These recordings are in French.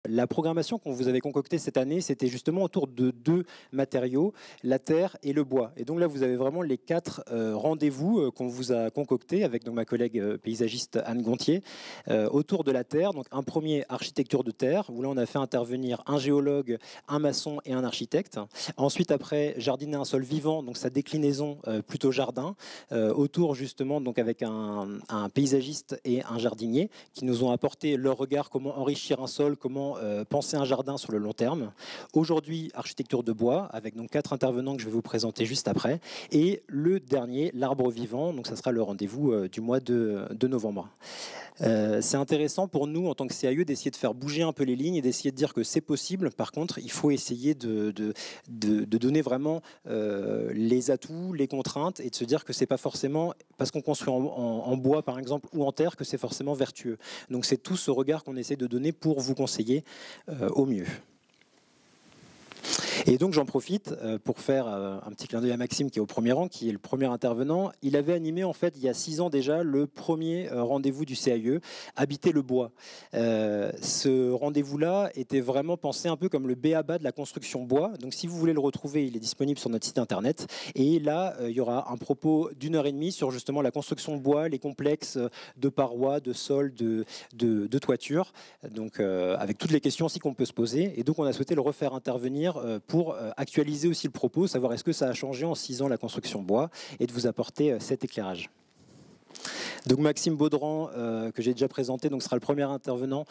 La programmation qu'on vous avait concoctée cette année, c'était justement autour de deux matériaux, la terre et le bois. Et donc là, vous avez vraiment les quatre rendez-vous qu'on vous a concoctés avec donc, ma collègue paysagiste Anne Gontier autour de la terre. Donc un premier, architecture de terre, où là on a fait intervenir un géologue, un maçon et un architecte. Ensuite, après, jardiner un sol vivant, donc sa déclinaison plutôt jardin, autour justement donc avec un paysagiste et un jardinier qui nous ont apporté leur regard, comment enrichir un sol, comment penser un jardin sur le long terme. Aujourd'hui, architecture de bois, avec donc 4 intervenants que je vais vous présenter juste après. Et le dernier, l'arbre vivant, donc ça sera le rendez-vous du mois de novembre. C'est intéressant pour nous, en tant que CAE, d'essayer de faire bouger un peu les lignes et d'essayer de dire que c'est possible. Par contre, il faut essayer de donner vraiment les atouts, les contraintes, et de se dire que c'est pas forcément parce qu'on construit en bois, par exemple, ou en terre, que c'est forcément vertueux. Donc c'est tout ce regard qu'on essaie de donner pour vous conseiller au mieux. Et donc j'en profite pour faire un petit clin d'œil à Maxime qui est au premier rang, qui est le premier intervenant. Il avait animé en fait il y a 6 ans déjà le premier rendez-vous du CAE, Habiter le bois. Ce rendez-vous-là était vraiment pensé un peu comme le b.a.-ba de la construction bois. Donc si vous voulez le retrouver, il est disponible sur notre site internet. Et là, il y aura un propos d'1h30 sur justement la construction bois, les complexes de parois, de sols, de toitures. Donc avec toutes les questions aussi qu'on peut se poser. Et donc on a souhaité le refaire intervenir pour actualiser aussi le propos, savoir est-ce que ça a changé en 6 ans la construction bois et de vous apporter cet éclairage. Donc Maxime Baudran, que j'ai déjà présenté, donc sera le premier intervenant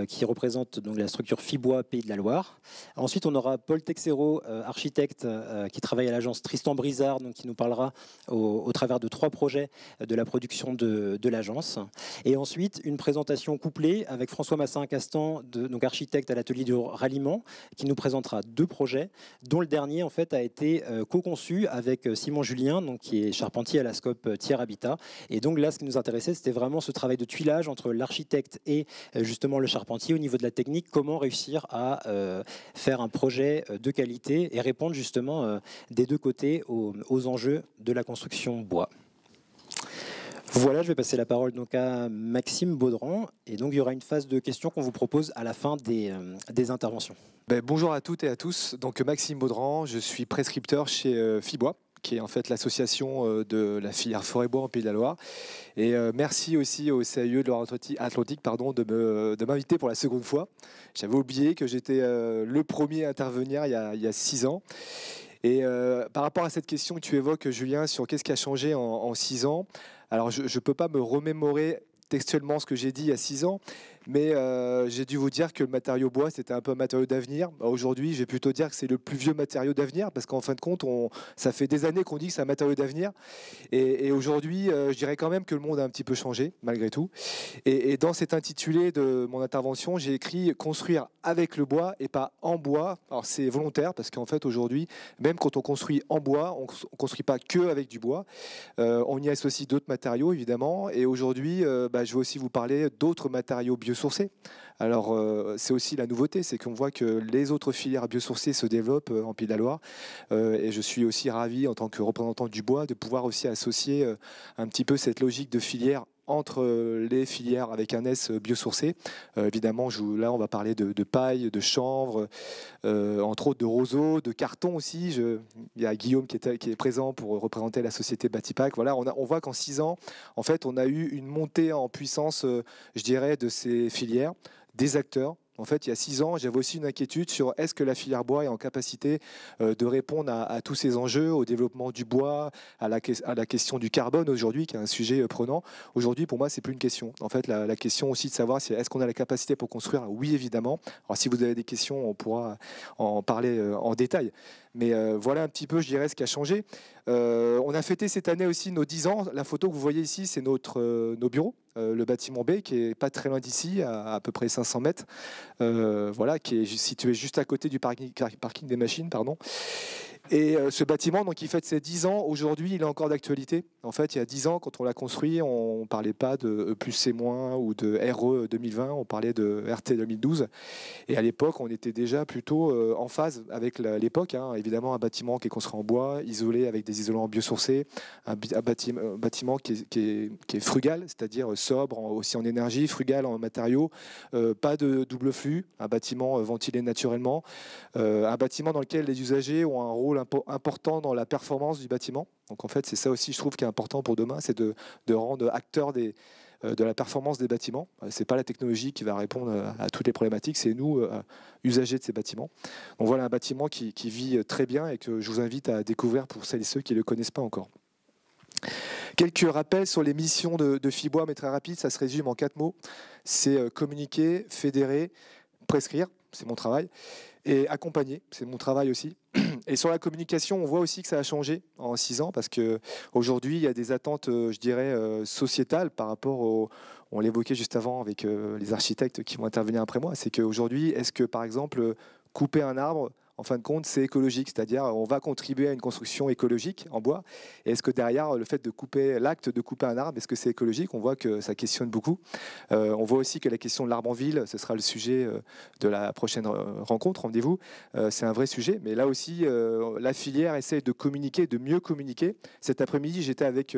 qui représente donc la structure Fibois Pays de la Loire. Ensuite, on aura Paul Texero, architecte qui travaille à l'agence Tristan Brizard, donc qui nous parlera au travers de 3 projets de la production de l'agence. Et ensuite, une présentation couplée avec François Massin-Castan, donc architecte à l'atelier du ralliement, qui nous présentera 2 projets, dont le dernier en fait a été co-conçu avec Simon Julien, donc qui est charpentier à la SCOP Tiers Habitat. Et donc là, ce qui nous intéressait, c'était vraiment ce travail de tuilage entre l'architecte et justement le charpentier au niveau de la technique, comment réussir à faire un projet de qualité et répondre justement des 2 côtés aux enjeux de la construction bois. Voilà, je vais passer la parole donc à Maxime Baudran. Et donc, il y aura une phase de questions qu'on vous propose à la fin des interventions. Bonjour à toutes et à tous. Donc Maxime Baudran, je suis prescripteur chez Fibois, qui est en fait l'association de la filière forêt-bois en Pays de la Loire. Et merci aussi au CAE de Loire-Atlantique de m'inviter pour la seconde fois. J'avais oublié que j'étais le premier à intervenir il y a 6 ans. Et par rapport à cette question que tu évoques, Julien, sur qu'est-ce qui a changé en 6 ans, alors je ne peux pas me remémorer textuellement ce que j'ai dit il y a 6 ans, mais j'ai dû vous dire que le matériau bois, c'était un peu un matériau d'avenir. Aujourd'hui, je vais plutôt dire que c'est le plus vieux matériau d'avenir, parce qu'en fin de compte, ça fait des années qu'on dit que c'est un matériau d'avenir. Et aujourd'hui, je dirais quand même que le monde a un petit peu changé, malgré tout. Et dans cet intitulé de mon intervention, j'ai écrit « Construire avec le bois et pas en bois ». Alors c'est volontaire, parce qu'en fait, aujourd'hui, même quand on construit en bois, on ne construit pas que avec du bois. On y associe d'autres matériaux, évidemment. Et aujourd'hui, je vais aussi vous parler d'autres matériaux biosourcés. Alors, c'est aussi la nouveauté, c'est qu'on voit que les autres filières biosourcées se développent en Pays de la Loire. Et je suis aussi ravi, en tant que représentant du bois, de pouvoir aussi associer un petit peu cette logique de filière entre les filières avec un S biosourcé. Évidemment, là, on va parler de paille, de chanvre, entre autres de roseaux, de carton aussi. Il y a Guillaume qui est présent pour représenter la société Batipac. Voilà, on voit qu'en 6 ans, en fait, on a eu une montée en puissance, je dirais, de ces filières, des acteurs. En fait, il y a 6 ans, j'avais aussi une inquiétude sur est-ce que la filière bois est en capacité de répondre à tous ces enjeux, au développement du bois, à la question du carbone aujourd'hui, qui est un sujet prenant. Aujourd'hui, pour moi, c'est plus une question. En fait, la question aussi de savoir est-ce qu'on a la capacité pour construire. Oui, évidemment. Alors, si vous avez des questions, on pourra en parler en détail. Mais voilà un petit peu, je dirais, ce qui a changé. On a fêté cette année aussi nos 10 ans. La photo que vous voyez ici, c'est nos bureaux. Le bâtiment B, qui est pas très loin d'ici, à peu près 500 mètres, voilà, qui est situé juste à côté du parking des machines, pardon. Et ce bâtiment, donc, il fête ses 10 ans. Aujourd'hui, il est encore d'actualité. En fait, il y a 10 ans, quand on l'a construit, on ne parlait pas de E+C- ou de RE 2020, on parlait de RT 2012. Et à l'époque, on était déjà plutôt en phase avec l'époque. Évidemment, un bâtiment qui est construit en bois, isolé avec des isolants biosourcés, un bâtiment qui est frugal, c'est-à-dire sobre aussi en énergie, frugal en matériaux, pas de double flux, un bâtiment ventilé naturellement, un bâtiment dans lequel les usagers ont un rôle important dans la performance du bâtiment. Donc en fait, c'est ça aussi, je trouve, qui est important pour demain, c'est de rendre acteurs de la performance des bâtiments. Ce n'est pas la technologie qui va répondre à toutes les problématiques, c'est nous, usagers de ces bâtiments. Donc voilà un bâtiment qui vit très bien et que je vous invite à découvrir pour celles et ceux qui ne le connaissent pas encore. Quelques rappels sur les missions de Fibois, mais très rapide, ça se résume en 4 mots. C'est communiquer, fédérer, prescrire, c'est mon travail, et accompagner, c'est mon travail aussi. Et sur la communication, on voit aussi que ça a changé en 6 ans, parce qu'aujourd'hui, il y a des attentes, je dirais, sociétales par rapport on l'évoquait juste avant avec les architectes qui vont intervenir après moi, c'est qu'aujourd'hui, est-ce que, par exemple, couper un arbre, en fin de compte, c'est écologique, c'est-à-dire on va contribuer à une construction écologique en bois. Et est-ce que derrière, le fait de couper, l'acte de couper un arbre, est-ce que c'est écologique? On voit que ça questionne beaucoup. On voit aussi que la question de l'arbre en ville, ce sera le sujet de la prochaine rencontre, rendez-vous. C'est un vrai sujet, mais là aussi, la filière essaie de communiquer, de mieux communiquer. Cet après-midi, j'étais avec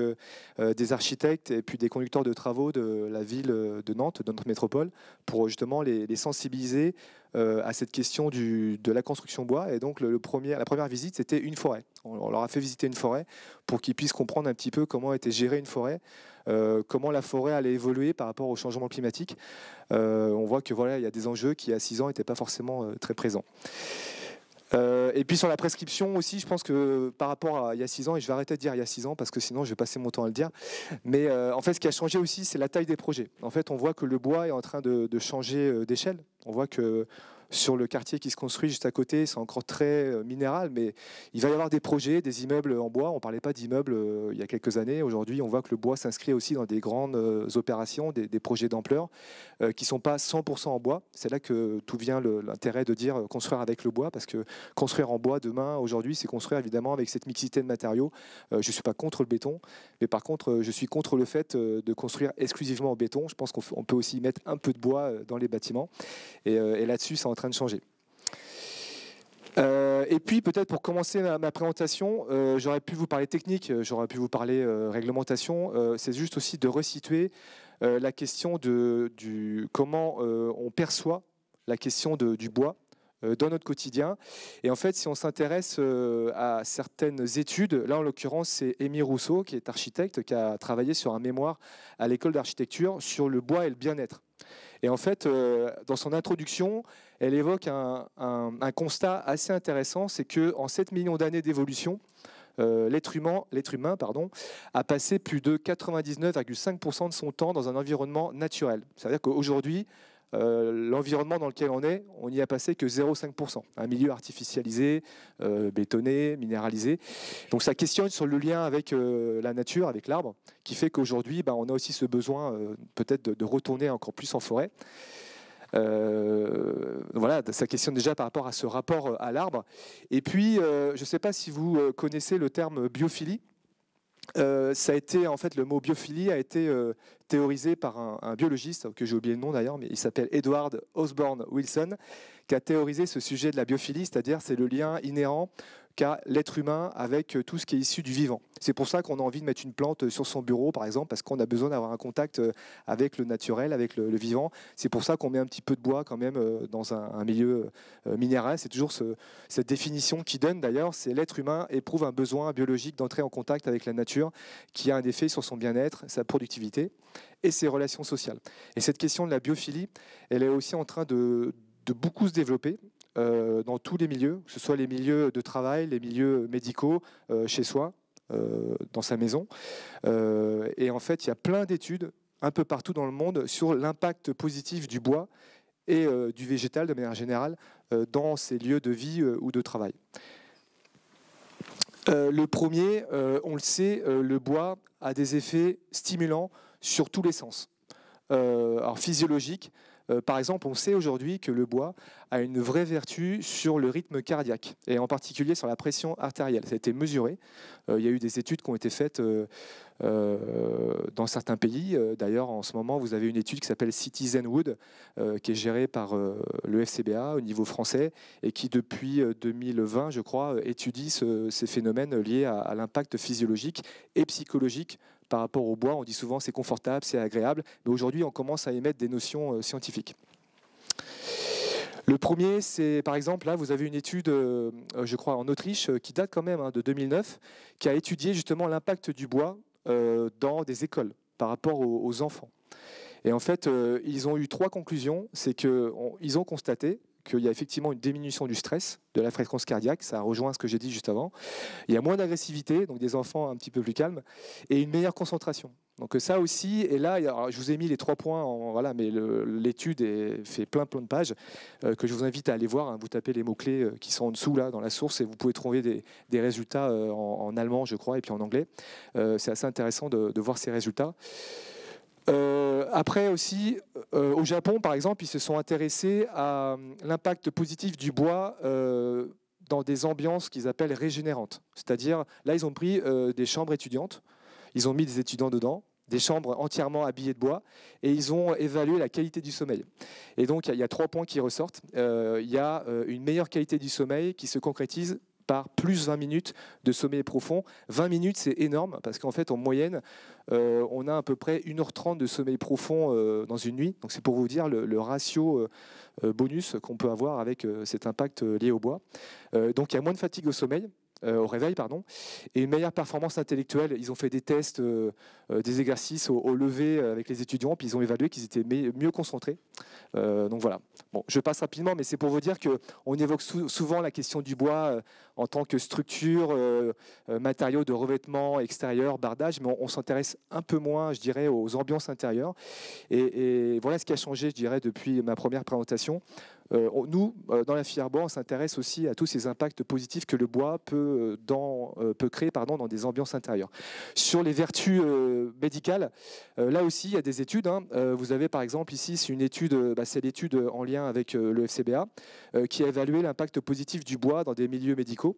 des architectes et puis des conducteurs de travaux de la ville de Nantes, de notre métropole, pour justement les sensibiliser à cette question de la construction bois. Et donc la première visite, c'était une forêt. On leur a fait visiter une forêt pour qu'ils puissent comprendre un petit peu comment était gérée une forêt, comment la forêt allait évoluer par rapport au changement climatique. On voit que voilà, il y a des enjeux qui, à 6 ans, n'étaient pas forcément très présents. Et puis sur la prescription aussi, je pense que par rapport à il y a 6 ans, et je vais arrêter de dire il y a 6 ans parce que sinon je vais passer mon temps à le dire, mais en fait ce qui a changé aussi, c'est la taille des projets. En fait, on voit que le bois est en train de changer d'échelle. On voit que sur le quartier qui se construit juste à côté, c'est encore très minéral, mais il va y avoir des projets, des immeubles en bois. On ne parlait pas d'immeubles il y a quelques années. Aujourd'hui, on voit que le bois s'inscrit aussi dans des grandes opérations, des projets d'ampleur qui ne sont pas 100% en bois. C'est là que tout vient l'intérêt de dire construire avec le bois, parce que construire en bois demain, aujourd'hui, c'est construire évidemment avec cette mixité de matériaux. Je ne suis pas contre le béton, mais par contre, je suis contre le fait de construire exclusivement en béton. Je pense qu'on peut aussi mettre un peu de bois dans les bâtiments. Et là-dessus, c'est en train de changer. Et puis peut-être pour commencer ma présentation, j'aurais pu vous parler technique, j'aurais pu vous parler réglementation. C'est juste aussi de resituer la question comment on perçoit la question du bois dans notre quotidien. Et en fait, si on s'intéresse à certaines études, là en l'occurrence c'est Émile Rousseau, qui est architecte, qui a travaillé sur un mémoire à l'école d'architecture sur le bois et le bien-être. Et en fait, dans son introduction, elle évoque un constat assez intéressant, c'est qu'en 7 millions d'années d'évolution, l'être humain a passé plus de 99,5% de son temps dans un environnement naturel. C'est-à-dire qu'aujourd'hui, l'environnement dans lequel on n'y a passé que 0,5%. Un milieu artificialisé, bétonné, minéralisé. Donc ça questionne sur le lien avec la nature, avec l'arbre, qui fait qu'aujourd'hui, on a aussi ce besoin peut-être de retourner encore plus en forêt. Voilà, ça questionne déjà par rapport à ce rapport à l'arbre. Et puis, je ne sais pas si vous connaissez le terme biophilie. Ça a été, en fait, le mot biophilie a été théorisé par un biologiste, que j'ai oublié le nom d'ailleurs, mais il s'appelle Edward Osborne Wilson, qui a théorisé ce sujet de la biophilie, c'est-à-dire c'est le lien inhérent qu'a l'être humain avec tout ce qui est issu du vivant. C'est pour ça qu'on a envie de mettre une plante sur son bureau, par exemple, parce qu'on a besoin d'avoir un contact avec le naturel, avec le vivant. C'est pour ça qu'on met un petit peu de bois quand même dans un milieu minéral. C'est toujours cette définition qui donne d'ailleurs, c'est l'être humain éprouve un besoin biologique d'entrer en contact avec la nature qui a un effet sur son bien-être, sa productivité et ses relations sociales. Et cette question de la biophilie, elle est aussi en train de beaucoup se développer dans tous les milieux, que ce soit les milieux de travail, les milieux médicaux, chez soi, dans sa maison. Et en fait, il y a plein d'études un peu partout dans le monde sur l'impact positif du bois et du végétal de manière générale dans ces lieux de vie ou de travail. Le premier, on le sait, le bois a des effets stimulants sur tous les sens. Alors physiologique, par exemple, on sait aujourd'hui que le bois a une vraie vertu sur le rythme cardiaque, et en particulier sur la pression artérielle. Ça a été mesuré. Il y a eu des études qui ont été faites dans certains pays. D'ailleurs, en ce moment, vous avez une étude qui s'appelle Citizenwood, qui est gérée par le FCBA au niveau français, et qui, depuis 2020, je crois, étudie ces phénomènes liés à l'impact physiologique et psychologique par rapport au bois. On dit souvent c'est confortable, c'est agréable, mais aujourd'hui on commence à émettre des notions scientifiques. Le premier, c'est par exemple, là vous avez une étude, je crois en Autriche, qui date quand même de 2009, qui a étudié justement l'impact du bois dans des écoles par rapport aux enfants. Et en fait, ils ont eu 3 conclusions. C'est qu'ils ont constaté qu'il y a effectivement une diminution du stress, de la fréquence cardiaque, ça rejoint ce que j'ai dit juste avant. Il y a moins d'agressivité, donc des enfants un petit peu plus calmes, et une meilleure concentration. Donc ça aussi, et là, alors je vous ai mis les 3 points, voilà, mais l'étude fait plein de pages, que je vous invite à aller voir, hein. Vous tapez les mots-clés qui sont en dessous, là, dans la source, et vous pouvez trouver des résultats en allemand, je crois, et puis en anglais. C'est assez intéressant de voir ces résultats. Après aussi, au Japon, par exemple, ils se sont intéressés à l'impact positif du bois dans des ambiances qu'ils appellent régénérantes. C'est-à-dire, là, ils ont pris des chambres étudiantes, ils ont mis des étudiants dedans, des chambres entièrement habillées de bois, et ils ont évalué la qualité du sommeil. Et donc, il y a 3 points qui ressortent. Il y a une meilleure qualité du sommeil qui se concrétise par plus 20 minutes de sommeil profond. 20 minutes, c'est énorme, parce qu'en fait, en moyenne, on a à peu près 1h30 de sommeil profond dans une nuit. Donc c'est pour vous dire le ratio bonus qu'on peut avoir avec cet impact lié au bois. Donc il y a moins de fatigue au sommeil. Au réveil, pardon, et une meilleure performance intellectuelle. Ils ont fait des tests, des exercices au lever avec les étudiants, puis ils ont évalué qu'ils étaient mieux concentrés. Donc voilà. Bon, je passe rapidement, mais c'est pour vous dire qu'on évoque souvent la question du bois en tant que structure, matériaux de revêtement extérieur, bardage, mais on s'intéresse un peu moins, je dirais, aux ambiances intérieures. Et voilà ce qui a changé, je dirais, depuis ma première présentation. Nous, dans la filière bois, on s'intéresse aussi à tous ces impacts positifs que le bois peut créer dans des ambiances intérieures. Sur les vertus médicales, là aussi, il y a des études. Vous avez par exemple ici, c'est une étude, c'est l'étude en lien avec le FCBA, qui a évalué l'impact positif du bois dans des milieux médicaux.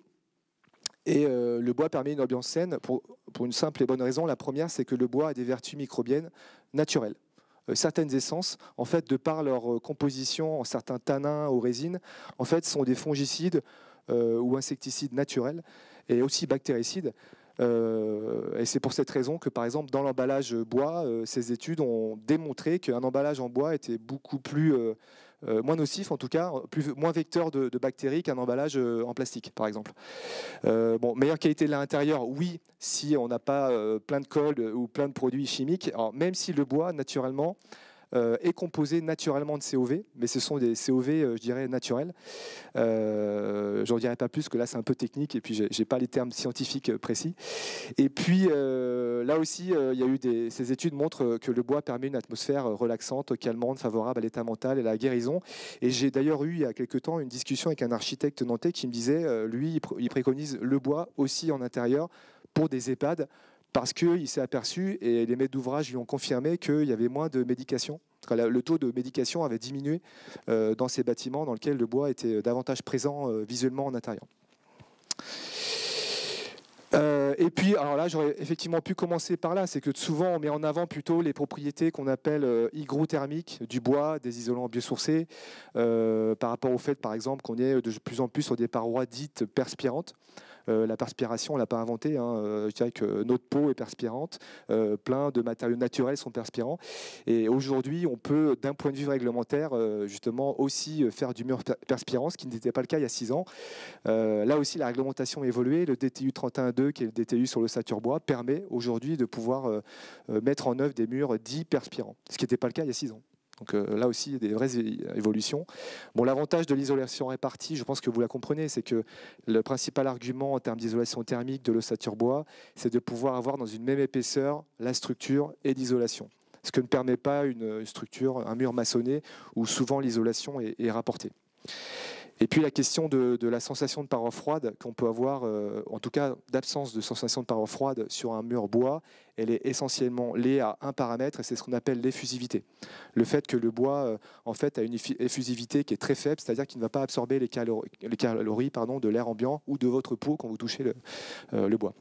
Et le bois permet une ambiance saine pour une simple et bonne raison. La première, c'est que le bois a des vertus microbiennes naturelles. Certaines essences, en fait, de par leur composition en certains tanins ou résines, en fait, sont des fongicides ou insecticides naturels et aussi bactéricides. Et c'est pour cette raison que, par exemple, dans l'emballage bois, ces études ont démontré qu'un emballage en bois était beaucoup plus moins nocif, en tout cas, moins vecteur de bactéries qu'un emballage en plastique, par exemple. Meilleure qualité de l'intérieur, oui, si on n'a pas plein de colle ou plein de produits chimiques. Alors, même si le bois, naturellement, est composé naturellement de COV, mais ce sont des COV, je dirais, naturels. J'en dirai pas plus, que là c'est un peu technique et puis j'ai pas les termes scientifiques précis. Et puis là aussi, il y a eu ces études montrent que le bois permet une atmosphère relaxante, calmante, favorable à l'état mental et à la guérison. Et j'ai d'ailleurs eu il y a quelques temps une discussion avec un architecte nantais qui me disait, lui, il préconise le bois aussi en intérieur pour des EHPAD, parce qu'il s'est aperçu, et les maîtres d'ouvrage lui ont confirmé, qu'il y avait moins de médication. Le taux de médication avait diminué dans ces bâtiments dans lesquels le bois était davantage présent visuellement en intérieur. Et puis, alors là, j'aurais effectivement pu commencer par là, c'est que souvent on met en avant plutôt les propriétés qu'on appelle hygrothermiques du bois, des isolants biosourcés, par rapport au fait, par exemple, qu'on est de plus en plus sur des parois dites perspirantes. La perspiration, on ne l'a pas inventée. Je dirais que notre peau est perspirante. Plein de matériaux naturels sont perspirants. Et aujourd'hui, on peut, d'un point de vue réglementaire, justement aussi faire du mur perspirant, ce qui n'était pas le cas il y a 6 ans. Là aussi, la réglementation a évolué. Le DTU 31.2, qui est le DTU sur l'ossature bois, permet aujourd'hui de pouvoir mettre en œuvre des murs dits perspirants, ce qui n'était pas le cas il y a 6 ans. Donc là aussi, il y a des vraies évolutions. Bon, l'avantage de l'isolation répartie, je pense que vous la comprenez, c'est que le principal argument en termes d'isolation thermique de l'ossature bois, c'est de pouvoir avoir dans une même épaisseur la structure et l'isolation. Ce que ne permet pas une structure, un mur maçonné, où souvent l'isolation est rapportée. Et puis la question de la sensation de paroi froide qu'on peut avoir, en tout cas d'absence de sensation de paroi froide sur un mur bois, elle est essentiellement liée à un paramètre, et c'est ce qu'on appelle l'effusivité. Le fait que le bois en fait, a une effusivité qui est très faible, c'est-à-dire qu'il ne va pas absorber les calories de l'air ambiant ou de votre peau quand vous touchez le bois.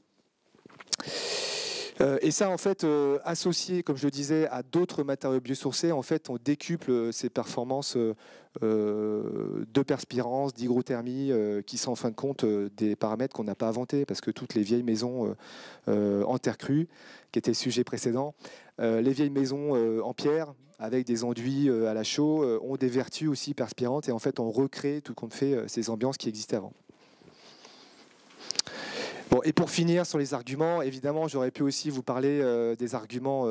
Et ça, en fait, associé, comme je le disais, à d'autres matériaux biosourcés, en fait, on décuple ces performances de perspirance, d'hygrothermie, qui sont en fin de compte des paramètres qu'on n'a pas inventés, parce que toutes les vieilles maisons en terre crue, qui étaient le sujet précédent, les vieilles maisons en pierre, avec des enduits à la chaux, ont des vertus aussi perspirantes, et en fait, on recrée tout compte fait ces ambiances qui existaient avant. Bon, et pour finir sur les arguments, évidemment, j'aurais pu aussi vous parler des arguments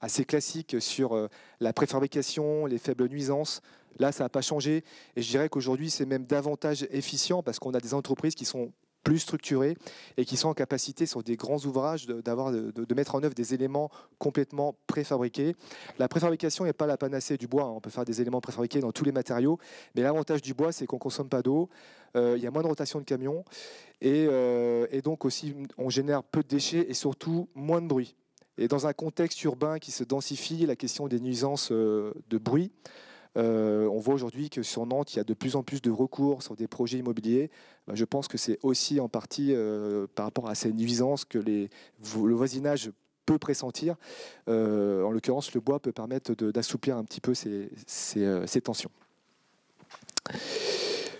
assez classiques sur la préfabrication, les faibles nuisances. Là, ça n'a pas changé. Et je dirais qu'aujourd'hui, c'est même davantage efficient parce qu'on a des entreprises qui sont plus structurées et qui sont en capacité sur des grands ouvrages de mettre en œuvre des éléments complètement préfabriqués. La préfabrication n'est pas la panacée du bois, hein. On peut faire des éléments préfabriqués dans tous les matériaux, mais l'avantage du bois, c'est qu'on ne consomme pas d'eau, il y a moins de rotation de camions et donc aussi on génère peu de déchets et surtout moins de bruit. Et dans un contexte urbain qui se densifie, la question des nuisances de bruit, on voit aujourd'hui que sur Nantes, il y a de plus en plus de recours sur des projets immobiliers. Je pense que c'est aussi en partie par rapport à ces nuisances que le voisinage peut pressentir. En l'occurrence, le bois peut permettre d'assouplir un petit peu ces tensions.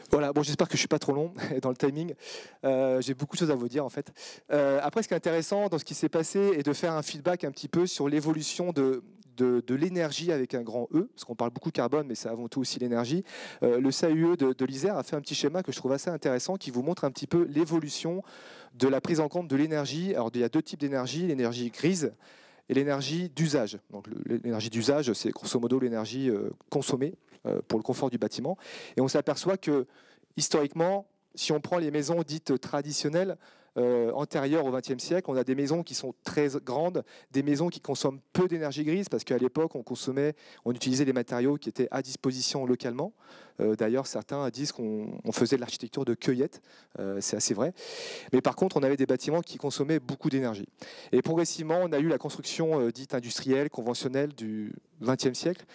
Voilà, bon, j'espère que je ne suis pas trop long dans le timing. J'ai beaucoup de choses à vous dire en fait. Après, ce qui est intéressant dans ce qui s'est passé est de faire un feedback un petit peu sur l'évolution de l'énergie avec un grand E, parce qu'on parle beaucoup carbone, mais c'est avant tout aussi l'énergie. Le CAUE de l'Isère a fait un petit schéma que je trouve assez intéressant, qui vous montre un petit peu l'évolution de la prise en compte de l'énergie. Alors, il y a deux types d'énergie, l'énergie grise et l'énergie d'usage. Donc, l'énergie d'usage, c'est grosso modo l'énergie consommée pour le confort du bâtiment. Et on s'aperçoit que, historiquement, si on prend les maisons dites traditionnelles, antérieures au XXe siècle, on a des maisons qui sont très grandes, des maisons qui consomment peu d'énergie grise, parce qu'à l'époque, on utilisait des matériaux qui étaient à disposition localement. D'ailleurs, certains disent qu'on faisait de l'architecture de cueillette, c'est assez vrai. Mais par contre, on avait des bâtiments qui consommaient beaucoup d'énergie. Et progressivement, on a eu la construction dite industrielle, conventionnelle du XXe siècle,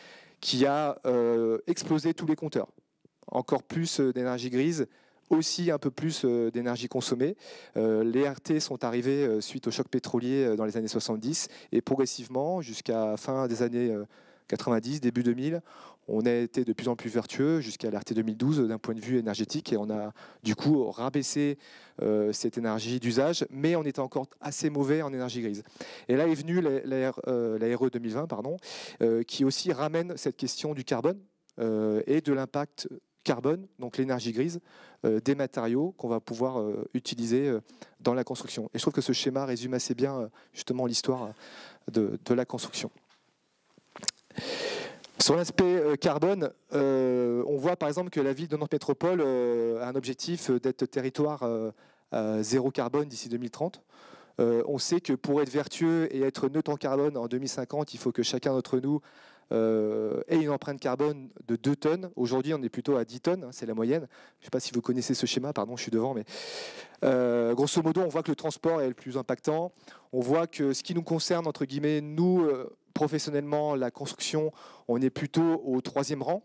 qui a explosé tous les compteurs. Encore plus d'énergie grise, aussi un peu plus d'énergie consommée. Les RT sont arrivés suite au choc pétrolier dans les années 70 et progressivement, jusqu'à fin des années 90, début 2000, on a été de plus en plus vertueux jusqu'à l'RT 2012 d'un point de vue énergétique et on a du coup rabaissé cette énergie d'usage, mais on était encore assez mauvais en énergie grise. Et là est venue la RE 2020, qui aussi ramène cette question du carbone et de l'impact carbone, donc l'énergie grise, des matériaux qu'on va pouvoir utiliser dans la construction. Et je trouve que ce schéma résume assez bien justement l'histoire de la construction. Sur l'aspect carbone, on voit par exemple que la ville de Nantes Métropole a un objectif d'être territoire zéro carbone d'ici 2030. On sait que pour être vertueux et être neutre en carbone en 2050, il faut que chacun d'entre nous ait une empreinte carbone de 2 tonnes. Aujourd'hui, on est plutôt à 10 tonnes, hein, c'est la moyenne. Je ne sais pas si vous connaissez ce schéma, pardon, je suis devant, mais grosso modo, on voit que le transport est le plus impactant. On voit que ce qui nous concerne, entre guillemets, nous, professionnellement, la construction, on est plutôt au 3e rang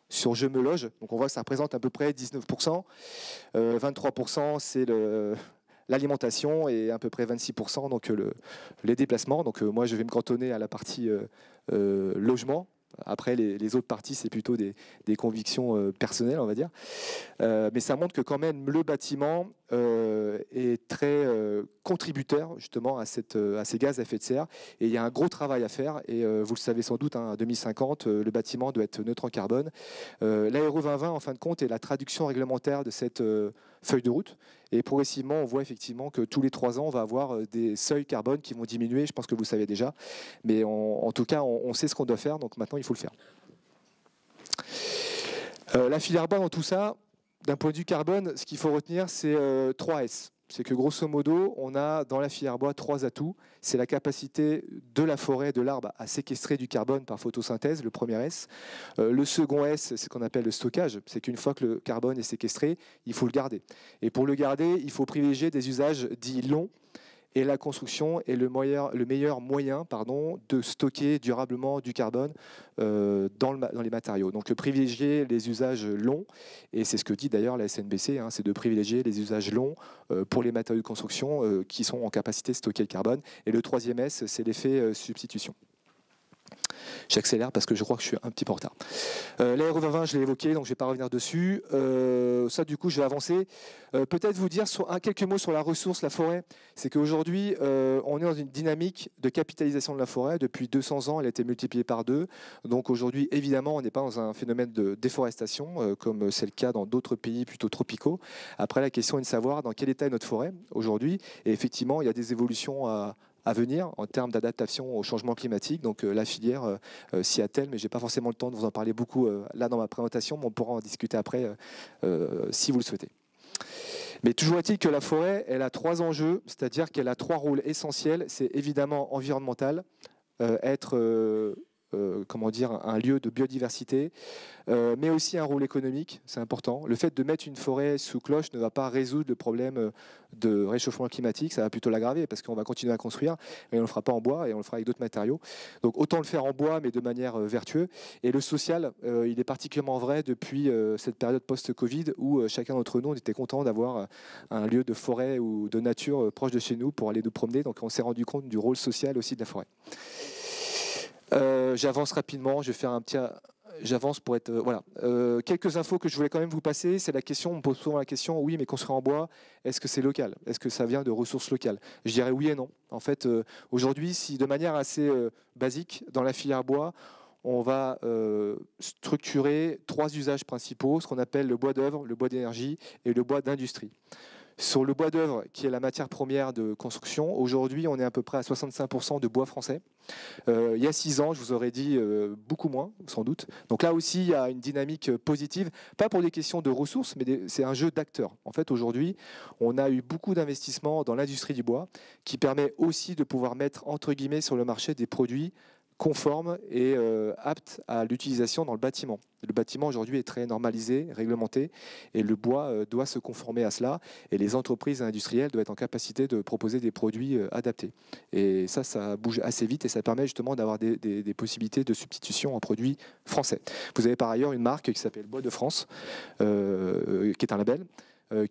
sur Je me loge. Donc on voit que ça représente à peu près 19%. 23%, c'est l'alimentation et à peu près 26% donc les déplacements. Donc moi, je vais me cantonner à la partie logement. Après, les autres parties, c'est plutôt des convictions personnelles, on va dire. Mais ça montre que quand même, le bâtiment est très contributeur justement à ces gaz à effet de serre. Et il y a un gros travail à faire. Et vous le savez sans doute, hein, à 2050, le bâtiment doit être neutre en carbone. L'ARE 2020, en fin de compte, est la traduction réglementaire de cette feuille de route. Et progressivement, on voit effectivement que tous les 3 ans, on va avoir des seuils carbone qui vont diminuer. Je pense que vous le savez déjà. Mais en tout cas, on sait ce qu'on doit faire. Donc maintenant, il faut le faire. La filière bois dans tout ça, d'un point de vue carbone, ce qu'il faut retenir, c'est 3 S. c'est que grosso modo, on a dans la filière bois 3 atouts. C'est la capacité de la forêt, de l'arbre à séquestrer du carbone par photosynthèse, le premier S. Le second S, c'est ce qu'on appelle le stockage. C'est qu'une fois que le carbone est séquestré, il faut le garder. Et pour le garder, il faut privilégier des usages dits longs. Et la construction est le meilleur moyen de stocker durablement du carbone dans les matériaux. Donc privilégier les usages longs, et c'est ce que dit d'ailleurs la SNBC, c'est de privilégier les usages longs pour les matériaux de construction qui sont en capacité de stocker le carbone. Et le troisième S, c'est l'effet substitution. J'accélère parce que je crois que je suis un petit peu en retard. L'aéro 2020, je l'ai évoqué, donc je ne vais pas revenir dessus. Ça, du coup, je vais avancer. Peut-être vous dire quelques mots sur la ressource, la forêt. C'est qu'aujourd'hui, on est dans une dynamique de capitalisation de la forêt. Depuis 200 ans, elle a été multipliée par 2. Donc aujourd'hui, évidemment, on n'est pas dans un phénomène de déforestation, comme c'est le cas dans d'autres pays plutôt tropicaux. Après, la question est de savoir dans quel état est notre forêt aujourd'hui. Et effectivement, il y a des évolutions à venir en termes d'adaptation au changement climatique. Donc la filière s'y attelle, mais je n'ai pas forcément le temps de vous en parler beaucoup là dans ma présentation, mais on pourra en discuter après si vous le souhaitez. Mais toujours est-il que la forêt, elle a 3 enjeux, c'est-à-dire qu'elle a 3 rôles essentiels. C'est évidemment environnemental, être un lieu de biodiversité, mais aussi un rôle économique, c'est important. Le fait de mettre une forêt sous cloche ne va pas résoudre le problème de réchauffement climatique, ça va plutôt l'aggraver parce qu'on va continuer à construire et on ne le fera pas en bois et on le fera avec d'autres matériaux. Donc autant le faire en bois mais de manière vertueuse. Et le social, il est particulièrement vrai depuis cette période post-Covid où chacun d'entre nous on était content d'avoir un lieu de forêt ou de nature proche de chez nous pour aller nous promener. Donc on s'est rendu compte du rôle social aussi de la forêt. J'avance rapidement, je vais faire j'avance pour être... voilà. Quelques infos que je voulais quand même vous passer, c'est la question, on me pose souvent la question, oui mais construire en bois, est-ce que c'est local? Est-ce que ça vient de ressources locales? Je dirais oui et non. En fait, aujourd'hui, si de manière assez basique, dans la filière bois, on va structurer 3 usages principaux, ce qu'on appelle le bois d'œuvre, le bois d'énergie et le bois d'industrie. Sur le bois d'œuvre, qui est la matière première de construction, aujourd'hui, on est à peu près à 65% de bois français. Il y a 6 ans, je vous aurais dit beaucoup moins, sans doute. Donc là aussi, il y a une dynamique positive, pas pour des questions de ressources, mais c'est un jeu d'acteurs. En fait, aujourd'hui, on a eu beaucoup d'investissements dans l'industrie du bois, qui permet aussi de pouvoir mettre, entre guillemets, sur le marché des produits conformes et aptes à l'utilisation dans le bâtiment. Le bâtiment aujourd'hui est très normalisé, réglementé, et le bois doit se conformer à cela, et les entreprises industrielles doivent être en capacité de proposer des produits adaptés. Et ça bouge assez vite, et ça permet justement d'avoir des possibilités de substitution en produits français. Vous avez par ailleurs une marque qui s'appelle Bois de France, qui est un label,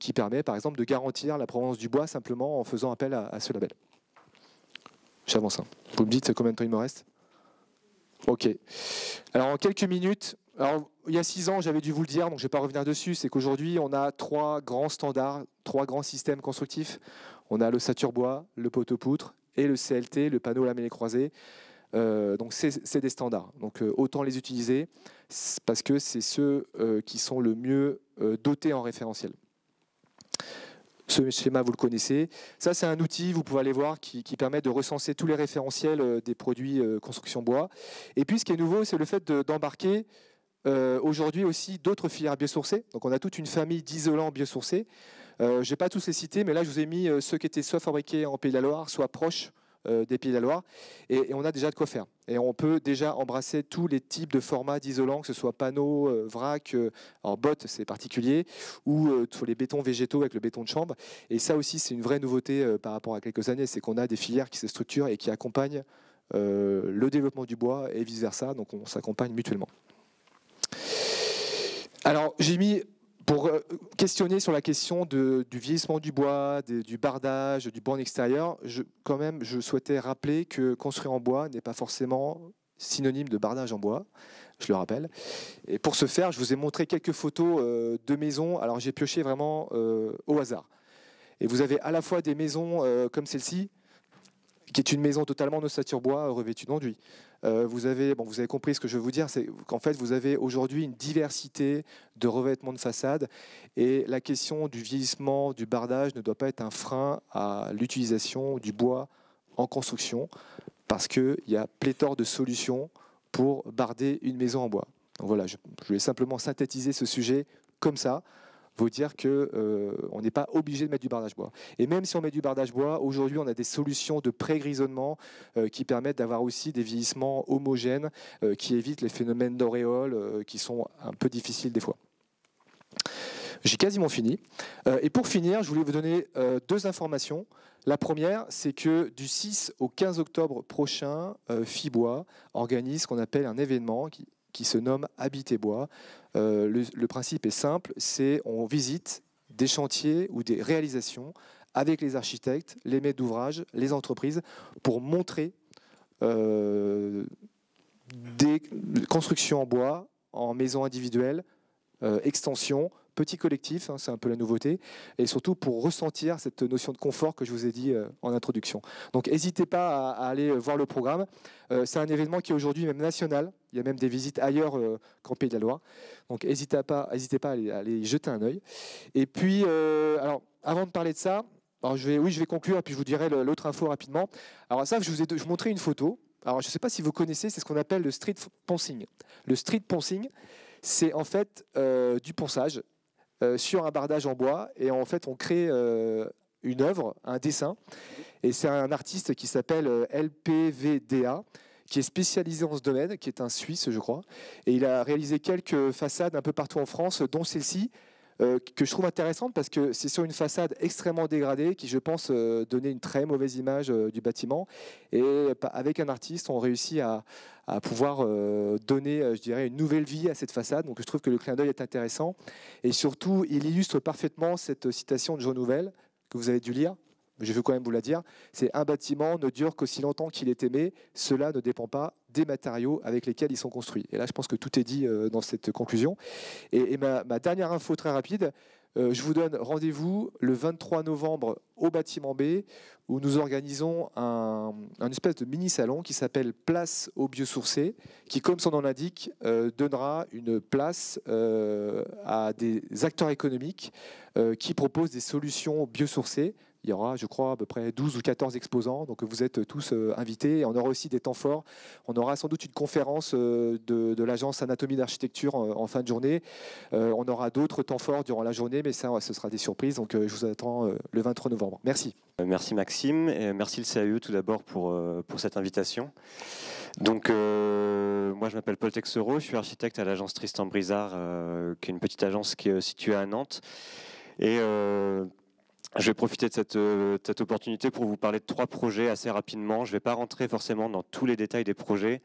qui permet par exemple de garantir la provenance du bois simplement en faisant appel à ce label. J'avance. Vous me dites combien de temps il me reste ? Ok. Alors en quelques minutes, il y a 6 ans, j'avais dû vous le dire, donc je ne vais pas revenir dessus, c'est qu'aujourd'hui, on a 3 grands standards, 3 grands systèmes constructifs. On a l'ossature bois, le poteau-poutre et le CLT, le panneau lamellé croisé. Donc c'est des standards. Donc autant les utiliser parce que c'est ceux qui sont le mieux dotés en référentiel. Ce schéma, vous le connaissez. Ça, c'est un outil, vous pouvez aller voir, qui permet de recenser tous les référentiels des produits construction bois. Et puis, ce qui est nouveau, c'est le fait d'embarquer aujourd'hui aussi d'autres filières biosourcées. Donc, on a toute une famille d'isolants biosourcés. Je ne vais pas tous les citer, mais là, je vous ai mis ceux qui étaient soit fabriqués en Pays de la Loire, soit proches des Pays de la Loire. Et on a déjà de quoi faire. Et on peut déjà embrasser tous les types de formats d'isolants, que ce soit panneaux, vrac, alors bottes, c'est particulier, ou sur les bétons végétaux avec le béton de chambre. Et ça aussi, c'est une vraie nouveauté par rapport à quelques années, c'est qu'on a des filières qui se structurent et qui accompagnent le développement du bois et vice-versa. Donc on s'accompagne mutuellement. Alors, j'ai mis... Pour questionner sur la question du vieillissement du bois, du bardage, du bois en extérieur, je souhaitais rappeler que construire en bois n'est pas forcément synonyme de bardage en bois, je le rappelle. Et pour ce faire, je vous ai montré quelques photos de maisons. Alors j'ai pioché vraiment au hasard. Et vous avez à la fois des maisons comme celle-ci, qui est une maison totalement en ossature bois revêtue d'enduit. Vous avez compris ce que je veux vous dire, c'est qu'en fait vous avez aujourd'hui une diversité de revêtements de façade et la question du vieillissement, du bardage ne doit pas être un frein à l'utilisation du bois en construction parce qu'il y a pléthore de solutions pour barder une maison en bois. Donc voilà, je voulais simplement synthétiser ce sujet comme ça veut dire qu'on n'est pas obligé de mettre du bardage bois. Et même si on met du bardage bois, aujourd'hui on a des solutions de pré-grisonnement qui permettent d'avoir aussi des vieillissements homogènes qui évitent les phénomènes d'auréole qui sont un peu difficiles des fois. J'ai quasiment fini. Et pour finir, je voulais vous donner 2 informations. La première, c'est que du 6 au 15 octobre prochain, Fibois organise ce qu'on appelle un événement qui se nomme Habiter Bois. Le principe est simple, c'est on visite des chantiers ou des réalisations avec les architectes, les maîtres d'ouvrage, les entreprises, pour montrer des constructions en bois, en maisons individuelles, extensions, petits collectifs, c'est un peu la nouveauté, et surtout pour ressentir cette notion de confort que je vous ai dit en introduction. Donc n'hésitez pas à aller voir le programme. C'est un événement qui est aujourd'hui même national. Il y a même des visites ailleurs qu'en Pays de la Loire. Donc n'hésitez pas à aller y jeter un œil. Et puis, alors, avant de parler de ça, alors je vais conclure, et puis je vous dirai l'autre info rapidement. Alors ça, je vous montrais une photo. Alors je ne sais pas si vous connaissez, c'est ce qu'on appelle le street poncing. Le street poncing, c'est en fait du ponçage sur un bardage en bois, et en fait on crée une œuvre, un dessin, et c'est un artiste qui s'appelle LPVDA, qui est spécialisé en ce domaine, qui est un Suisse je crois, et il a réalisé quelques façades un peu partout en France, dont celle-ci, que je trouve intéressante parce que c'est sur une façade extrêmement dégradée qui, je pense, donnait une très mauvaise image du bâtiment. Et avec un artiste, on réussit à pouvoir donner, je dirais, une nouvelle vie à cette façade. Donc je trouve que le clin d'œil est intéressant. Et surtout, il illustre parfaitement cette citation de Jean Nouvel, que vous avez dû lire. Je veux quand même vous la dire. C'est: un bâtiment ne dure qu'aussi longtemps qu'il est aimé. Cela ne dépend pas des matériaux avec lesquels ils sont construits. Et là, je pense que tout est dit dans cette conclusion. Et ma dernière info très rapide, je vous donne rendez-vous le 23 novembre au bâtiment B, où nous organisons un espèce de mini-salon qui s'appelle Place aux biosourcés, qui, comme son nom l'indique, donnera une place à des acteurs économiques qui proposent des solutions biosourcées. Il y aura, je crois, à peu près 12 ou 14 exposants, donc vous êtes tous invités. Et on aura aussi des temps forts. On aura sans doute une conférence de l'agence Anatomie d'Architecture en fin de journée. On aura d'autres temps forts durant la journée, mais ça, ce sera des surprises. Donc je vous attends le 23 novembre. Merci. Merci Maxime, et merci le CAE tout d'abord pour cette invitation. Donc moi je m'appelle Paul Texereau, je suis architecte à l'agence Tristan Brizard, qui est une petite agence qui est située à Nantes. Et je vais profiter de cette opportunité pour vous parler de 3 projets assez rapidement. Je ne vais pas rentrer forcément dans tous les détails des projets.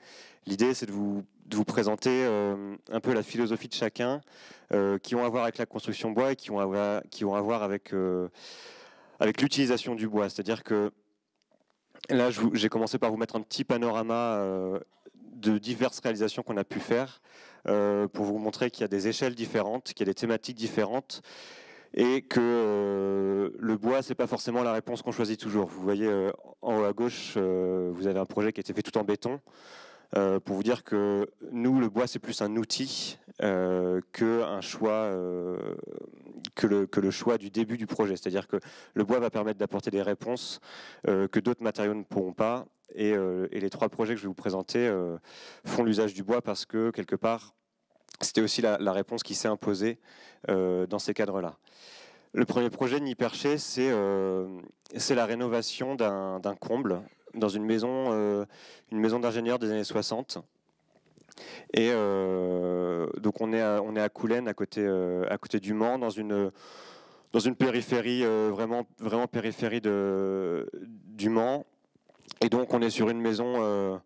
L'idée, c'est de vous présenter un peu la philosophie de chacun, qui ont à voir avec la construction bois et qui ont à voir avec l'utilisation du bois. C'est-à-dire que là, j'ai commencé par vous mettre un petit panorama de diverses réalisations qu'on a pu faire pour vous montrer qu'il y a des échelles différentes, qu'il y a des thématiques différentes, et que le bois, c'est pas forcément la réponse qu'on choisit toujours. Vous voyez en haut à gauche, vous avez un projet qui a été fait tout en béton, pour vous dire que nous, le bois, c'est plus un outil que un choix, que le choix du début du projet. C'est-à-dire que le bois va permettre d'apporter des réponses que d'autres matériaux ne pourront pas. Et les 3 projets que je vais vous présenter font l'usage du bois parce que, quelque part, c'était aussi la réponse qui s'est imposée dans ces cadres-là. Le premier projet de Nid Perché, c'est la rénovation d'un comble dans une maison d'ingénieur des années 60. Et donc on est à Coulennes, à côté du Mans, dans une périphérie, vraiment périphérie du Mans. Et donc on est sur une maison...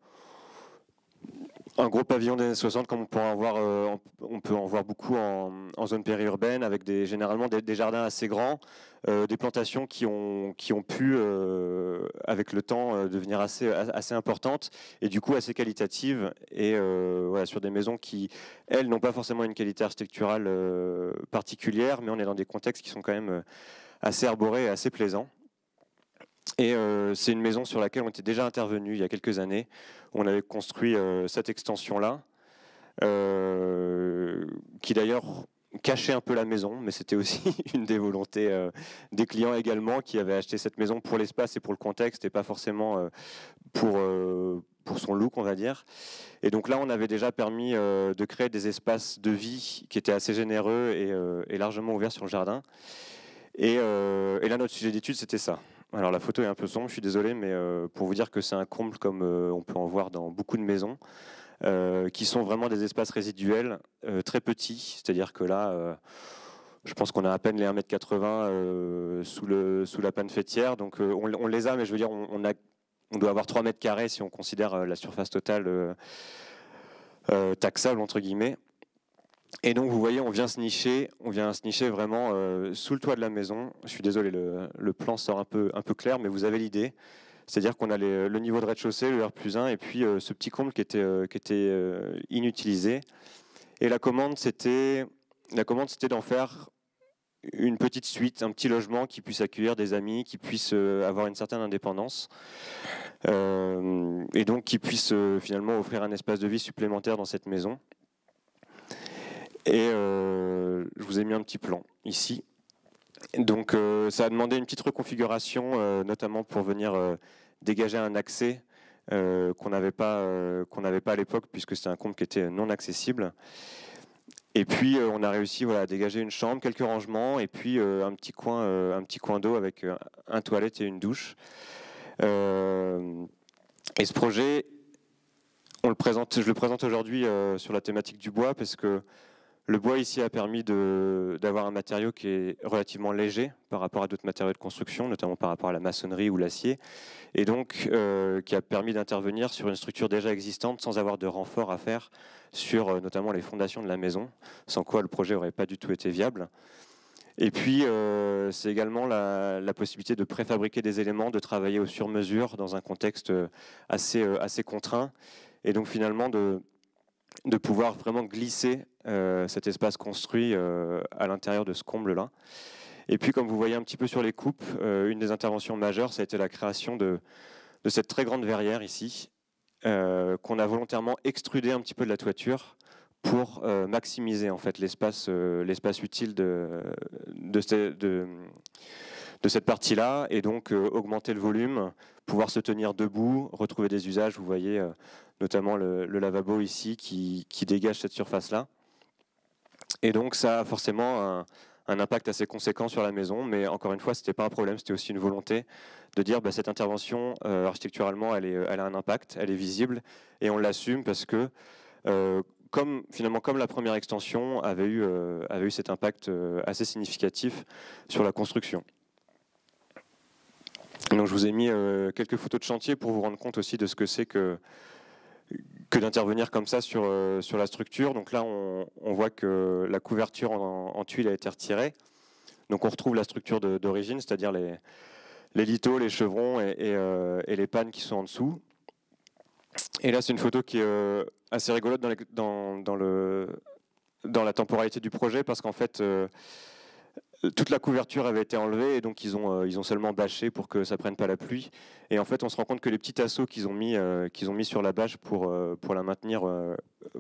un gros pavillon des années 60, comme on peut en voir beaucoup en zone périurbaine, avec généralement des jardins assez grands, des plantations qui ont pu, avec le temps, devenir assez importantes, et du coup assez qualitatives, et voilà, sur des maisons qui, elles, n'ont pas forcément une qualité architecturale particulière, mais on est dans des contextes qui sont quand même assez arborés et assez plaisants. Et c'est une maison sur laquelle on était déjà intervenu il y a quelques années. On avait construit cette extension-là, qui d'ailleurs cachait un peu la maison, mais c'était aussi une des volontés des clients également, qui avaient acheté cette maison pour l'espace et pour le contexte, et pas forcément pour son look, on va dire. Et donc là, on avait déjà permis de créer des espaces de vie qui étaient assez généreux et largement ouverts sur le jardin. Et là, notre sujet d'étude, c'était ça. Alors la photo est un peu sombre, je suis désolé, mais pour vous dire que c'est un comble comme on peut en voir dans beaucoup de maisons, qui sont vraiment des espaces résiduels très petits. C'est-à-dire que là, je pense qu'on a à peine les 1,80 m sous la panne fêtière. Donc on les a, mais je veux dire, on doit avoir 3 mètres carrés si on considère la surface totale taxable, entre guillemets. Et donc vous voyez, on vient se nicher vraiment sous le toit de la maison. Je suis désolé, le plan sort un peu clair, mais vous avez l'idée. C'est-à-dire qu'on a le niveau de rez-de-chaussée, le R+1, et puis ce petit comble qui était inutilisé. Et la commande, c'était d'en faire une petite suite, un petit logement qui puisse accueillir des amis, qui puisse avoir une certaine indépendance, et donc qui puisse finalement offrir un espace de vie supplémentaire dans cette maison. Et je vous ai mis un petit plan ici. Donc ça a demandé une petite reconfiguration, notamment pour venir dégager un accès qu'on n'avait pas à l'époque, puisque c'était un comble qui était non accessible. Et puis on a réussi à dégager une chambre, quelques rangements, et puis un petit coin d'eau avec un toilette et une douche. Et ce projet, je le présente aujourd'hui sur la thématique du bois, parce que le bois ici a permis d'avoir un matériau qui est relativement léger par rapport à d'autres matériaux de construction, notamment par rapport à la maçonnerie ou l'acier, et donc qui a permis d'intervenir sur une structure déjà existante sans avoir de renfort à faire sur notamment les fondations de la maison, sans quoi le projet n'aurait pas du tout été viable. Et puis c'est également la possibilité de préfabriquer des éléments, de travailler au sur-mesure dans un contexte assez contraint, et donc finalement de pouvoir vraiment glisser cet espace construit à l'intérieur de ce comble-là. Et puis, comme vous voyez un petit peu sur les coupes, une des interventions majeures, ça a été la création de cette très grande verrière ici, qu'on a volontairement extrudé un petit peu de la toiture pour maximiser en fait l'espace utile de cette partie-là, et donc augmenter le volume, pouvoir se tenir debout, retrouver des usages. Vous voyez notamment le lavabo ici qui dégage cette surface-là. Et donc ça a forcément un impact assez conséquent sur la maison, mais encore une fois, ce n'était pas un problème, c'était aussi une volonté de dire cette intervention, architecturalement, elle a un impact, elle est visible, et on l'assume parce que, comme la première extension avait eu cet impact assez significatif sur la construction. Donc je vous ai mis quelques photos de chantier pour vous rendre compte aussi de ce que c'est que d'intervenir comme ça sur la structure. Donc là, on voit que la couverture en tuile a été retirée. Donc on retrouve la structure d'origine, c'est-à-dire les lithos, les chevrons et les pannes qui sont en dessous. Et là, c'est une photo qui est assez rigolote dans la temporalité du projet, parce qu'en fait, toute la couverture avait été enlevée, et donc ils ont seulement bâché pour que ça prenne pas la pluie. Et en fait, on se rend compte que les petits tasseaux qu'ils ont mis sur la bâche pour la maintenir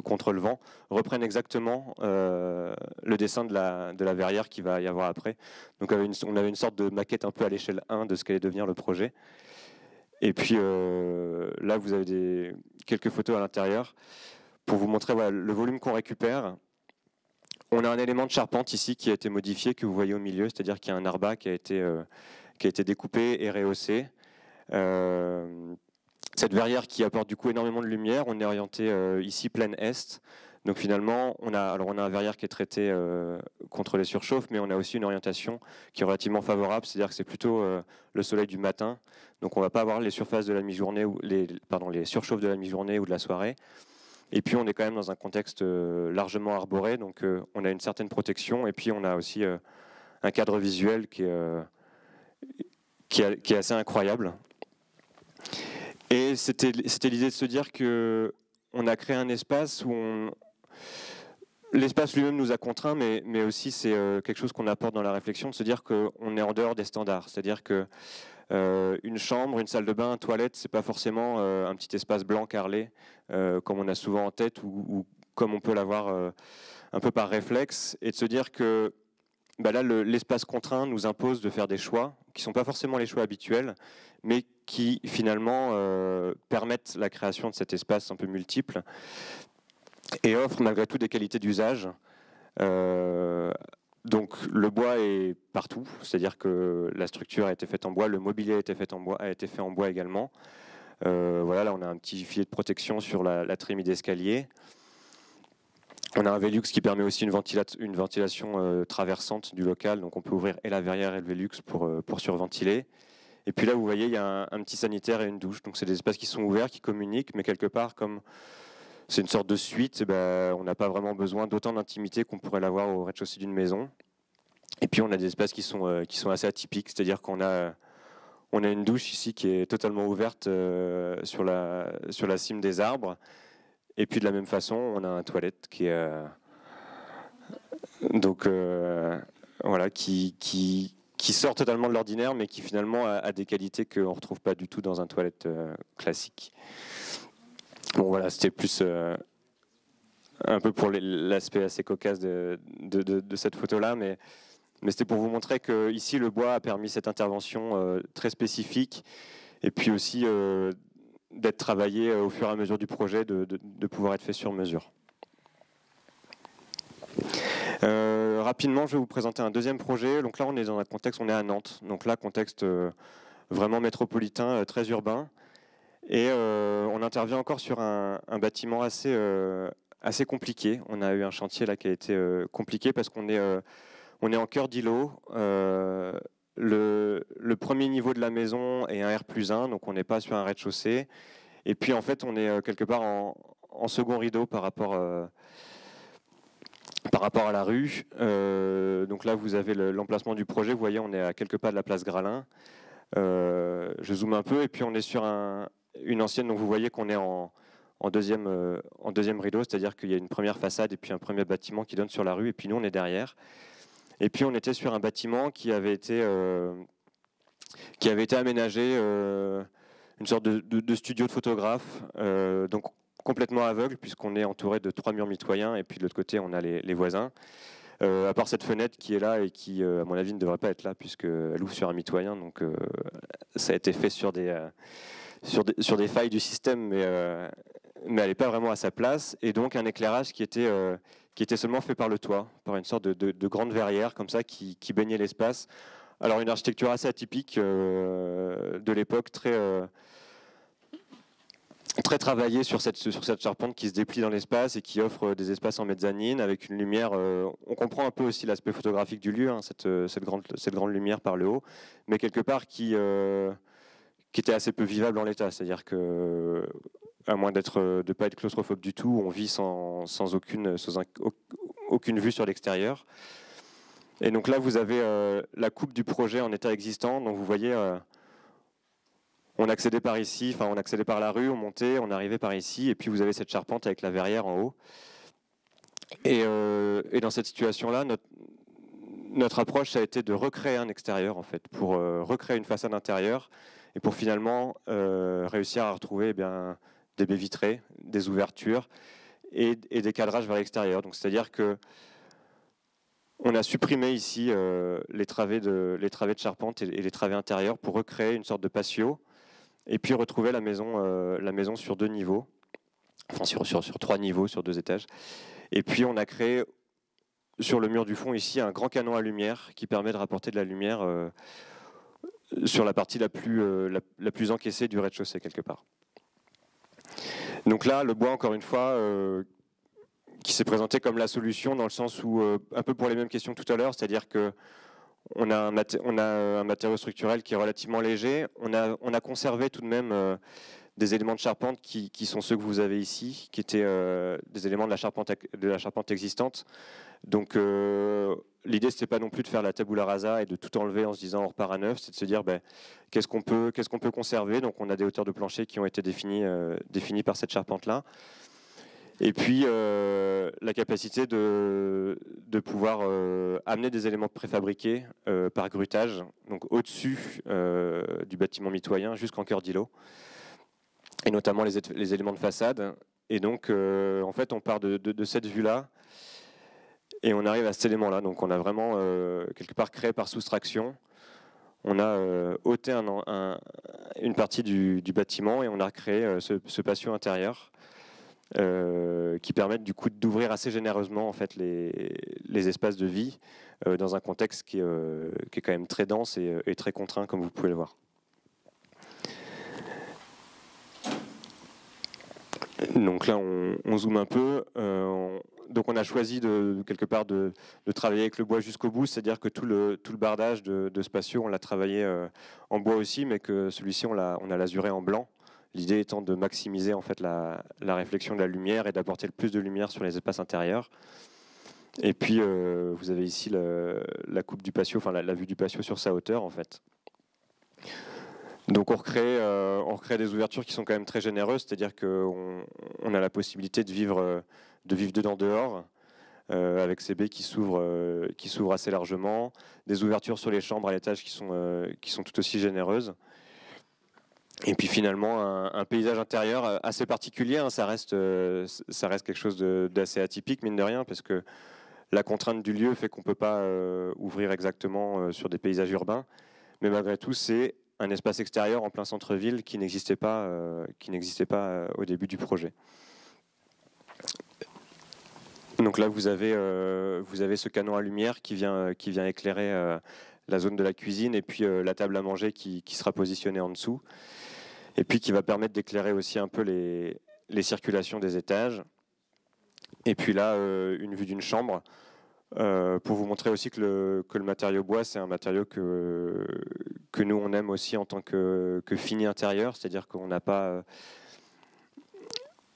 contre le vent reprennent exactement le dessin de la verrière qu'il va y avoir après. Donc on avait une sorte de maquette un peu à l'échelle 1 de ce qu'allait devenir le projet. Et puis là, vous avez quelques photos à l'intérieur pour vous montrer le volume qu'on récupère. On a un élément de charpente ici qui a été modifié, que vous voyez au milieu, c'est-à-dire qu'il y a un arbat qui a été découpé et rehaussé. Cette verrière qui apporte du coup énormément de lumière, on est orienté ici plein est. Donc finalement, on a un verrière qui est traité contre les surchauffes, mais on a aussi une orientation qui est relativement favorable, c'est-à-dire que c'est plutôt le soleil du matin. Donc on ne va pas avoir les surfaces de la mi-journée, les surchauffes de la mi-journée ou de la soirée. Et puis on est quand même dans un contexte largement arboré, donc on a une certaine protection, et puis on a aussi un cadre visuel qui est assez incroyable. Et c'était l'idée de se dire qu'on a créé un espace où l'espace lui-même nous a contraints, mais aussi c'est quelque chose qu'on apporte dans la réflexion, de se dire qu'on est en dehors des standards, c'est-à-dire que une chambre, une salle de bain, une toilette, c'est pas forcément un petit espace blanc carrelé comme on a souvent en tête, ou comme on peut l'avoir un peu par réflexe, et de se dire que là, l'espace contraint nous impose de faire des choix qui sont pas forcément les choix habituels, mais qui finalement permettent la création de cet espace un peu multiple et offrent malgré tout des qualités d'usage. Donc le bois est partout, c'est-à-dire que la structure a été faite en bois, le mobilier a été fait en bois également. Voilà, là on a un petit filet de protection sur la trémie d'escalier. On a un Velux qui permet aussi une ventilation traversante du local, donc on peut ouvrir et la verrière et le Velux pour surventiler. Et puis là, vous voyez, il y a un petit sanitaire et une douche. Donc c'est des espaces qui sont ouverts, qui communiquent, mais quelque part, comme c'est une sorte de suite, on n'a pas vraiment besoin d'autant d'intimité qu'on pourrait l'avoir au rez-de-chaussée d'une maison. Et puis on a des espaces qui sont assez atypiques, c'est-à-dire qu'on a une douche ici qui est totalement ouverte sur la cime des arbres. Et puis de la même façon, on a un toilette qui est voilà, qui sort totalement de l'ordinaire, mais qui finalement a des qualités qu'on ne retrouve pas du tout dans un toilette classique. Bon voilà, c'était plus un peu pour l'aspect assez cocasse de cette photo-là, mais c'était pour vous montrer que ici le bois a permis cette intervention très spécifique, et puis aussi d'être travaillé au fur et à mesure du projet, de pouvoir être fait sur mesure. Rapidement, je vais vous présenter un deuxième projet. Donc là, on est dans un contexte, on est à Nantes. Donc là, contexte vraiment métropolitain, très urbain. Et on intervient encore sur un bâtiment assez compliqué. On a eu un chantier là qui a été compliqué parce qu'on est en cœur d'îlot. Le premier niveau de la maison est un R+1, donc on n'est pas sur un rez-de-chaussée. Et puis en fait, on est quelque part en second rideau par rapport à la rue. Donc là, vous avez l'emplacement du projet. Vous voyez, on est à quelques pas de la place Gralin. Je zoome un peu, et puis on est sur une ancienne. Donc vous voyez qu'on est en deuxième rideau, c'est-à-dire qu'il y a une première façade et puis un premier bâtiment qui donne sur la rue, et puis nous, on est derrière. Et puis on était sur un bâtiment qui avait été aménagé, une sorte de studio de photographe, donc complètement aveugle, puisqu'on est entouré de 3 murs mitoyens, et puis de l'autre côté on a les voisins. À part cette fenêtre qui est là et qui, à mon avis, ne devrait pas être là, puisqu'elle ouvre sur un mitoyen, donc ça a été fait sur des failles du système, mais elle n'est pas vraiment à sa place, et donc un éclairage qui était seulement fait par le toit, par une sorte de grande verrière comme ça qui baignait l'espace. Alors une architecture assez atypique de l'époque, très travaillée sur cette charpente qui se déplie dans l'espace et qui offre des espaces en mezzanine avec une lumière. On comprend un peu aussi l'aspect photographique du lieu, hein, cette grande lumière par le haut, mais quelque part qui était assez peu vivable en l'état, c'est-à-dire que à moins de ne pas être claustrophobe du tout, on vit sans aucune vue sur l'extérieur. Et donc là, vous avez la coupe du projet en état existant. Donc vous voyez, on accédait par ici, enfin on accédait par la rue, on montait, on arrivait par ici, et puis vous avez cette charpente avec la verrière en haut. Et dans cette situation-là, notre approche, ça a été de recréer un extérieur, en fait, pour recréer une façade intérieure, et pour finalement réussir à retrouver des baies vitrées, des ouvertures et des cadrages vers l'extérieur. Donc c'est-à-dire que on a supprimé ici les travées de charpente et les travées intérieures pour recréer une sorte de patio, et puis retrouver la maison sur 2 niveaux, enfin sur 3 niveaux, sur 2 étages. Et puis on a créé sur le mur du fond ici un grand canon à lumière qui permet de rapporter de la lumière sur la partie la plus encaissée du rez-de-chaussée quelque part. Donc là, le bois, encore une fois, qui s'est présenté comme la solution, dans le sens où, un peu pour les mêmes questions que tout à l'heure, c'est-à-dire qu'on a un matériau structurel qui est relativement léger, on a conservé tout de même des éléments de charpente qui sont ceux que vous avez ici, qui étaient des éléments de la charpente existante. Donc l'idée, c'était pas non plus de faire la tabula rasa et de tout enlever en se disant on repart à neuf, c'est de se dire qu'est-ce qu'on peut conserver. Donc on a des hauteurs de plancher qui ont été définies par cette charpente-là. Et puis la capacité de pouvoir amener des éléments préfabriqués par grutage, donc au-dessus du bâtiment mitoyen jusqu'en cœur d'îlot, et notamment les éléments de façade. Et donc en fait on part de cette vue-là et on arrive à cet élément-là. Donc on a vraiment quelque part créé par soustraction. on a ôté une partie du bâtiment et on a recréé ce patio intérieur qui permettent du coup d'ouvrir assez généreusement en fait les espaces de vie dans un contexte qui est quand même très dense et très contraint, comme vous pouvez le voir. Donc là, on zoome un peu. Donc on a choisi quelque part de travailler avec le bois jusqu'au bout, c'est-à-dire que tout le bardage de ce patio, on l'a travaillé en bois aussi, mais que celui-ci, on a lasuré en blanc. L'idée étant de maximiser en fait la réflexion de la lumière et d'apporter le plus de lumière sur les espaces intérieurs. Et puis vous avez ici la coupe du patio, enfin la vue du patio sur sa hauteur en fait. Donc on recrée des ouvertures qui sont quand même très généreuses, c'est-à-dire qu'on a la possibilité de vivre dedans dehors, avec ces baies qui s'ouvrent assez largement, des ouvertures sur les chambres à l'étage qui sont tout aussi généreuses. Et puis finalement un paysage intérieur assez particulier, hein, ça reste quelque chose d'assez atypique mine de rien, parce que la contrainte du lieu fait qu'on ne peut pas ouvrir exactement sur des paysages urbains, mais malgré tout c'est un espace extérieur en plein centre-ville qui n'existait pas au début du projet. Donc là vous avez ce canon à lumière qui vient éclairer la zone de la cuisine et puis la table à manger qui sera positionnée en dessous, et puis qui va permettre d'éclairer aussi un peu les circulations des étages. Et puis là, une vue d'une chambre, pour vous montrer aussi que le matériau bois, c'est un matériau que nous, on aime aussi en tant que fini intérieur, c'est-à-dire qu'on n'a pas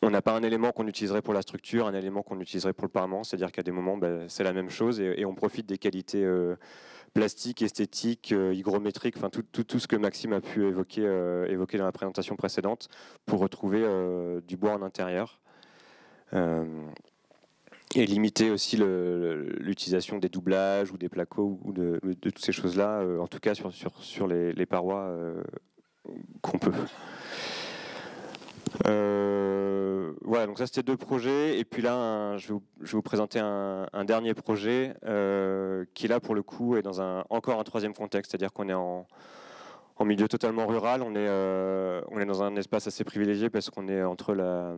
un élément qu'on utiliserait pour la structure, un élément qu'on utiliserait pour le parement, c'est-à-dire qu'à des moments, c'est la même chose, et on profite des qualités plastiques, esthétiques, hygrométriques, enfin tout ce que Maxime a pu évoquer dans la présentation précédente, pour retrouver du bois en intérieur. Et limiter aussi l'utilisation des doublages ou des placos ou de toutes ces choses-là, en tout cas sur les parois qu'on peut. Voilà, donc ça c'était 2 projets, et puis là je vais vous présenter un dernier projet qui là pour le coup est dans encore un 3e contexte, c'est-à-dire qu'on est en milieu totalement rural, on est dans un espace assez privilégié parce qu'on est entre la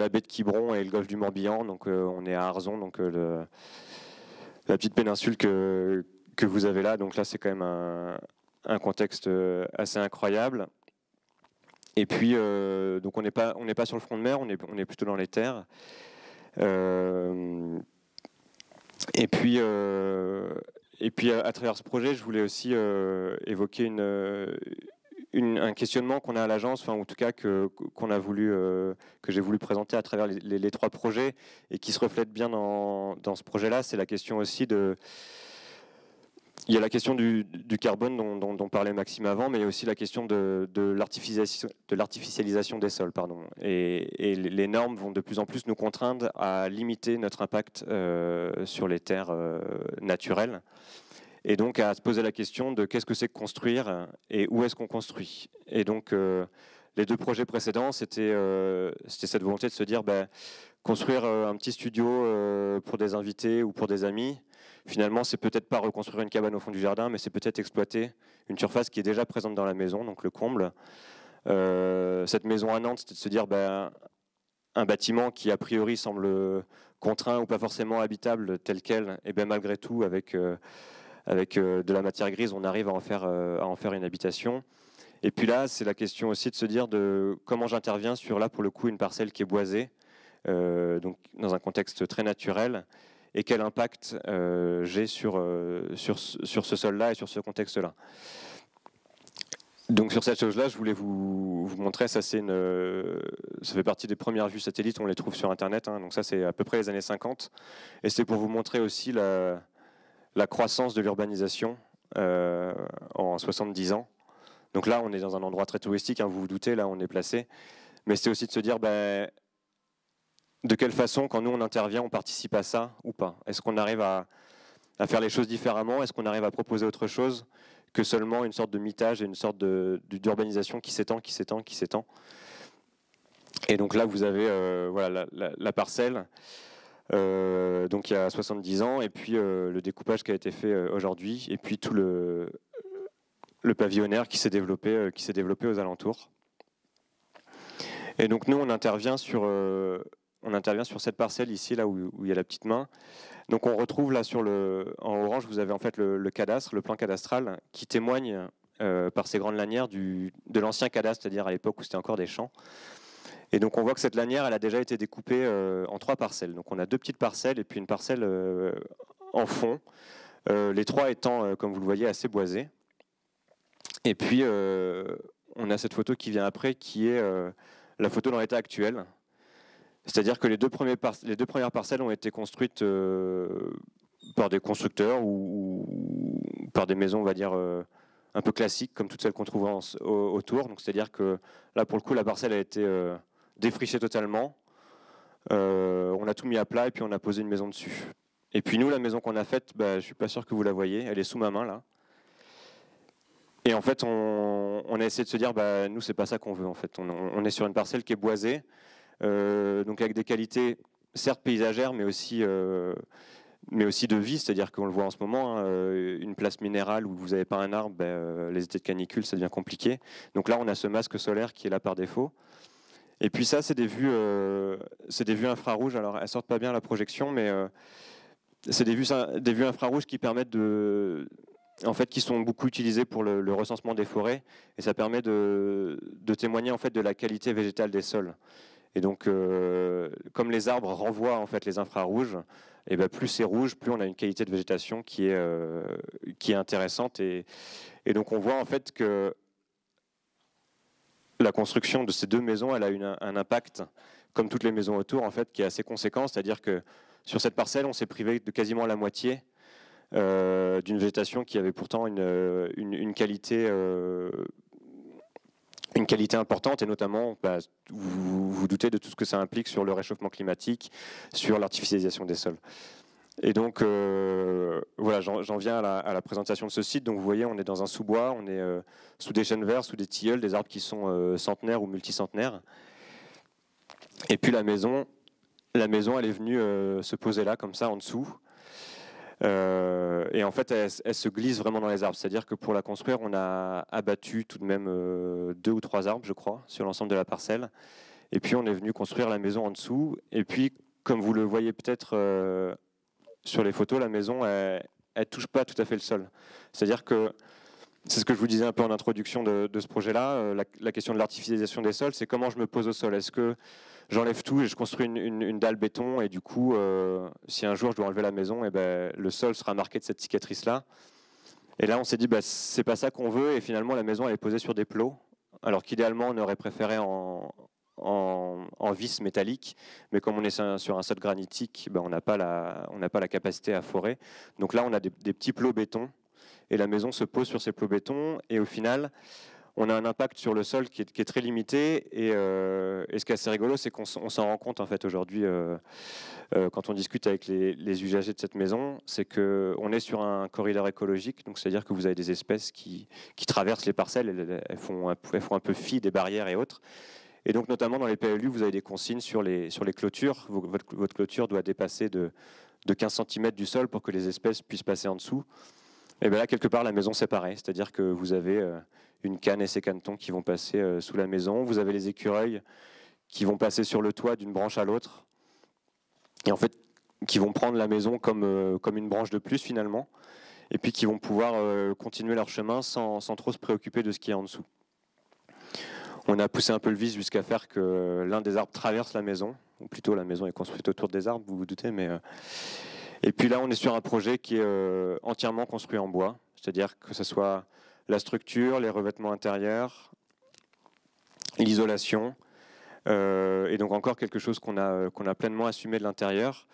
baie de Quiberon et le golfe du Morbihan, donc on est à Arzon, donc la petite péninsule que vous avez là, donc là c'est quand même un contexte assez incroyable. Et puis donc on n'est pas sur le front de mer, on est plutôt dans les terres. Et puis à travers ce projet, je voulais aussi évoquer un questionnement qu'on a à l'agence, enfin en tout cas que j'ai voulu présenter à travers les 3 projets et qui se reflète bien dans ce projet-là. C'est la question aussi il y a la question du carbone dont parlait Maxime avant, mais il y a aussi la question de l'artificialisation des sols. Pardon. Et les normes vont de plus en plus nous contraindre à limiter notre impact sur les terres naturelles. Et donc à se poser la question de qu'est-ce que c'est que construire et où est-ce qu'on construit. Et donc les 2 projets précédents, c'était cette volonté de se dire construire un petit studio pour des invités ou pour des amis. Finalement, c'est peut-être pas reconstruire une cabane au fond du jardin, mais c'est peut-être exploiter une surface qui est déjà présente dans la maison, donc le comble. Cette maison à Nantes, c'était de se dire un bâtiment qui a priori semble contraint ou pas forcément habitable tel quel, et bien malgré tout avec de la matière grise, on arrive à en faire une habitation. Et puis là, c'est la question aussi de se dire comment j'interviens sur, là pour le coup, une parcelle qui est boisée, donc dans un contexte très naturel, et quel impact j'ai sur ce sol-là et sur ce contexte-là. Donc sur cette chose-là, je voulais vous montrer, ça fait partie des premières vues satellites, on les trouve sur Internet, hein, donc ça c'est à peu près les années 50, et c'est pour vous montrer aussi la croissance de l'urbanisation en 70 ans. Donc là, on est dans un endroit très touristique, hein, vous vous doutez, là on est placé, mais c'est aussi de se dire de quelle façon, quand nous on intervient, on participe à ça ou pas? Est-ce qu'on arrive à faire les choses différemment? Est-ce qu'on arrive à proposer autre chose que seulement une sorte de mitage et une sorte d'urbanisation qui s'étend? Et donc là, vous avez voilà, la parcelle donc il y a 70 ans, et puis le découpage qui a été fait aujourd'hui, et puis tout le pavillonnaire qui s'est développé aux alentours. Et donc nous, on intervient sur cette parcelle ici, là où il y a la petite main. Donc on retrouve là en orange, vous avez en fait le cadastre, le plan cadastral, qui témoigne par ces grandes lanières de l'ancien cadastre, c'est-à-dire à l'époque où c'était encore des champs. Et donc on voit que cette lanière, elle a déjà été découpée en 3 parcelles. Donc on a 2 petites parcelles et puis une parcelle en fond, les 3 étant, comme vous le voyez, assez boisées. Et puis on a cette photo qui vient après, qui est la photo dans l'état actuel. C'est-à-dire que les deux premières parcelles ont été construites par des constructeurs ou par des maisons, on va dire, un peu classiques, comme toutes celles qu'on trouve autour. Donc, c'est-à-dire que là, pour le coup, la parcelle a été défrichée totalement. On a tout mis à plat et puis on a posé une maison dessus. Et puis nous, la maison qu'on a faite, je ne suis pas sûr que vous la voyez, elle est sous ma main là. Et en fait, on a essayé de se dire, nous, c'est pas ça qu'on veut. En fait, on est sur une parcelle qui est boisée, donc avec des qualités certes paysagères, mais aussi de vie, c'est-à-dire qu'on le voit en ce moment, une place minérale où vous n'avez pas un arbre, les étés de canicule, ça devient compliqué. Donc là, on a ce masque solaire qui est là par défaut. Et puis ça, c'est des vues infrarouges. Alors, elles sortent pas bien à la projection, mais c'est des vues infrarouges qui permettent qui sont beaucoup utilisées pour le recensement des forêts, et ça permet de témoigner en fait de la qualité végétale des sols. Et donc, comme les arbres renvoient en fait les infrarouges, et plus c'est rouge, plus on a une qualité de végétation qui est intéressante. Et donc, on voit en fait que la construction de ces 2 maisons, elle a un impact, comme toutes les maisons autour, en fait, qui est assez conséquent. C'est-à-dire que sur cette parcelle, on s'est privé de quasiment la moitié d'une végétation qui avait pourtant une qualité importante, et notamment, vous vous doutez de tout ce que ça implique sur le réchauffement climatique, sur l'artificialisation des sols. Et donc, voilà, j'en viens à la présentation de ce site. Donc, vous voyez, on est dans un sous-bois, on est sous des chênes verts, sous des tilleuls, des arbres qui sont centenaires ou multicentenaires. Et puis la maison, elle est venue se poser là, comme ça, en dessous. Et en fait, elle se glisse vraiment dans les arbres. C'est-à-dire que pour la construire, on a abattu tout de même 2 ou 3 arbres, je crois, sur l'ensemble de la parcelle. Et puis, on est venu construire la maison en dessous. Et puis, comme vous le voyez peut-être sur les photos, la maison, elle touche pas tout à fait le sol. C'est-à-dire que, c'est ce que je vous disais un peu en introduction de ce projet-là, la question de l'artificialisation des sols, c'est comment je me pose au sol. Est-ce que j'enlève tout et je construis une dalle béton, et du coup, si un jour je dois enlever la maison, le sol sera marqué de cette cicatrice-là. Et là, on s'est dit, c'est pas ça qu'on veut, et finalement, la maison, elle est posée sur des plots, alors qu'idéalement, on aurait préféré en vis métallique, mais comme on est sur un sol granitique, on n'a pas la capacité à forer. Donc là, on a des petits plots béton, et la maison se pose sur ces plots béton, et au final, on a un impact sur le sol qui est très limité. Et ce qui est assez rigolo, c'est qu'on s'en rend compte en fait aujourd'hui, quand on discute avec les usagers de cette maison, c'est qu'on est sur un corridor écologique, donc c'est-à-dire que vous avez des espèces qui traversent les parcelles, elles font un peu fi des barrières et autres. Et donc notamment dans les PLU, vous avez des consignes sur les clôtures. Votre clôture doit dépasser de 15 cm du sol pour que les espèces puissent passer en dessous. Et bien là, quelque part, la maison, c'est pareil. C'est-à-dire que vous avez une canne et ses canetons qui vont passer sous la maison. Vous avez les écureuils qui vont passer sur le toit d'une branche à l'autre. Et en fait, qui vont prendre la maison comme une branche de plus, finalement. Et puis qui vont pouvoir continuer leur chemin sans trop se préoccuper de ce qui est en dessous. On a poussé un peu le vice jusqu'à faire que l'un des arbres traverse la maison. Ou plutôt, la maison est construite autour des arbres, vous vous doutez, mais... Et puis là, on est sur un projet qui est entièrement construit en bois, c'est-à-dire que ce soit la structure, les revêtements intérieurs, l'isolation, et donc encore quelque chose qu'on a pleinement assumé de l'intérieur,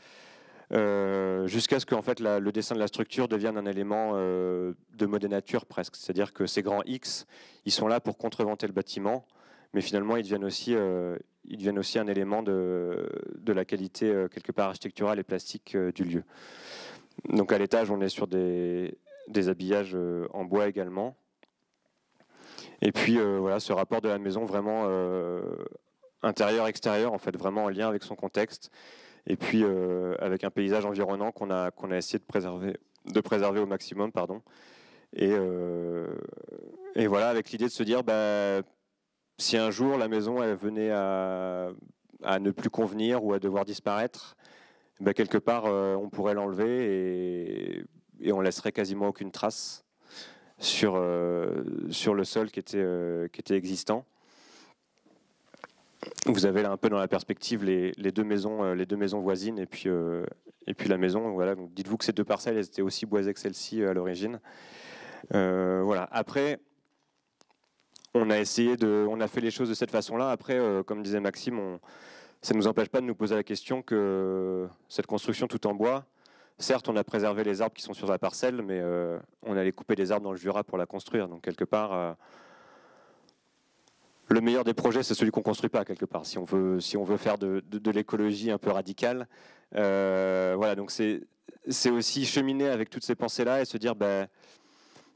jusqu'à ce que en fait, le dessin de la structure devienne un élément de modénature presque, c'est-à-dire que ces grands X, ils sont là pour contreventer le bâtiment, mais finalement, ils deviennent aussi un élément de la qualité quelque part architecturale et plastique du lieu. Donc à l'étage, on est sur des habillages en bois également. Et puis voilà, ce rapport de la maison vraiment intérieur-extérieur, en fait, vraiment en lien avec son contexte. et puis avec un paysage environnant qu'on a essayé de préserver au maximum, pardon. Et voilà, avec l'idée de se dire, si un jour la maison elle venait à ne plus convenir ou à devoir disparaître, quelque part on pourrait l'enlever et on laisserait quasiment aucune trace sur le sol qui était existant. Vous avez là un peu dans la perspective les deux maisons voisines et puis la maison. Voilà, donc dites-vous que ces deux parcelles elles étaient aussi boisées que celle-ci à l'origine. Voilà. Après, on a fait les choses de cette façon-là. Après, comme disait Maxime, ça ne nous empêche pas de nous poser la question que cette construction tout en bois, certes, on a préservé les arbres qui sont sur la parcelle, mais on allait couper des arbres dans le Jura pour la construire. Donc quelque part, le meilleur des projets, c'est celui qu'on ne construit pas quelque part. Si on veut faire de l'écologie un peu radicale, voilà. Donc c'est aussi cheminer avec toutes ces pensées-là et se dire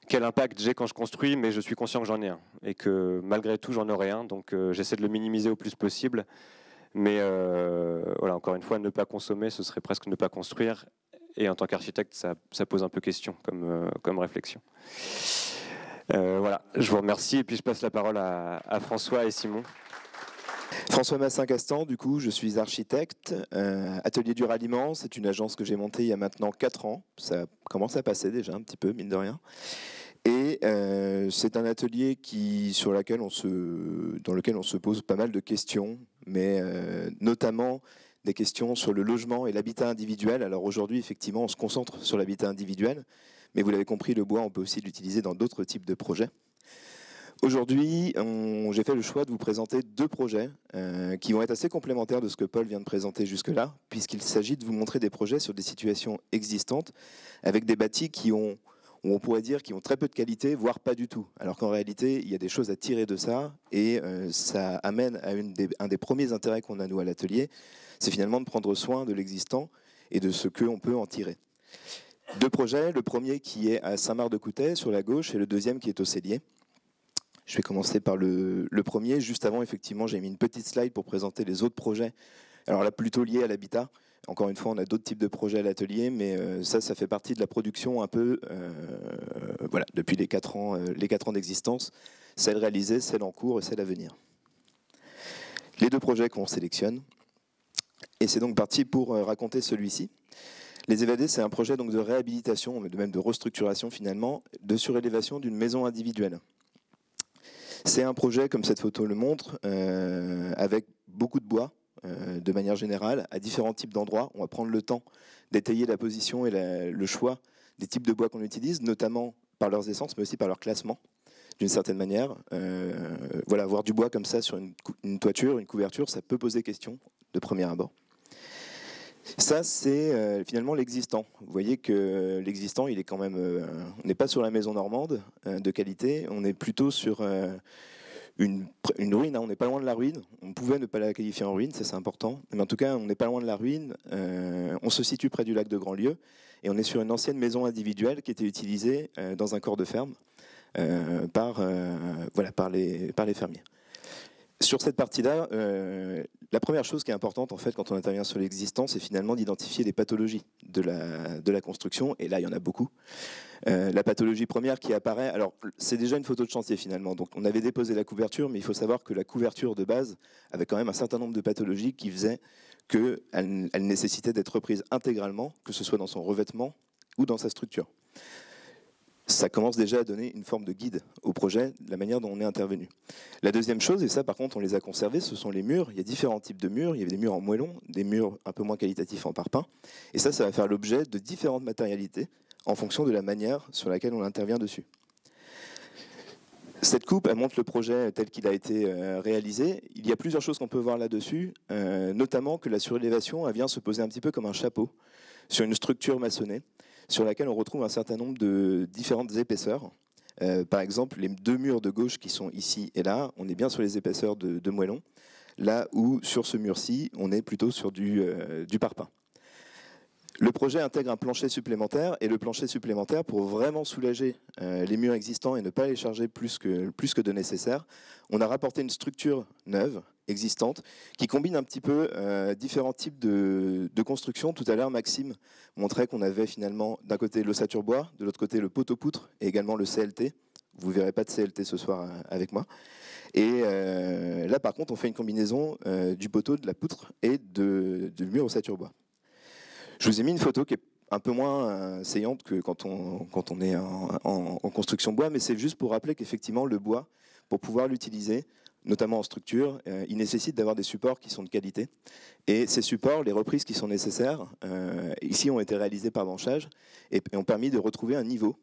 quel impact j'ai quand je construis, mais je suis conscient que j'en ai un et que malgré tout j'en aurai un. Donc j'essaie de le minimiser au plus possible. Mais voilà, encore une fois, ne pas consommer, ce serait presque ne pas construire. Et en tant qu'architecte, ça pose un peu question comme réflexion. Voilà, je vous remercie et puis je passe la parole à François et Simon. François Massin-Castan, du coup, je suis architecte. Atelier du Ralliement, c'est une agence que j'ai montée il y a maintenant 4 ans. Ça commence à passer déjà un petit peu, mine de rien. Et c'est un atelier dans lequel on se pose pas mal de questions, mais notamment des questions sur le logement et l'habitat individuel. Alors aujourd'hui, effectivement, on se concentre sur l'habitat individuel, mais vous l'avez compris, le bois, on peut aussi l'utiliser dans d'autres types de projets. Aujourd'hui, j'ai fait le choix de vous présenter 2 projets qui vont être assez complémentaires de ce que Paul vient de présenter jusque-là, puisqu'il s'agit de vous montrer des projets sur des situations existantes, avec des bâtis on pourrait dire qui ont très peu de qualité, voire pas du tout. Alors qu'en réalité, il y a des choses à tirer de ça, et ça amène à un des premiers intérêts qu'on a, nous, à l'atelier, c'est finalement de prendre soin de l'existant et de ce qu'on peut en tirer. 2 projets, le premier qui est à Saint-Marc-de-Coutais, sur la gauche, et le deuxième qui est au Cellier. Je vais commencer par le premier. Juste avant, effectivement, j'ai mis une petite slide pour présenter les autres projets. Alors là, plutôt liés à l'habitat. Encore une fois, on a d'autres types de projets à l'atelier, mais ça fait partie de la production un peu, voilà, depuis les 4 ans d'existence, celle réalisée, celle en cours et celle à venir. Les 2 projets qu'on sélectionne, et c'est donc parti pour raconter celui-ci. Les Évadés, c'est un projet donc de réhabilitation, mais même de restructuration finalement, de surélévation d'une maison individuelle. C'est un projet, comme cette photo le montre, avec beaucoup de bois, de manière générale, à différents types d'endroits. On va prendre le temps d'étayer la position et le choix des types de bois qu'on utilise, notamment par leurs essences, mais aussi par leur classement, d'une certaine manière. Voilà, avoir du bois comme ça sur une toiture, une couverture, ça peut poser question de premier abord. Ça, c'est finalement l'existant. Vous voyez que l'existant, il est quand même... on n'est pas sur la maison normande de qualité, on est plutôt sur une ruine. Hein, on n'est pas loin de la ruine. On pouvait ne pas la qualifier en ruine, ça c'est important. Mais en tout cas, on n'est pas loin de la ruine. On se situe près du lac de Grandlieu et on est sur une ancienne maison individuelle qui était utilisée dans un corps de ferme par les fermiers. Sur cette partie-là, la première chose qui est importante en fait quand on intervient sur l'existant, c'est finalement d'identifier les pathologies de la construction. Et là, il y en a beaucoup. La pathologie première qui apparaît, alors c'est déjà une photo de chantier finalement. Donc on avait déposé la couverture, mais il faut savoir que la couverture de base avait quand même un certain nombre de pathologies qui faisaient qu'elle nécessitait d'être reprise intégralement, que ce soit dans son revêtement ou dans sa structure. Ça commence déjà à donner une forme de guide au projet, de la manière dont on est intervenu. La deuxième chose, et ça par contre on les a conservés, ce sont les murs. Il y a différents types de murs. Il y avait des murs en moellon, des murs un peu moins qualitatifs en parpaing. Et ça va faire l'objet de différentes matérialités en fonction de la manière sur laquelle on intervient dessus. Cette coupe, elle montre le projet tel qu'il a été réalisé. Il y a plusieurs choses qu'on peut voir là-dessus, notamment que la surélévation elle vient se poser un petit peu comme un chapeau sur une structure maçonnée, sur laquelle on retrouve un certain nombre de différentes épaisseurs. Par exemple, les 2 murs de gauche qui sont ici et là, on est bien sur les épaisseurs de moellon, là où sur ce mur-ci, on est plutôt sur du parpaing. Le projet intègre un plancher supplémentaire, et le plancher supplémentaire, pour vraiment soulager les murs existants et ne pas les charger plus que de nécessaire, on a rapporté une structure neuve, existante, qui combine un petit peu différents types de constructions. Tout à l'heure, Maxime montrait qu'on avait finalement d'un côté l'ossature bois, de l'autre côté le poteau-poutre et également le CLT. Vous ne verrez pas de CLT ce soir avec moi. Et là, par contre, on fait une combinaison du poteau, de la poutre et du mur ossature bois. Je vous ai mis une photo qui est un peu moins saillante que quand on est en construction bois, mais c'est juste pour rappeler qu'effectivement, le bois, pour pouvoir l'utiliser, notamment en structure, il nécessite d'avoir des supports qui sont de qualité. Et ces supports, les reprises qui sont nécessaires, ici ont été réalisées par branchage et ont permis de retrouver un niveau,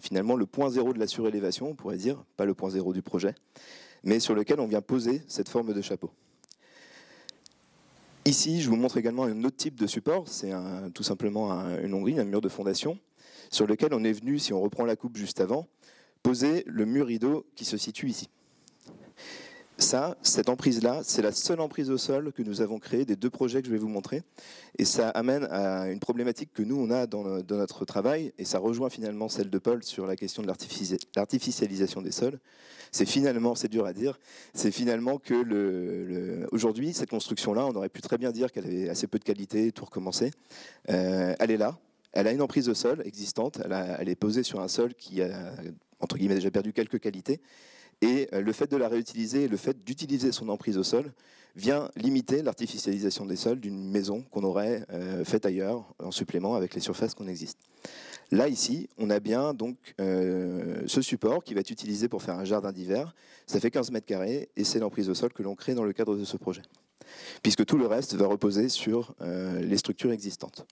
finalement le point zéro de la surélévation, on pourrait dire, pas le point zéro du projet, mais sur lequel on vient poser cette forme de chapeau. Ici, je vous montre également un autre type de support, c'est tout simplement une longrine, un mur de fondation, sur lequel on est venu, si on reprend la coupe juste avant, poser le mur rideau qui se situe ici. Cette emprise-là, c'est la seule emprise au sol que nous avons créée des deux projets que je vais vous montrer. Et ça amène à une problématique que nous, on a dans notre travail, et ça rejoint finalement celle de Paul sur la question de l'artificialisation des sols. C'est finalement, c'est dur à dire, c'est finalement que aujourd'hui, cette construction-là, on aurait pu très bien dire qu'elle avait assez peu de qualité, tout recommencer. Elle est là, elle a une emprise au sol existante, elle est posée sur un sol qui a, entre guillemets, déjà perdu quelques qualités. Et le fait de la réutiliser, le fait d'utiliser son emprise au sol, vient limiter l'artificialisation des sols d'une maison qu'on aurait faite ailleurs, en supplément avec les surfaces qu'on existe. Là, ici, on a bien donc ce support qui va être utilisé pour faire un jardin d'hiver. Ça fait 15 mètres carrés et c'est l'emprise au sol que l'on crée dans le cadre de ce projet. Puisque tout le reste va reposer sur les structures existantes.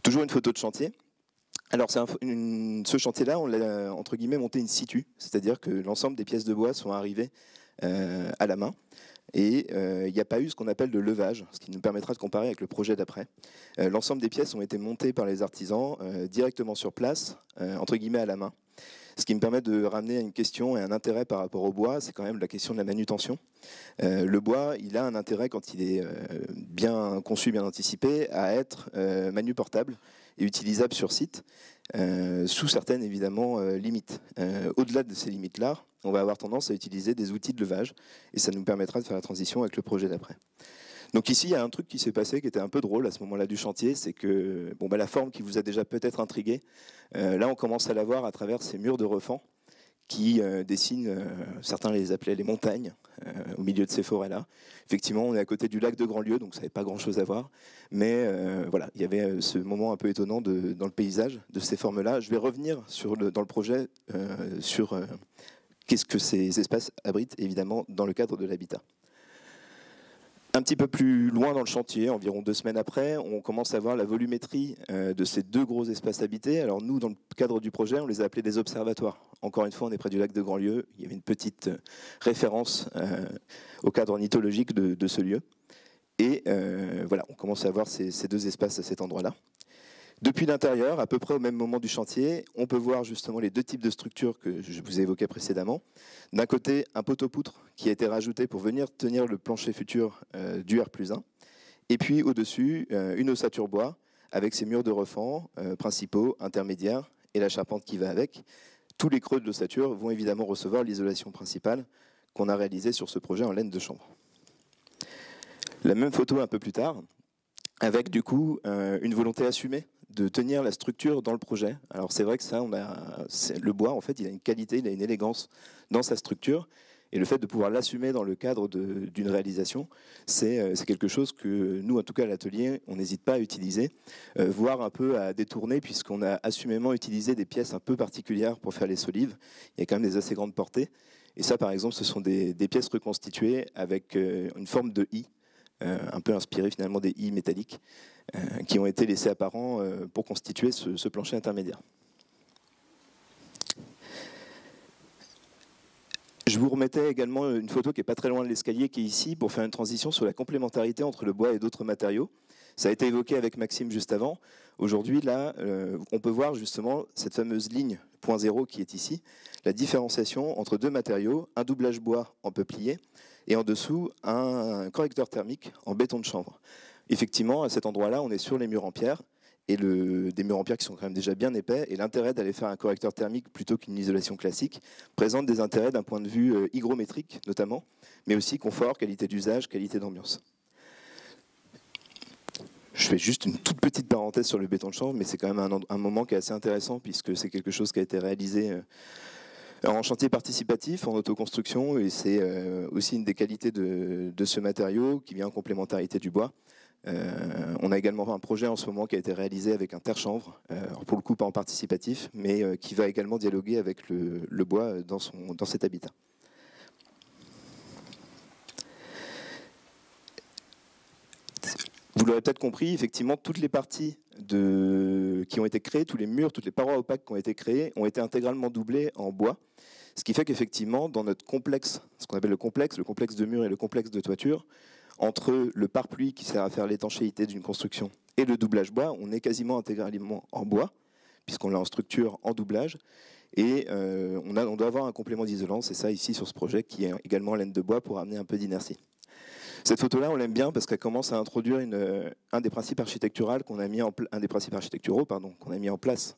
Toujours une photo de chantier. Alors ce chantier-là, on l'a entre guillemets monté in situ, c'est-à-dire que l'ensemble des pièces de bois sont arrivées à la main et il n'y a pas eu ce qu'on appelle de levage, ce qui nous permettra de comparer avec le projet d'après. L'ensemble des pièces ont été montées par les artisans directement sur place, entre guillemets à la main. Ce qui me permet de ramener à une question et un intérêt par rapport au bois, c'est quand même la question de la manutention. Le bois, il a un intérêt quand il est bien conçu, bien anticipé, à être manuportable et utilisable sur site, sous certaines évidemment limites. Au-delà de ces limites-là, on va avoir tendance à utiliser des outils de levage et ça nous permettra de faire la transition avec le projet d'après. Donc ici, il y a un truc qui s'est passé qui était un peu drôle à ce moment-là du chantier, c'est que la forme qui vous a déjà peut-être intrigué, là on commence à la voir à travers ces murs de refend qui dessinent, certains les appelaient les montagnes, au milieu de ces forêts-là. Effectivement, on est à côté du lac de Grandlieu, donc ça n'avait pas grand-chose à voir, mais voilà, il y avait ce moment un peu étonnant dans le paysage de ces formes-là. Je vais revenir dans le projet sur qu'est-ce que ces espaces abritent, évidemment, dans le cadre de l'habitat. Un petit peu plus loin dans le chantier, environ 2 semaines après, on commence à voir la volumétrie de ces deux gros espaces habités. Alors nous, dans le cadre du projet, on les a appelés des observatoires. Encore une fois, on est près du lac de Grandlieu. Il y avait une petite référence au cadre ornithologique de ce lieu. Et voilà, on commence à voir ces deux espaces à cet endroit-là. Depuis l'intérieur, à peu près au même moment du chantier, on peut voir justement les deux types de structures que je vous ai évoquées précédemment. D'un côté, un poteau-poutre qui a été rajouté pour venir tenir le plancher futur du R+1. Et puis au-dessus, une ossature bois avec ses murs de refend principaux, intermédiaires et la charpente qui va avec. Tous les creux de l'ossature vont évidemment recevoir l'isolation principale qu'on a réalisée sur ce projet en laine de chanvre. La même photo un peu plus tard, avec du coup une volonté assumée de tenir la structure dans le projet. Alors c'est vrai que ça, le bois, en fait, il a une qualité, il a une élégance dans sa structure, et le fait de pouvoir l'assumer dans le cadre d'une réalisation, c'est quelque chose que nous, en tout cas à l'atelier, on n'hésite pas à utiliser, voire un peu à détourner, puisqu'on a assumément utilisé des pièces un peu particulières pour faire les solives. Il y a quand même des assez grandes portées, et ça, par exemple, ce sont des pièces reconstituées avec une forme de I, un peu inspiré finalement des i métalliques qui ont été laissés apparents pour constituer ce plancher intermédiaire. Je vous remettais également une photo qui n'est pas très loin de l'escalier qui est ici pour faire une transition sur la complémentarité entre le bois et d'autres matériaux. Ça a été évoqué avec Maxime juste avant. Aujourd'hui, là, on peut voir justement cette fameuse ligne point zéro qui est ici, la différenciation entre deux matériaux, un doublage bois en peuplier et en dessous un correcteur thermique en béton de chanvre. Effectivement, à cet endroit-là, on est sur les murs en pierre, et des murs en pierre qui sont quand même déjà bien épais, et l'intérêt d'aller faire un correcteur thermique plutôt qu'une isolation classique présente des intérêts d'un point de vue hygrométrique notamment, mais aussi confort, qualité d'usage, qualité d'ambiance. Je fais juste une toute petite parenthèse sur le béton de chanvre, mais c'est quand même un moment qui est assez intéressant puisque c'est quelque chose qui a été réalisé en chantier participatif, en autoconstruction, et c'est aussi une des qualités de ce matériau qui vient en complémentarité du bois. On a également un projet en ce moment qui a été réalisé avec un terre-chanvre, pour le coup pas en participatif, mais qui va également dialoguer avec le bois dans cet habitat. Vous l'aurez peut-être compris, effectivement, toutes les parties qui ont été créées, tous les murs, toutes les parois opaques qui ont été créées, ont été intégralement doublées en bois. Ce qui fait qu'effectivement, dans notre complexe, ce qu'on appelle le complexe de murs et le complexe de toiture, entre le pare-pluie qui sert à faire l'étanchéité d'une construction et le doublage bois, on est quasiment intégralement en bois, puisqu'on l'a en structure en doublage. Et on doit avoir un complément d'isolant, c'est ça ici sur ce projet, qui est également en laine de bois pour amener un peu d'inertie. Cette photo-là, on l'aime bien parce qu'elle commence à introduire un des principes architecturaux qu'on a mis en place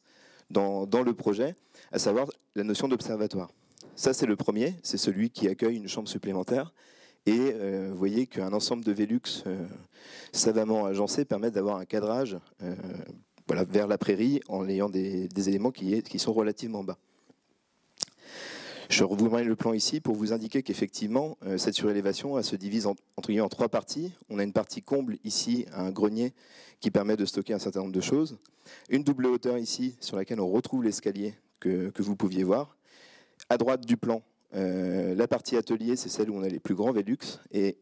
dans le projet, à savoir la notion d'observatoire. Ça, c'est le premier, c'est celui qui accueille une chambre supplémentaire. Et vous voyez qu'un ensemble de Velux savamment agencés permet d'avoir un cadrage vers la prairie en ayant des éléments qui sont relativement bas. Je vous remets le plan ici pour vous indiquer qu'effectivement, cette surélévation elle se divise en 3 parties. On a une partie comble ici, un grenier qui permet de stocker un certain nombre de choses. Une double hauteur ici, sur laquelle on retrouve l'escalier que vous pouviez voir. À droite du plan, la partie atelier, c'est celle où on a les plus grands Velux. Et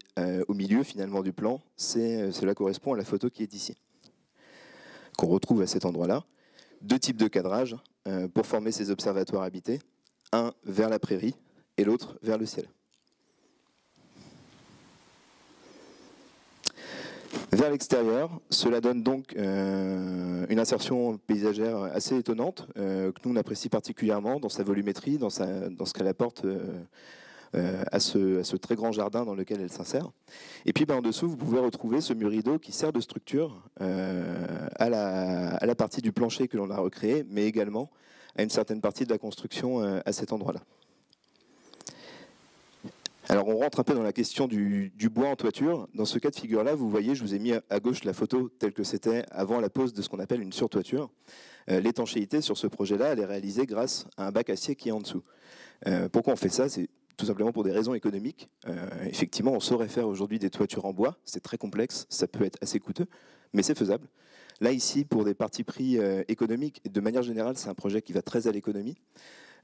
au milieu, finalement, du plan, cela correspond à la photo qui est ici, qu'on retrouve à cet endroit-là. 2 types de cadrage pour former ces observatoires habités. Un vers la prairie et l'autre vers le ciel. Vers l'extérieur, cela donne donc une insertion paysagère assez étonnante, que nous on apprécie particulièrement dans sa volumétrie, dans ce qu'elle apporte à ce très grand jardin dans lequel elle s'insère. Et puis en dessous, vous pouvez retrouver ce mur rideau qui sert de structure à la partie du plancher que l'on a recréé, mais également à une certaine partie de la construction à cet endroit-là. Alors on rentre un peu dans la question du bois en toiture. Dans ce cas de figure-là, vous voyez, je vous ai mis à gauche la photo telle que c'était avant la pose de ce qu'on appelle une surtoiture. L'étanchéité sur ce projet-là, elle est réalisée grâce à un bac acier qui est en dessous. Pourquoi on fait ça? C'est tout simplement pour des raisons économiques. Effectivement, on saurait faire aujourd'hui des toitures en bois. C'est très complexe, ça peut être assez coûteux, mais c'est faisable. Là, ici, pour des partis pris économiques, et de manière générale, c'est un projet qui va très à l'économie.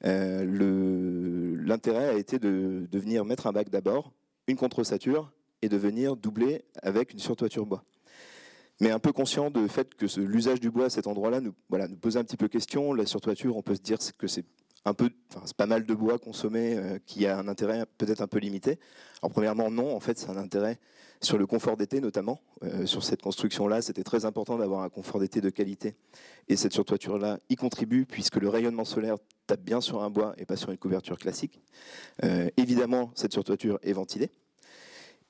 L'intérêt a été de venir mettre un bac d'abord, une contre-ossature, et de venir doubler avec une surtoiture bois. Mais un peu conscient du fait que l'usage du bois à cet endroit-là nous pose un petit peu question. La surtoiture, on peut se dire que c'est pas mal de bois consommé qui a un intérêt peut-être un peu limité. Alors premièrement, non, en fait, c'est un intérêt sur le confort d'été notamment. Sur cette construction-là, c'était très important d'avoir un confort d'été de qualité. Et cette surtoiture-là y contribue puisque le rayonnement solaire tape bien sur un bois et pas sur une couverture classique. Évidemment, cette surtoiture est ventilée.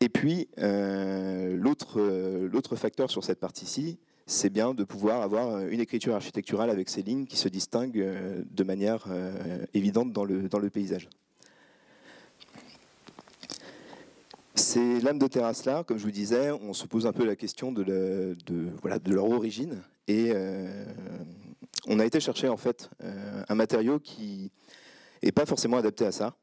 Et puis, l'autre facteur sur cette partie-ci, c'est bien de pouvoir avoir une écriture architecturale avec ces lignes qui se distinguent de manière évidente dans le paysage. Ces lames de terrasse-là, comme je vous disais, on se pose un peu la question de leur origine. Et on a été chercher en fait un matériau qui n'est pas forcément adapté à ça.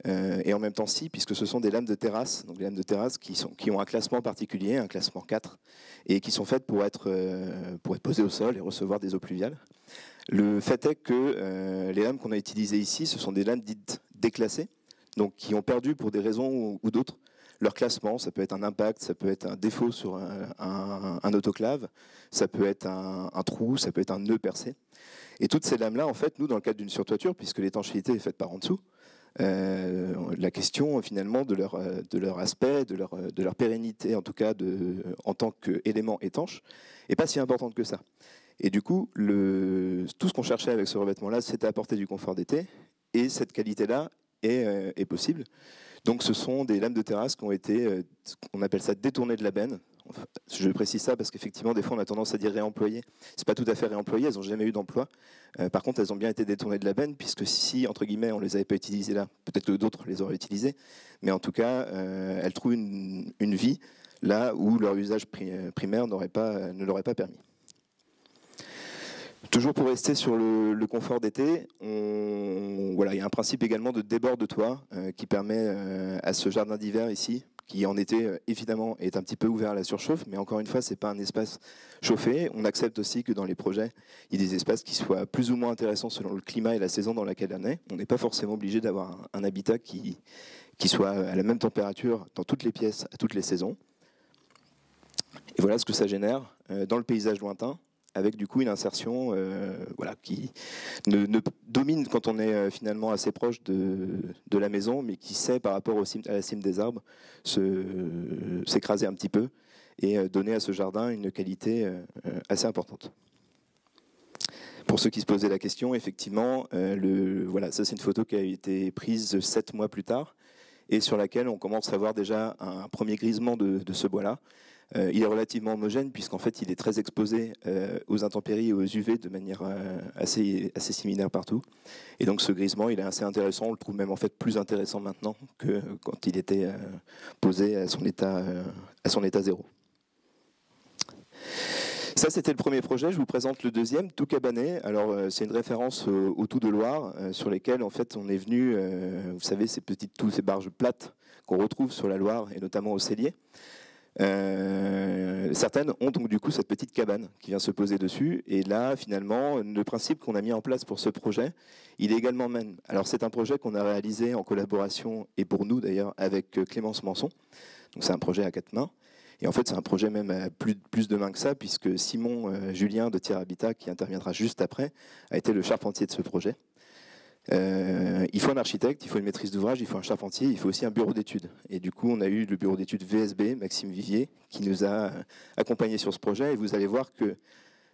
Et en même temps si, puisque ce sont des lames de terrasse, donc des lames de terrasse qui ont un classement particulier, un classement 4, et qui sont faites pour être posées au sol et recevoir des eaux pluviales. Le fait est que les lames qu'on a utilisées ici, ce sont des lames dites déclassées, donc qui ont perdu pour des raisons ou d'autres leur classement. Ça peut être un impact, ça peut être un défaut sur un autoclave, ça peut être un trou, ça peut être un nœud percé. Et toutes ces lames-là, en fait, nous, dans le cadre d'une surtoiture, puisque l'étanchéité est faite par en dessous, la question finalement de leur aspect, de leur pérennité, en tout cas en tant qu'élément étanche, n'est pas si importante que ça. Et du coup, tout ce qu'on cherchait avec ce revêtement-là, c'était apporter du confort d'été, et cette qualité-là est possible. Donc ce sont des lames de terrasse qui ont été, on appelle ça détournées de la benne. je précise ça parce qu'effectivement, des fois, on a tendance à dire réemployer. C'est pas tout à fait réemployé, elles n'ont jamais eu d'emploi. Par contre, elles ont bien été détournées de la benne, puisque si, entre guillemets, on les avait pas utilisées là, peut-être que d'autres les auraient utilisées, mais en tout cas, elles trouvent une vie là où leur usage primaire ne l'aurait pas permis. Toujours pour rester sur le confort d'été, voilà, il y a un principe également de débord de toit qui permet à ce jardin d'hiver ici, qui en été évidemment est un petit peu ouvert à la surchauffe, mais encore une fois, ce n'est pas un espace chauffé. On accepte aussi que dans les projets, il y ait des espaces qui soient plus ou moins intéressants selon le climat et la saison dans laquelle on est. On n'est pas forcément obligé d'avoir un habitat qui soit à la même température dans toutes les pièces, à toutes les saisons. Et voilà ce que ça génère dans le paysage lointain, avec du coup une insertion voilà, qui ne domine quand on est finalement assez proche de la maison, mais qui sait par rapport à la cime des arbres s'écraser un petit peu et donner à ce jardin une qualité assez importante. Pour ceux qui se posaient la question, effectivement, voilà, ça c'est une photo qui a été prise 7 mois plus tard et sur laquelle on commence à voir déjà un premier grisement de ce bois-là. Il est relativement homogène puisqu'en fait il est très exposé aux intempéries et aux UV de manière assez similaire partout. Et donc ce grisement il est assez intéressant, on le trouve même en fait plus intéressant maintenant que quand il était posé à son état zéro. Ça, c'était le premier projet. Je vous présente le deuxième, Tout Cabané. Alors, c'est une référence au Tout de Loire, sur lesquels, en fait, on est venu, vous savez, ces barges plates qu'on retrouve sur la Loire, et notamment au Cellier. Certaines ont donc du coup cette petite cabane qui vient se poser dessus. Et là, finalement, le principe qu'on a mis en place pour ce projet, il est également même. Alors, c'est un projet qu'on a réalisé en collaboration, et pour nous d'ailleurs, avec Clémence Manson. Donc, c'est un projet à 4 mains. Et en fait, c'est un projet même à plus de mains que ça, puisque Simon Julien de Tiers Habitat, qui interviendra juste après, a été le charpentier de ce projet. Il faut un architecte, il faut une maîtrise d'ouvrage, il faut un charpentier, il faut aussi un bureau d'études. Et du coup, on a eu le bureau d'études VSB, Maxime Vivier, qui nous a accompagnés sur ce projet. Et vous allez voir que,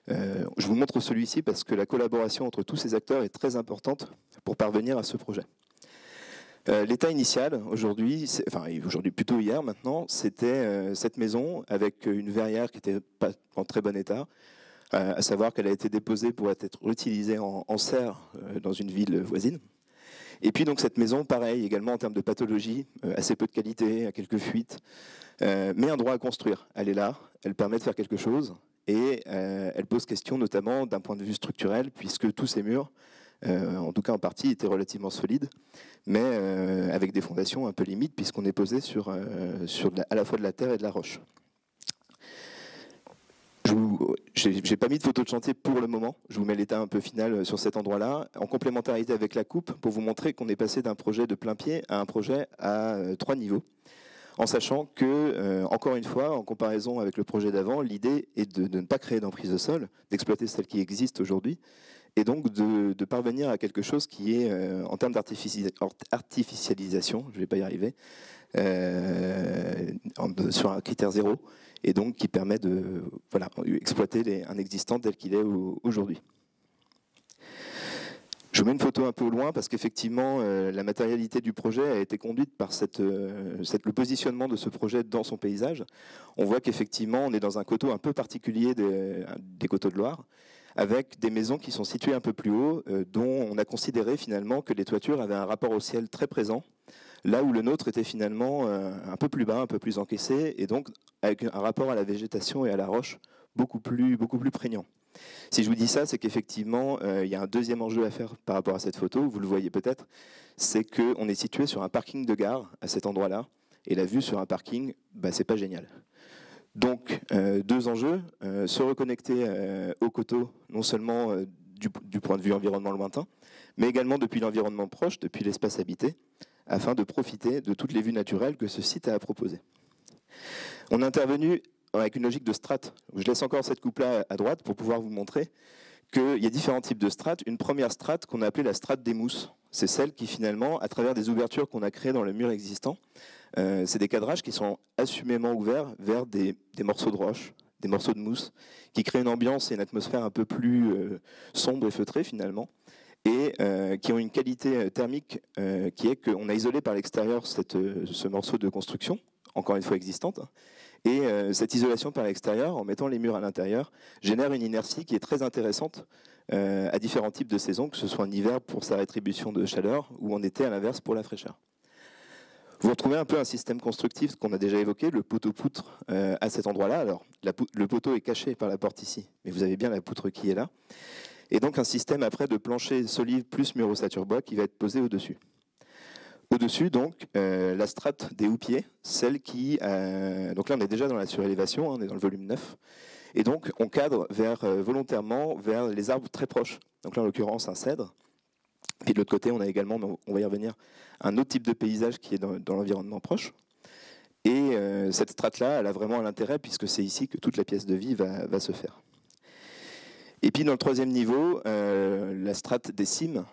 je vous montre celui-ci parce que la collaboration entre tous ces acteurs est très importante pour parvenir à ce projet. L'état initial, aujourd'hui plutôt hier maintenant, c'était cette maison avec une verrière qui n'était pas en très bon état, à savoir qu'elle a été déposée pour être utilisée en serre dans une ville voisine. Et puis donc cette maison, pareil, également en termes de pathologie, assez peu de qualité, à quelques fuites, mais un droit à construire. Elle est là, elle permet de faire quelque chose, et elle pose question notamment d'un point de vue structurel, puisque tous ces murs, en tout cas en partie, étaient relativement solides, mais avec des fondations un peu limites, puisqu'on est posé sur à la fois de la terre et de la roche. Je n'ai pas mis de photo de chantier pour le moment, je vous mets l'état un peu final sur cet endroit-là, en complémentarité avec la coupe, pour vous montrer qu'on est passé d'un projet de plein pied à un projet à 3 niveaux, en sachant que, encore une fois, en comparaison avec le projet d'avant, l'idée est de ne pas créer d'emprise de sol, d'exploiter celle qui existe aujourd'hui, et donc de parvenir à quelque chose qui est, en termes d'artificialisation, je ne vais pas y arriver, sur un critère 0, et donc qui permet de exploiter un existant tel qu'il est aujourd'hui. Je vous mets une photo un peu au loin parce qu'effectivement, la matérialité du projet a été conduite par le positionnement de ce projet dans son paysage. On voit qu'effectivement, on est dans un coteau un peu particulier des coteaux de Loire, avec des maisons qui sont situées un peu plus haut, dont on a considéré finalement que les toitures avaient un rapport au ciel très présent, là où le nôtre était finalement un peu plus bas, un peu plus encaissé, et donc avec un rapport à la végétation et à la roche beaucoup plus prégnant. Si je vous dis ça, c'est qu'effectivement, il y a un deuxième enjeu à faire par rapport à cette photo, vous le voyez peut-être, c'est qu'on est situé sur un parking de gare à cet endroit-là, et la vue sur un parking, c'est pas génial. Donc, 2 enjeux, se reconnecter au coteau, non seulement du point de vue environnement lointain, mais également depuis l'environnement proche, depuis l'espace habité, afin de profiter de toutes les vues naturelles que ce site a à proposer. On est intervenu avec une logique de strates. Je laisse encore cette coupe-là à droite pour pouvoir vous montrer qu'il y a différents types de strates. Une première strate qu'on a appelée la strate des mousses. C'est celle qui finalement, à travers des ouvertures qu'on a créées dans le mur existant, c'est des cadrages qui sont assumément ouverts vers des morceaux de roche, des morceaux de mousse, qui créent une ambiance et une atmosphère un peu plus sombre et feutrée finalement, et qui ont une qualité thermique qui est qu'on a isolé par l'extérieur ce morceau de construction, encore une fois existante, Et cette isolation par l'extérieur, en mettant les murs à l'intérieur, génère une inertie qui est très intéressante à différents types de saisons, que ce soit en hiver pour sa rétribution de chaleur ou en été à l'inverse pour la fraîcheur. Vous retrouvez un peu un système constructif qu'on a déjà évoqué, le poteau-poutre à cet endroit-là. Alors, le poteau est caché par la porte ici, mais vous avez bien la poutre qui est là. Et donc un système après de plancher solide plus mur ossature bois qui va être posé au-dessus. Au-dessus, donc, la strate des houppiers, celle qui... donc là, on est déjà dans la surélévation, hein, on est dans le volume 9. Et donc, on cadre volontairement vers les arbres très proches. Donc là, en l'occurrence, un cèdre. Puis de l'autre côté, on a également, on va y revenir, un autre type de paysage qui est dans l'environnement proche. Et cette strate-là, elle a vraiment un intérêt puisque c'est ici que toute la pièce de vie va se faire. Et puis dans le troisième niveau, la strate des cimes,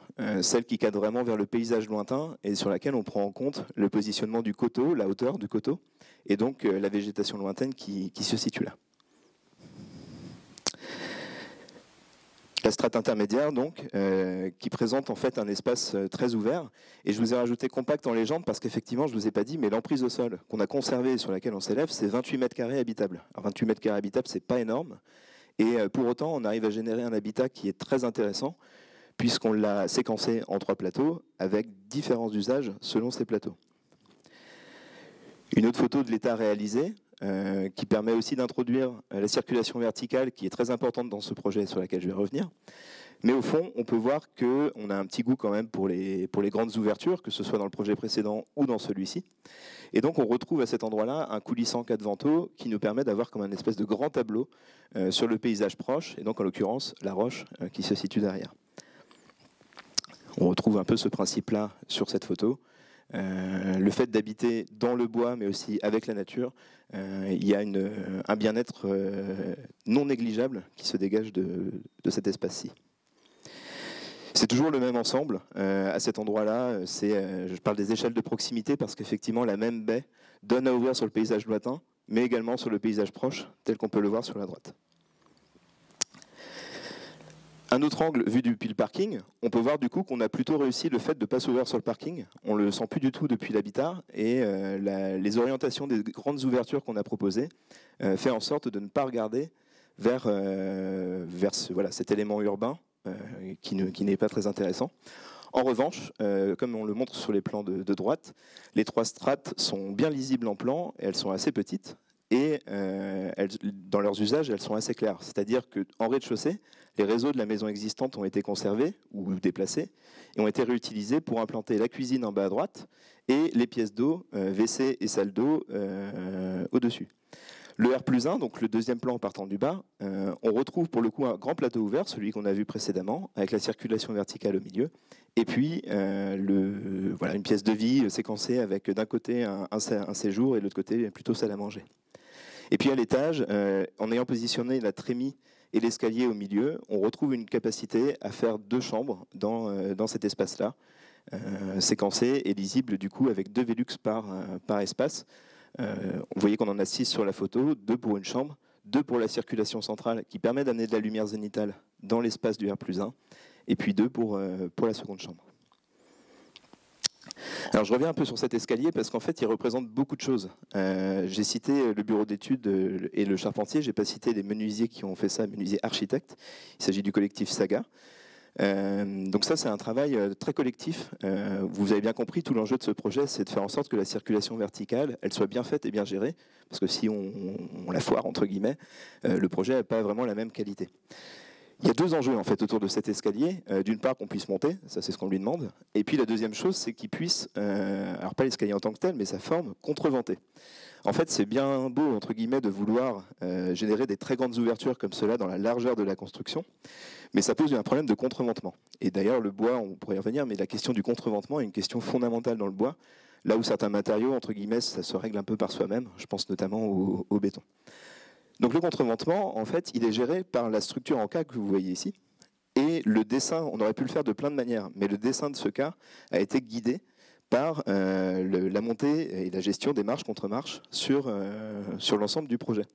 celle qui cadre vraiment vers le paysage lointain et sur laquelle on prend en compte le positionnement du coteau, la hauteur du coteau, et donc la végétation lointaine qui se situe là. La strate intermédiaire, donc, qui présente en fait un espace très ouvert. Et je vous ai rajouté compact en légende parce qu'effectivement, je ne vous ai pas dit, mais l'emprise au sol qu'on a conservée et sur laquelle on s'élève, c'est 28 mètres carrés habitables. Alors 28 mètres carrés habitables, c'est pas énorme. Et pour autant, on arrive à générer un habitat qui est très intéressant puisqu'on l'a séquencé en 3 plateaux avec différents usages selon ces plateaux. Une autre photo de l'état réalisé qui permet aussi d'introduire la circulation verticale qui est très importante dans ce projet sur laquelle je vais revenir. Mais au fond, on peut voir qu'on a un petit goût quand même pour les grandes ouvertures, que ce soit dans le projet précédent ou dans celui-ci. Et donc on retrouve à cet endroit-là un coulissant 4 vantaux qui nous permet d'avoir comme un espèce de grand tableau sur le paysage proche, et donc en l'occurrence la roche qui se situe derrière. On retrouve un peu ce principe-là sur cette photo. Le fait d'habiter dans le bois, mais aussi avec la nature, il y a un bien-être non négligeable qui se dégage de cet espace-ci. C'est toujours le même ensemble. À cet endroit-là, je parle des échelles de proximité parce qu'effectivement, la même baie donne à ouvrir sur le paysage lointain, mais également sur le paysage proche, tel qu'on peut le voir sur la droite. Un autre angle vu depuis le parking, on peut voir du coup qu'on a plutôt réussi le fait de ne pas s'ouvrir sur le parking. On ne le sent plus du tout depuis l'habitat et les orientations des grandes ouvertures qu'on a proposées fait en sorte de ne pas regarder vers cet élément urbain qui n'est pas très intéressant. En revanche, comme on le montre sur les plans de droite, les 3 strates sont bien lisibles en plan et elles sont assez petites. Et dans leurs usages, elles sont assez claires. C'est-à-dire qu'en rez-de-chaussée, les réseaux de la maison existante ont été conservés ou déplacés et ont été réutilisés pour implanter la cuisine en bas à droite et les pièces d'eau, WC et salle d'eau au-dessus. Le R+1, donc le deuxième plan en partant du bas, on retrouve pour le coup un grand plateau ouvert, celui qu'on a vu précédemment, avec la circulation verticale au milieu, et puis une pièce de vie séquencée avec d'un côté un séjour et de l'autre côté plutôt salle à manger. Et puis à l'étage, en ayant positionné la trémie et l'escalier au milieu, on retrouve une capacité à faire 2 chambres dans cet espace-là, séquencé et lisible du coup avec 2 Velux par espace. Vous voyez qu'on en a 6 sur la photo, 2 pour une chambre, 2 pour la circulation centrale qui permet d'amener de la lumière zénitale dans l'espace du R+1, et puis 2 pour la seconde chambre. Alors je reviens un peu sur cet escalier parce qu'en fait il représente beaucoup de choses. J'ai cité le bureau d'études et le charpentier, j'ai pas cité les menuisiers qui ont fait ça, menuisiers architectes. Il s'agit du collectif Saga. Donc ça c'est un travail très collectif. Vous avez bien compris, tout l'enjeu de ce projet c'est de faire en sorte que la circulation verticale elle soit bien faite et bien gérée, parce que si on la foire entre guillemets, le projet n'a pas vraiment la même qualité. Il y a 2 enjeux en fait autour de cet escalier. D'une part qu'on puisse monter, ça c'est ce qu'on lui demande, et puis la deuxième chose c'est qu'il puisse, alors pas l'escalier en tant que tel, mais sa forme, contreventer. En fait c'est bien beau entre guillemets de vouloir générer des très grandes ouvertures comme cela dans la largeur de la construction, mais ça pose un problème de contreventement. Et d'ailleurs le bois, on pourrait y revenir, mais la question du contreventement est une question fondamentale dans le bois, là où certains matériaux entre guillemets ça se règle un peu par soi-même, je pense notamment au béton. Donc le contreventement, en fait, il est géré par la structure en K que vous voyez ici. Et le dessin, on aurait pu le faire de plein de manières, mais le dessin de ce cas a été guidé par la montée et la gestion des marches contre marches sur l'ensemble du projet.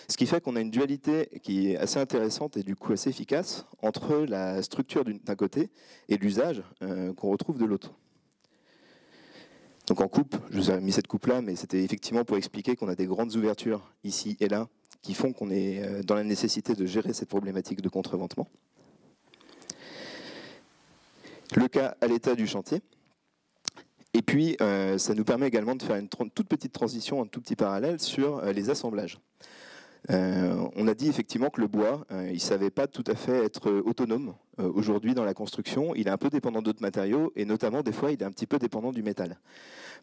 Ce qui fait qu'on a une dualité qui est assez intéressante et du coup assez efficace entre la structure d'un côté et l'usage qu'on retrouve de l'autre. Donc en coupe, je vous ai mis cette coupe-là, mais c'était effectivement pour expliquer qu'on a des grandes ouvertures ici et là qui font qu'on est dans la nécessité de gérer cette problématique de contreventement. Le cas à l'état du chantier. Et puis, ça nous permet également de faire une toute petite transition, un tout petit parallèle sur les assemblages. On a dit effectivement que le bois, il ne savait pas tout à fait être autonome aujourd'hui dans la construction. Il est un peu dépendant d'autres matériaux et notamment des fois il est un petit peu dépendant du métal.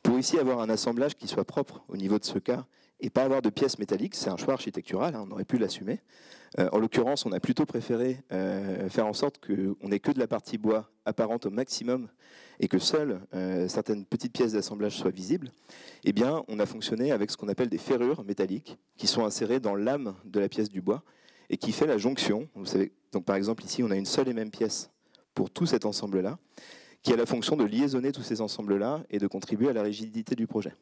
Pour ici avoir un assemblage qui soit propre au niveau de ce cas et pas avoir de pièces métalliques, c'est un choix architectural, hein, on aurait pu l'assumer. En l'occurrence, on a plutôt préféré faire en sorte qu'on n'ait que de la partie bois apparente au maximum et que seules certaines petites pièces d'assemblage soient visibles. Eh bien, on a fonctionné avec ce qu'on appelle des ferrures métalliques qui sont insérées dans l'âme de la pièce du bois et qui fait la jonction. Vous savez, donc par exemple ici, on a une seule et même pièce pour tout cet ensemble-là qui a la fonction de liaisonner tous ces ensembles-là et de contribuer à la rigidité du projet.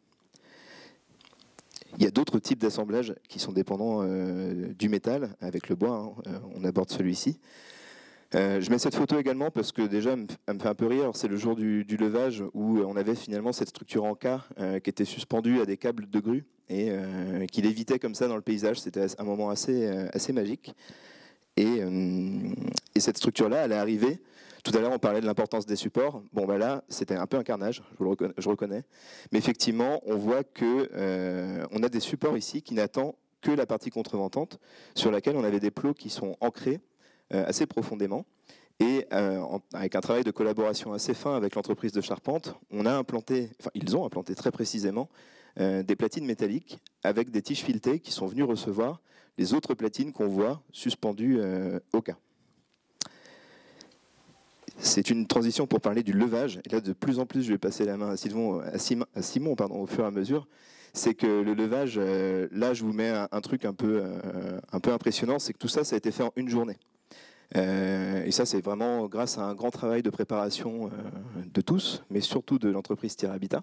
Il y a d'autres types d'assemblages qui sont dépendants du métal avec le bois, hein, on aborde celui-ci. Je mets cette photo également parce que déjà, elle me fait un peu rire. C'est le jour du levage où on avait finalement cette structure en K qui était suspendue à des câbles de grue et qui lévitait comme ça dans le paysage. C'était un moment assez magique. Et cette structure-là, elle est arrivée. Tout à l'heure, on parlait de l'importance des supports. Bon, ben là, c'était un peu un carnage, je reconnais. Mais effectivement, on voit qu'on a des supports ici qui n'attendent que la partie contreventante, sur laquelle on avait des plots qui sont ancrés assez profondément. Et avec un travail de collaboration assez fin avec l'entreprise de charpente, ils ont implanté très précisément des platines métalliques avec des tiges filetées qui sont venues recevoir les autres platines qu'on voit suspendues au cas. C'est une transition pour parler du levage. Et là, de plus en plus, je vais passer la main à Simon au fur et à mesure. C'est que le levage, là, je vous mets un truc un peu impressionnant, c'est que tout ça, ça a été fait en une journée. Et ça, c'est vraiment grâce à un grand travail de préparation de tous, mais surtout de l'entreprise Thierry Habitat.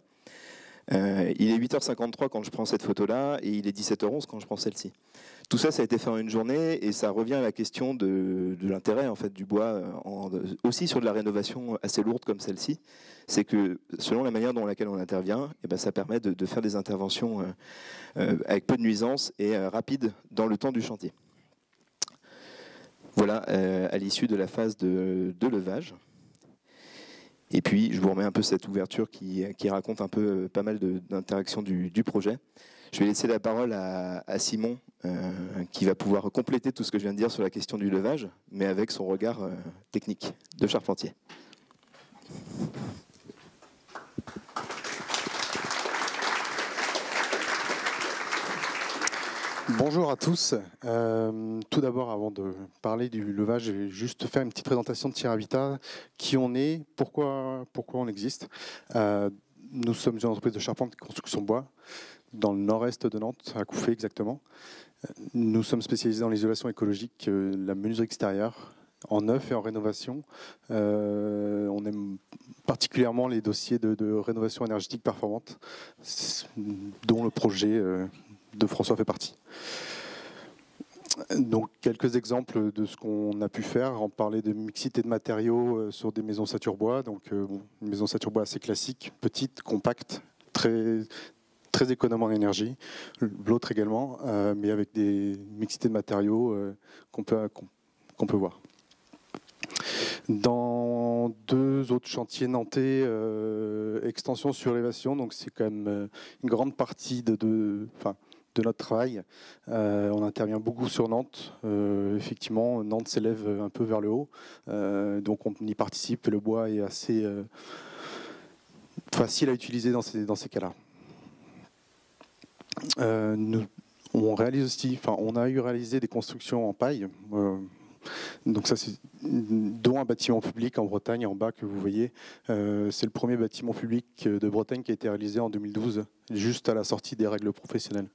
Il est 8h53 quand je prends cette photo-là, et il est 17h11 quand je prends celle-ci. Tout ça, ça a été fait en une journée, et ça revient à la question de l'intérêt en fait, du bois, aussi sur de la rénovation assez lourde comme celle-ci. C'est que selon la manière dont laquelle on intervient, eh ben, ça permet de faire des interventions avec peu de nuisances et rapides dans le temps du chantier. Voilà, à l'issue de la phase de levage. Et puis, je vous remets un peu cette ouverture qui raconte un peu pas mal d'interactions du projet. Je vais laisser la parole à Simon, qui va pouvoir compléter tout ce que je viens de dire sur la question du levage, mais avec son regard technique de charpentier. Bonjour à tous. Tout d'abord, avant de parler du levage, je vais juste faire une petite présentation de Thierry Habitat, qui on est, pourquoi on existe. Nous sommes une entreprise de charpente et construction bois dans le nord-est de Nantes, à Couffé exactement. Nous sommes spécialisés dans l'isolation écologique, la menuiserie extérieure, en neuf et en rénovation. On aime particulièrement les dossiers de rénovation énergétique performante, dont le projet de François fait partie. Donc quelques exemples de ce qu'on a pu faire. On parlait de mixité de matériaux sur des maisons Saturbois. Donc une maison Saturbois assez classique, petite, compacte, très économe en énergie. L'autre également, mais avec des mixités de matériaux qu'on peut voir. Dans deux autres chantiers nantais, extension sur élévation, donc c'est quand même une grande partie de notre travail. On intervient beaucoup sur Nantes. Effectivement, Nantes s'élève un peu vers le haut, donc on y participe. Le bois est assez facile à utiliser dans ces cas-là. On réalise aussi, on a réalisé des constructions en paille. Donc ça, c'est dont un bâtiment public en Bretagne, en bas que vous voyez. C'est le premier bâtiment public de Bretagne qui a été réalisé en 2012, juste à la sortie des règles professionnelles.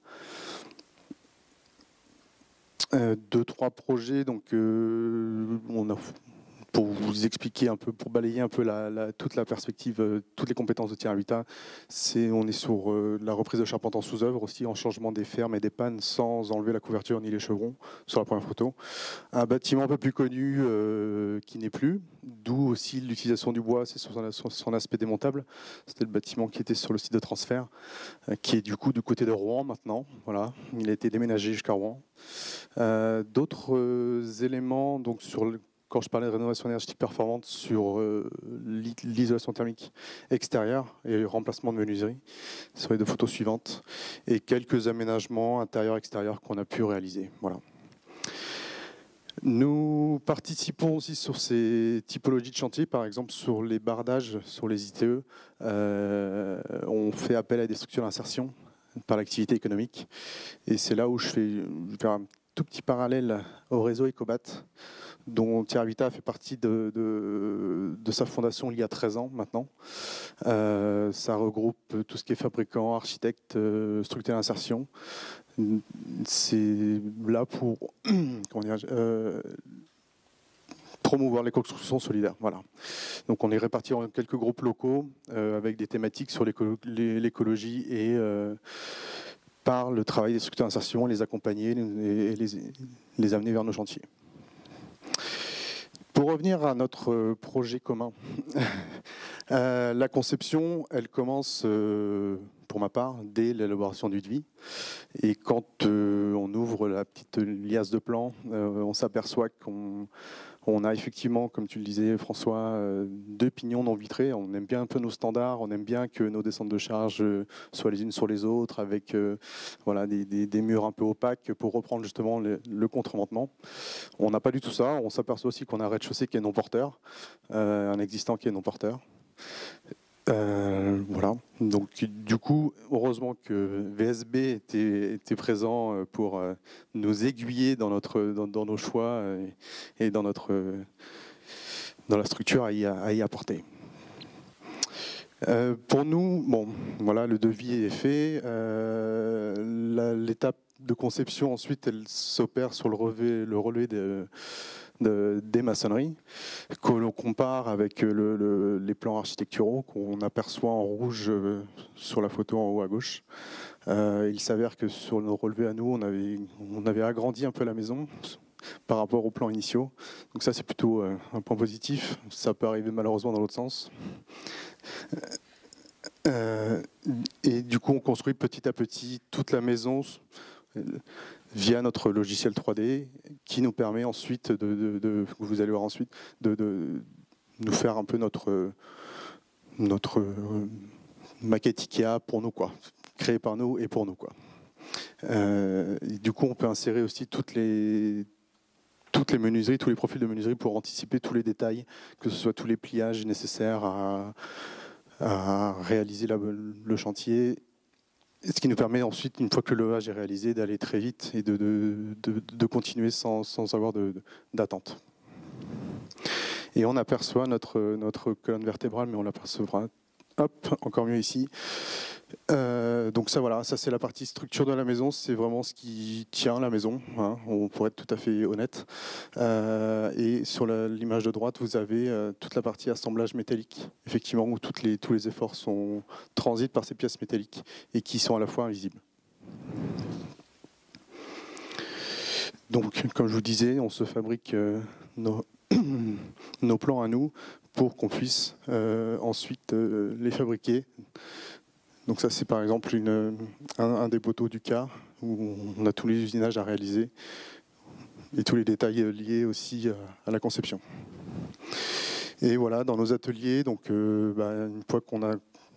2-3 projets, donc on a pour vous expliquer un peu, pour balayer un peu toute la perspective, toutes les compétences de Terra Habitat, on est sur la reprise de charpente en sous-œuvre, aussi en changement des fermes et des pannes sans enlever la couverture ni les chevrons, sur la première photo. Un bâtiment un peu plus connu qui n'est plus, d'où aussi l'utilisation du bois, c'est son aspect démontable. C'était le bâtiment qui était sur le site de transfert, qui est du coup du côté de Rouen maintenant. Voilà, il a été déménagé jusqu'à Rouen. D'autres éléments, donc quand je parlais de rénovation énergétique performante, sur l'isolation thermique extérieure et le remplacement de menuiserie, sur les deux photos suivantes, et quelques aménagements intérieurs-extérieurs qu'on a pu réaliser. Voilà. Nous participons aussi sur ces typologies de chantier, par exemple sur les bardages, sur les ITE. On fait appel à des structures d'insertion par l'activité économique. Et c'est là où je vais faire un tout petit parallèle au réseau Ecobat, dont Terra Habitat fait partie de sa fondation il y a 13 ans maintenant. Ça regroupe tout ce qui est fabricant, architecte, structure d'insertion. C'est là pour promouvoir les constructions solidaires. Voilà. Donc on est répartis en quelques groupes locaux avec des thématiques sur l'écologie et par le travail des structures d'insertion, les accompagner et les amener vers nos chantiers. Pour revenir à notre projet commun, la conception, elle commence, pour ma part, dès l'élaboration du devis. Et quand on ouvre la petite liasse de plans, on s'aperçoit qu'on a effectivement, comme tu le disais François, 2 pignons non vitrés. On aime bien un peu nos standards, on aime bien que nos descentes de charge soient les unes sur les autres, avec voilà, des murs un peu opaques pour reprendre justement le contreventement. On n'a pas du tout ça. On s'aperçoit aussi qu'on a un rez-de-chaussée qui est non porteur, un existant qui est non porteur. Voilà. Donc du coup, heureusement que VSB était présent pour nous aiguiller dans nos choix et dans la structure à y apporter. Pour nous, bon, voilà, le devis est fait. L'étape de conception ensuite, elle s'opère sur le relevé des maçonneries, que l'on compare avec les plans architecturaux qu'on aperçoit en rouge sur la photo en haut à gauche. Il s'avère que sur nos relevés à nous, on avait agrandi un peu la maison par rapport aux plans initiaux. Donc ça, c'est plutôt un point positif. Ça peut arriver malheureusement dans l'autre sens. Et du coup, on construit petit à petit toute la maison via notre logiciel 3D qui nous permet ensuite, vous allez voir ensuite, de nous faire un peu notre maquette IKEA pour nous, quoi, créée par nous et pour nous, quoi. Du coup, on peut insérer aussi toutes les menuiseries, tous les profils de menuiserie pour anticiper tous les détails, que ce soit tous les pliages nécessaires à réaliser le chantier. Ce qui nous permet ensuite, une fois que le levage est réalisé, d'aller très vite et de continuer sans avoir d'attente. Et on aperçoit notre colonne vertébrale, mais on l'apercevra encore mieux ici. Donc ça, voilà, ça c'est la partie structure de la maison, c'est vraiment ce qui tient la maison, hein, on pourrait être tout à fait honnête. Et sur l'image de droite, vous avez toute la partie assemblage métallique, effectivement, où tous les efforts transitent par ces pièces métalliques et qui sont à la fois invisibles. Donc, comme je vous disais, on se fabrique nos plans à nous pour qu'on puisse ensuite les fabriquer. Donc ça, c'est par exemple un des poteaux du cas où on a tous les usinages à réaliser et tous les détails liés aussi à la conception. Et voilà, dans nos ateliers, donc une fois qu'on a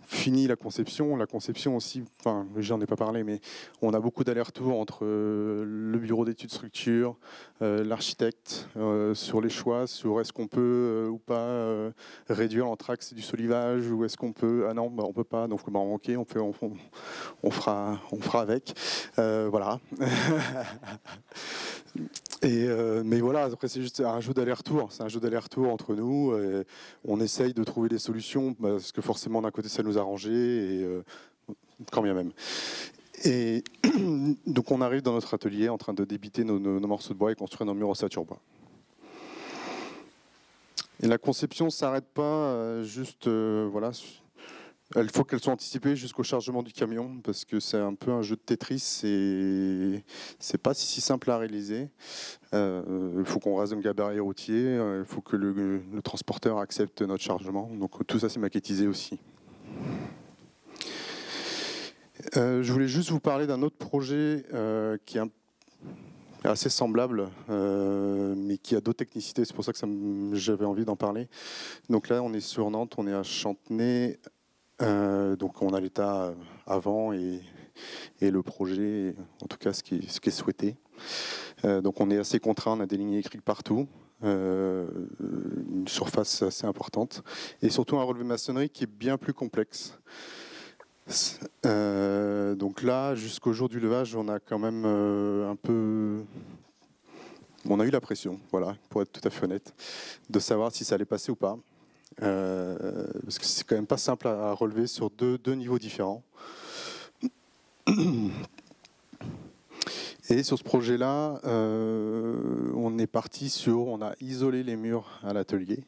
fini la conception aussi, enfin j'en ai pas parlé, mais on a beaucoup d'allers-retours entre le bureau d'études structure, l'architecte, sur les choix, sur est-ce qu'on peut ou pas réduire l'anthrax du solivage, ou est-ce qu'on peut, ah non, on peut pas, donc ok, on fera avec, voilà. Mais voilà, après c'est juste un jeu d'aller-retour, entre nous. On essaye de trouver des solutions parce que forcément d'un côté ça nous arrangeait et quand bien même. Et donc on arrive dans notre atelier en train de débiter nos morceaux de bois et construire nos murs ossature bois. Et la conception ne s'arrête pas juste, voilà, il faut qu'elle soit anticipée jusqu'au chargement du camion, parce que c'est un peu un jeu de Tetris et c'est pas si simple à réaliser. Il faut qu'on rase un gabarit routier, il faut que le transporteur accepte notre chargement. Donc tout ça, c'est maquettisé aussi. Je voulais juste vous parler d'un autre projet qui est assez semblable, mais qui a d'autres technicités. C'est pour ça que j'avais envie d'en parler. Donc là, on est sur Nantes, on est à Chantenay. Donc on a l'état avant et le projet, en tout cas ce qui est souhaité. Donc on est assez contraint, on a des lignes électriques partout, une surface assez importante et surtout un relevé maçonnerie qui est bien plus complexe. Donc là, jusqu'au jour du levage, on a quand même un peu... On a eu la pression, voilà, pour être tout à fait honnête, de savoir si ça allait passer ou pas. Parce que c'est quand même pas simple à relever sur deux niveaux différents. Et sur ce projet-là, on est parti on a isolé les murs à l'atelier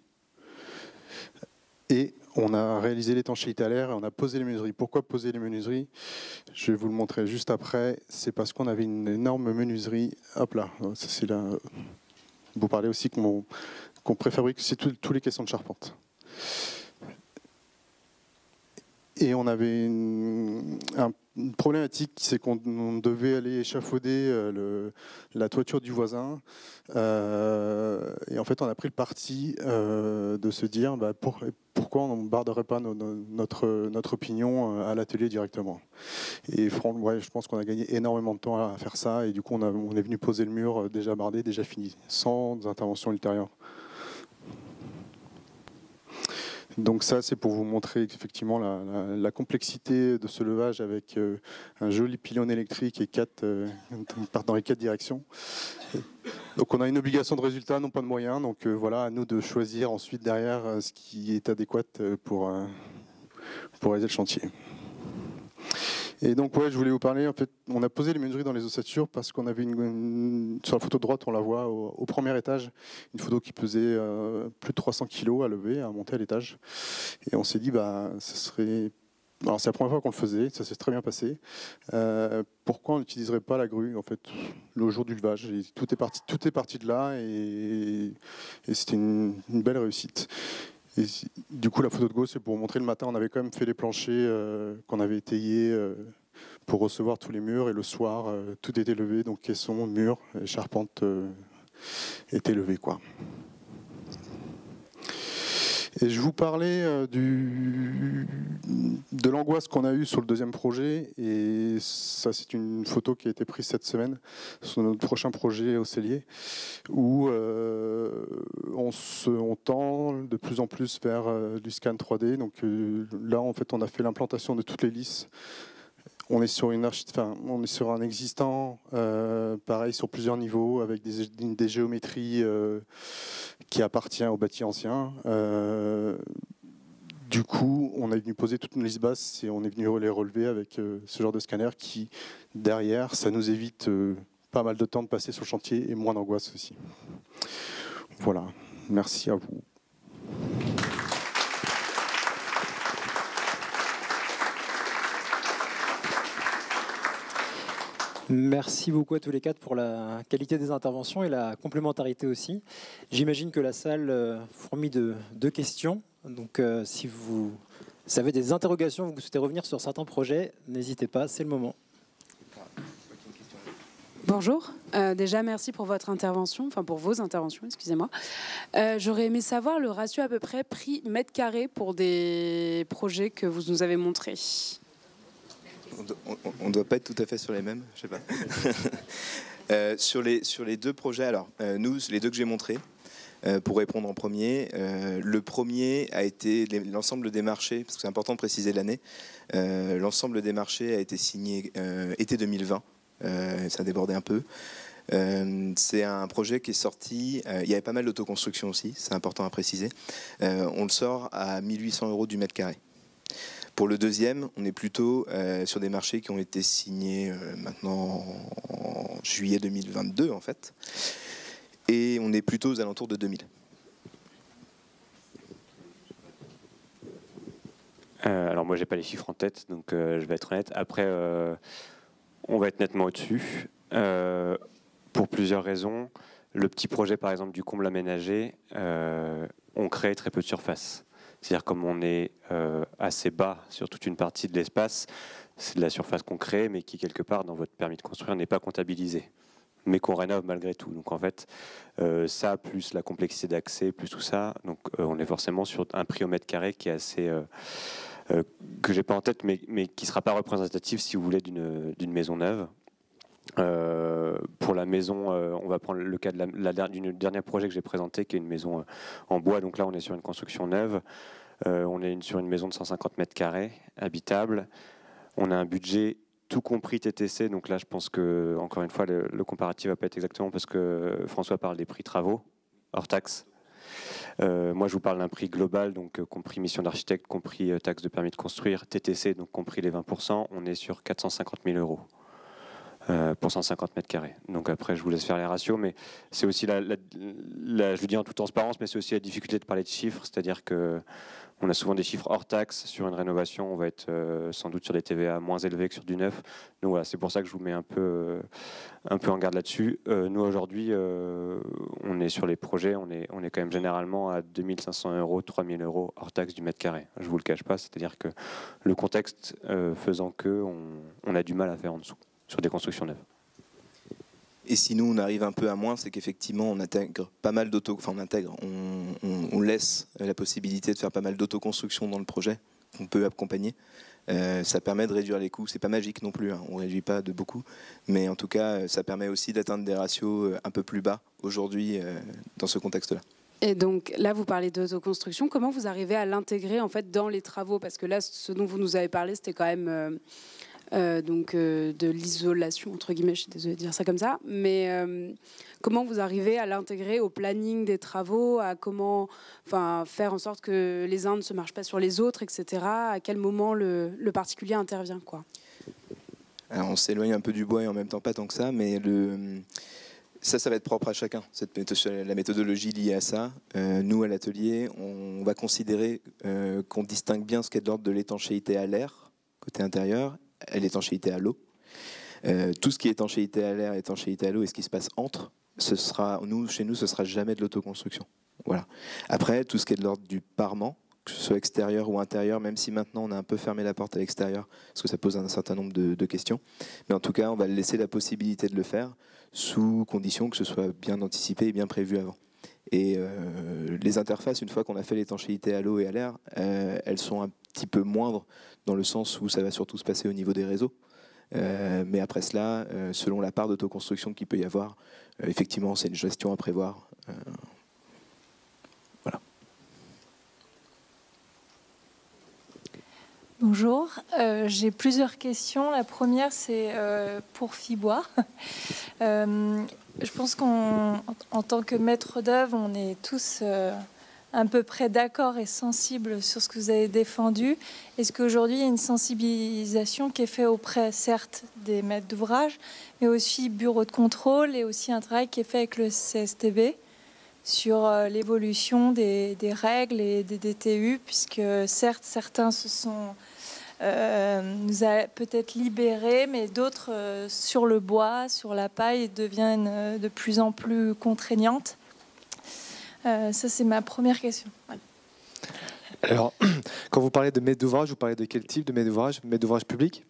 et on a réalisé l'étanchéité à l'air et on a posé les menuiseries. Pourquoi poser les menuiseries? Je vais vous le montrer juste après. C'est parce qu'on avait une énorme menuiserie. Hop là, ça c'est là. Vous parlez aussi qu'on préfabrique, c'est tous les caissons de charpente. Et on avait une problématique, c'est qu'on devait aller échafauder la toiture du voisin. Et en fait, on a pris le parti de se dire pourquoi on ne barderait pas notre opinion à l'atelier directement. Et ouais, je pense qu'on a gagné énormément de temps à faire ça. Et du coup, on est venu poser le mur déjà bardé, déjà fini, sans intervention ultérieure. Donc ça, c'est pour vous montrer effectivement la complexité de ce levage avec un joli pylône électrique et dans les 4 directions. Donc on a une obligation de résultat, non pas de moyens. Donc voilà, à nous de choisir ensuite derrière ce qui est adéquat pour réaliser le chantier. Et donc ouais, je voulais vous parler, en fait, on a posé les menuiseries dans les ossatures parce qu'on avait sur la photo de droite, on la voit au premier étage, une photo qui pesait plus de 300 kg à lever, à monter à l'étage. Et on s'est dit, ce serait... Alors c'est la première fois qu'on le faisait, ça s'est très bien passé. Pourquoi on n'utiliserait pas la grue, en fait, le jour du levage? Et tout est parti de là et c'était une belle réussite. Et du coup, la photo de gauche, c'est pour vous montrer le matin, on avait quand même fait les planchers qu'on avait étayés pour recevoir tous les murs. Et le soir, tout était levé, donc caissons, murs et charpente étaient levés, quoi. Et je vous parlais de l'angoisse qu'on a eue sur le deuxième projet. Et ça, c'est une photo qui a été prise cette semaine sur notre prochain projet au Cellier, où on tend de plus en plus vers du scan 3D. Donc là, en fait, on a fait l'implantation de toutes les lisses. On est sur un existant, pareil sur plusieurs niveaux, avec des géométries qui appartiennent au bâti ancien. Du coup, on est venu poser toute une liste basse et on est venu les relever avec ce genre de scanner qui, derrière, ça nous évite pas mal de temps de passer sur le chantier et moins d'angoisse aussi. Voilà, merci à vous. Merci beaucoup à tous les 4 pour la qualité des interventions et la complémentarité aussi. J'imagine que la salle fourmille de questions. Donc si vous avez des interrogations, vous souhaitez revenir sur certains projets, n'hésitez pas, c'est le moment. Bonjour. Déjà, merci pour votre intervention, enfin pour vos interventions, excusez-moi. J'aurais aimé savoir le ratio à peu près prix mètre carré pour des projets que vous nous avez montrés. On ne doit pas être tout à fait sur les mêmes, je sais pas. Sur les 2 projets, alors nous, les 2 que j'ai montrés, pour répondre en premier, le premier a été l'ensemble des marchés, parce que c'est important de préciser l'année, l'ensemble des marchés a été signé été 2020, ça a débordé un peu. C'est un projet qui est sorti, il y avait pas mal d'autoconstruction aussi, c'est important à préciser, on le sort à 1 800 € du mètre carré. Pour le deuxième, on est plutôt sur des marchés qui ont été signés maintenant en juillet 2022 en fait, et on est plutôt aux alentours de 2000. moi, j'ai pas les chiffres en tête, donc je vais être honnête. Après, on va être nettement au-dessus, pour plusieurs raisons. Le petit projet, par exemple, du comble aménagé, on crée très peu de surface. C'est-à-dire comme on est assez bas sur toute une partie de l'espace, c'est de la surface qu'on crée, mais qui, quelque part, dans votre permis de construire, n'est pas comptabilisée, mais qu'on rénove malgré tout. Donc, en fait, ça, plus la complexité d'accès, plus tout ça, donc on est forcément sur un prix au mètre carré qui est assez... que j'ai pas en tête, mais qui ne sera pas représentatif, si vous voulez, d'une maison neuve. Pour la maison, on va prendre le cas du dernier projet que j'ai présenté, qui est une maison en bois. Donc là, on est sur une construction neuve. On est sur une maison de 150 mètres carrés, habitable. On a un budget tout compris TTC. Donc là, je pense que, encore une fois, le comparatif ne va pas être exactement, parce que François parle des prix travaux, hors taxe. Moi, je vous parle d'un prix global, donc compris mission d'architecte, compris taxe de permis de construire, TTC, donc compris les 20%. On est sur 450 000 € pour 150 mètres carrés. Donc après, je vous laisse faire les ratios, mais c'est aussi je le dis en toute transparence, mais c'est aussi la difficulté de parler de chiffres, c'est-à-dire que on a souvent des chiffres hors taxe sur une rénovation. On va être sans doute sur des TVA moins élevés que sur du neuf. Donc voilà, c'est pour ça que je vous mets un peu en garde là-dessus. Nous, aujourd'hui, on est sur les projets, on est quand même généralement à 2 500 €, 3 000 € hors taxe du mètre carré. Je ne vous le cache pas, c'est-à-dire que le contexte faisant que on a du mal à faire en dessous sur des constructions neuves. Et si nous, on arrive un peu à moins, c'est qu'effectivement, on intègre pas mal on laisse la possibilité de faire pas mal d'autoconstruction dans le projet qu'on peut accompagner. Ça permet de réduire les coûts. C'est pas magique non plus, hein. On ne réduit pas de beaucoup, mais en tout cas, ça permet aussi d'atteindre des ratios un peu plus bas aujourd'hui dans ce contexte-là. Et donc là, vous parlez d'autoconstruction. Comment vous arrivez à l'intégrer en fait dans les travaux? Parce que là, ce dont vous nous avez parlé, c'était quand même de l'isolation, entre guillemets, je suis désolée de dire ça comme ça, mais comment vous arrivez à l'intégrer au planning des travaux, à comment faire en sorte que les uns ne se marchent pas sur les autres, etc. À quel moment le particulier intervient, quoi? Alors, on s'éloigne un peu du bois et en même temps pas tant que ça, mais ça va être propre à chacun, la méthodologie liée à ça. Nous, à l'atelier, on va considérer qu'on distingue bien ce qui est de l'ordre de l'étanchéité à l'air, côté intérieur, et l'étanchéité à l'eau. Tout ce qui est étanchéité à l'air, étanchéité à l'eau et ce qui se passe entre, chez nous, ce sera jamais de l'autoconstruction. Voilà. Après, tout ce qui est de l'ordre du parement, que ce soit extérieur ou intérieur, même si maintenant on a un peu fermé la porte à l'extérieur, parce que ça pose un certain nombre de questions. Mais en tout cas, on va laisser la possibilité de le faire, sous condition que ce soit bien anticipé et bien prévu avant. Et les interfaces, une fois qu'on a fait l'étanchéité à l'eau et à l'air, elles sont un petit peu moindres dans le sens où ça va surtout se passer au niveau des réseaux. Mais après cela, selon la part d'autoconstruction qu'il peut y avoir, effectivement, c'est une gestion à prévoir. Voilà. Bonjour, j'ai plusieurs questions. La première, c'est pour Fibois. Je pense qu'en tant que maître d'œuvre, on est tous à peu près d'accord et sensibles sur ce que vous avez défendu. Est-ce qu'aujourd'hui, il y a une sensibilisation qui est faite auprès, certes, des maîtres d'ouvrage, mais aussi bureau de contrôle et aussi un travail qui est fait avec le CSTB sur l'évolution des règles et des DTU, puisque certes, certains nous a peut-être libérés, mais d'autres sur le bois, sur la paille, deviennent de plus en plus contraignantes. Ça, c'est ma première question. Voilà. Alors, quand vous parlez de maître d'ouvrage, vous parlez de quel type de maître d'ouvrage? Maître d'ouvrage public?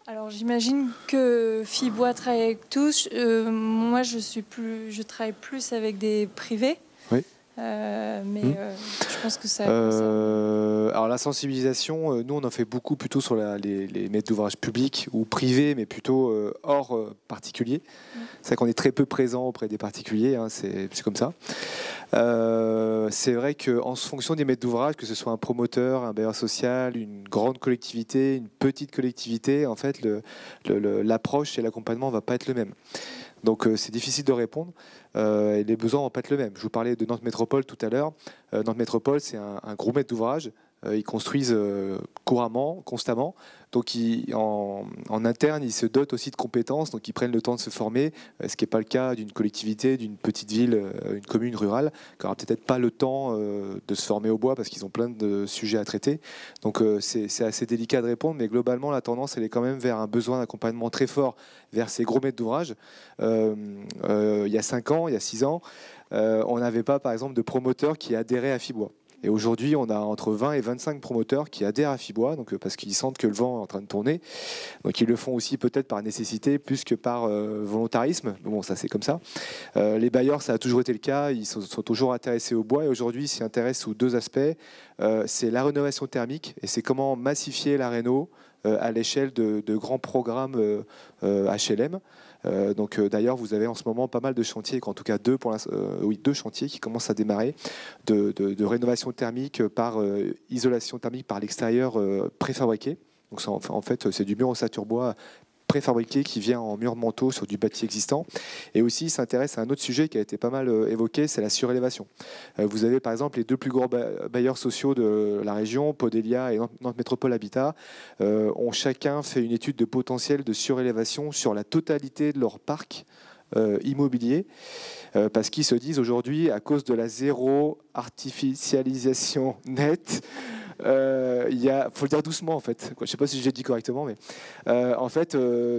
Alors, j'imagine que Fibois travaille avec tous. Moi, je travaille plus avec des privés. Oui. Je pense que ça... alors la sensibilisation, nous on en fait beaucoup plutôt sur les maîtres d'ouvrage publics ou privés, mais plutôt hors particulier. C'est vrai qu'on est très peu présent auprès des particuliers, hein, c'est comme ça. C'est vrai qu'en fonction des maîtres d'ouvrage, que ce soit un promoteur, un bailleur social, une grande collectivité, une petite collectivité, en fait l'approche et l'accompagnement ne va pas être le même. Donc c'est difficile de répondre et les besoins ne vont pas être le même. Je vous parlais de Nantes Métropole tout à l'heure. Nantes Métropole, c'est un gros maître d'ouvrage ils construisent couramment, constamment. Donc en interne, ils se dotent aussi de compétences, donc ils prennent le temps de se former, ce qui n'est pas le cas d'une collectivité, d'une petite ville, une commune rurale, qui n'aura peut-être pas le temps de se former au bois parce qu'ils ont plein de sujets à traiter. Donc c'est assez délicat de répondre, mais globalement, la tendance, elle est quand même vers un besoin d'accompagnement très fort vers ces gros maîtres d'ouvrage. Il y a 5 ans, il y a 6 ans, on n'avait pas, par exemple, de promoteurs qui adhéraient à Fibois. Et aujourd'hui, on a entre 20 et 25 promoteurs qui adhèrent à Fibois, donc, parce qu'ils sentent que le vent est en train de tourner. Donc ils le font aussi peut-être par nécessité plus que par volontarisme. Bon, ça c'est comme ça. Les bailleurs, ça a toujours été le cas. Ils sont toujours intéressés au bois. Et aujourd'hui, ils s'y intéressent sous 2 aspects. C'est la rénovation thermique et c'est comment massifier la réno à l'échelle de grands programmes HLM. Donc d'ailleurs, vous avez en ce moment pas mal de chantiers, en tout cas 2 chantiers qui commencent à démarrer de rénovation thermique par isolation thermique par l'extérieur préfabriqué. Donc ça, en fait, c'est du mur ossature bois préfabriqué qui vient en mur manteau sur du bâti existant. Et aussi, il s'intéresse à un autre sujet qui a été pas mal évoqué, c'est la surélévation. Vous avez par exemple les 2 plus gros bailleurs sociaux de la région, Podelia et Nantes Métropole Habitat, ont chacun fait une étude de potentiel de surélévation sur la totalité de leur parc immobilier, parce qu'ils se disent aujourd'hui, à cause de la zéro artificialisation nette, faut le dire doucement en fait. Je ne sais pas si je l'ai dit correctement, mais en fait,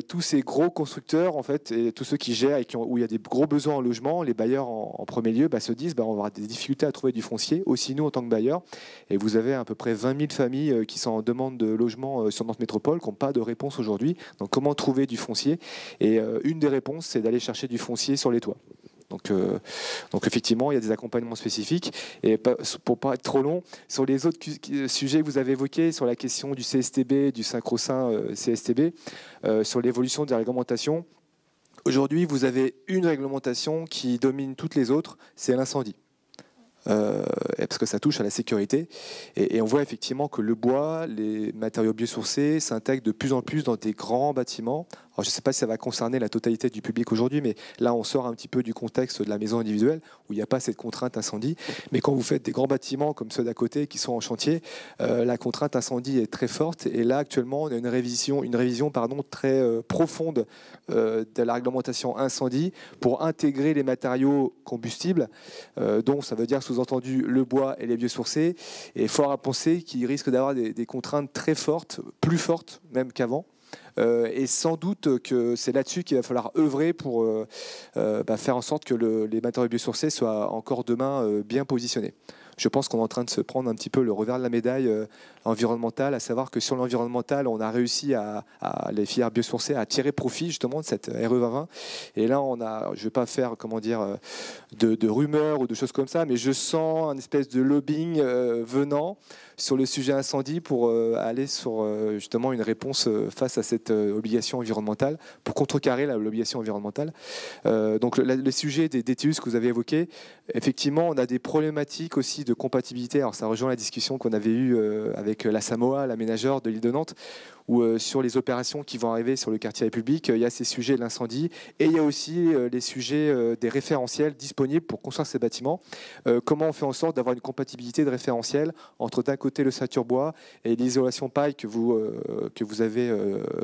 tous ces gros constructeurs en fait, et tous ceux qui gèrent et où il y a des gros besoins en logement, les bailleurs en premier lieu se disent on va avoir des difficultés à trouver du foncier, aussi nous en tant que bailleurs. Et vous avez à peu près 20 000 familles qui sont en demande de logement sur Nantes Métropole, qui n'ont pas de réponse aujourd'hui. Donc comment trouver du foncier? Et une des réponses, c'est d'aller chercher du foncier sur les toits. Donc effectivement, il y a des accompagnements spécifiques. Et pour pas être trop long, sur les autres sujets que vous avez évoqués, sur la question du CSTB, du sacro-saint CSTB, sur l'évolution des réglementations, aujourd'hui, vous avez une réglementation qui domine toutes les autres, c'est l'incendie. Parce que ça touche à la sécurité. Et on voit effectivement que le bois, les matériaux biosourcés s'intègrent de plus en plus dans des grands bâtiments. Alors, je ne sais pas si ça va concerner la totalité du public aujourd'hui, mais là, on sort un petit peu du contexte de la maison individuelle, où il n'y a pas cette contrainte incendie. Mais quand vous faites des grands bâtiments comme ceux d'à côté qui sont en chantier, la contrainte incendie est très forte. Et là, actuellement, on a une révision très profonde de la réglementation incendie pour intégrer les matériaux combustibles, dont ça veut dire sous-entendu le bois et les biosourcés. Et fort à penser qu'ils risquent d'avoir des contraintes très fortes, plus fortes même qu'avant. Et sans doute que c'est là-dessus qu'il va falloir œuvrer pour faire en sorte que les matériaux biosourcés soient encore demain bien positionnés. Je pense qu'on est en train de se prendre un petit peu le revers de la médaille environnementale, à savoir que sur l'environnemental, on a réussi les filières biosourcées à tirer profit justement de cette RE 2020. Et là, je ne vais pas faire de rumeurs ou de choses comme ça, mais je sens un espèce de lobbying venant sur le sujet incendie pour aller sur justement une réponse face à cette obligation environnementale, pour contrecarrer l'obligation environnementale. Donc le sujet des DTU, ce que vous avez évoqué, effectivement, on a des problématiques aussi de compatibilité. Alors ça rejoint la discussion qu'on avait eue avec la Samoa, l'aménageur de l'île de Nantes, où sur les opérations qui vont arriver sur le quartier République, il y a ces sujets de l'incendie et il y a aussi les sujets des référentiels disponibles pour construire ces bâtiments. Comment on fait en sorte d'avoir une compatibilité de référentiel entre d'un côté le saturbois et l'isolation paille que vous avez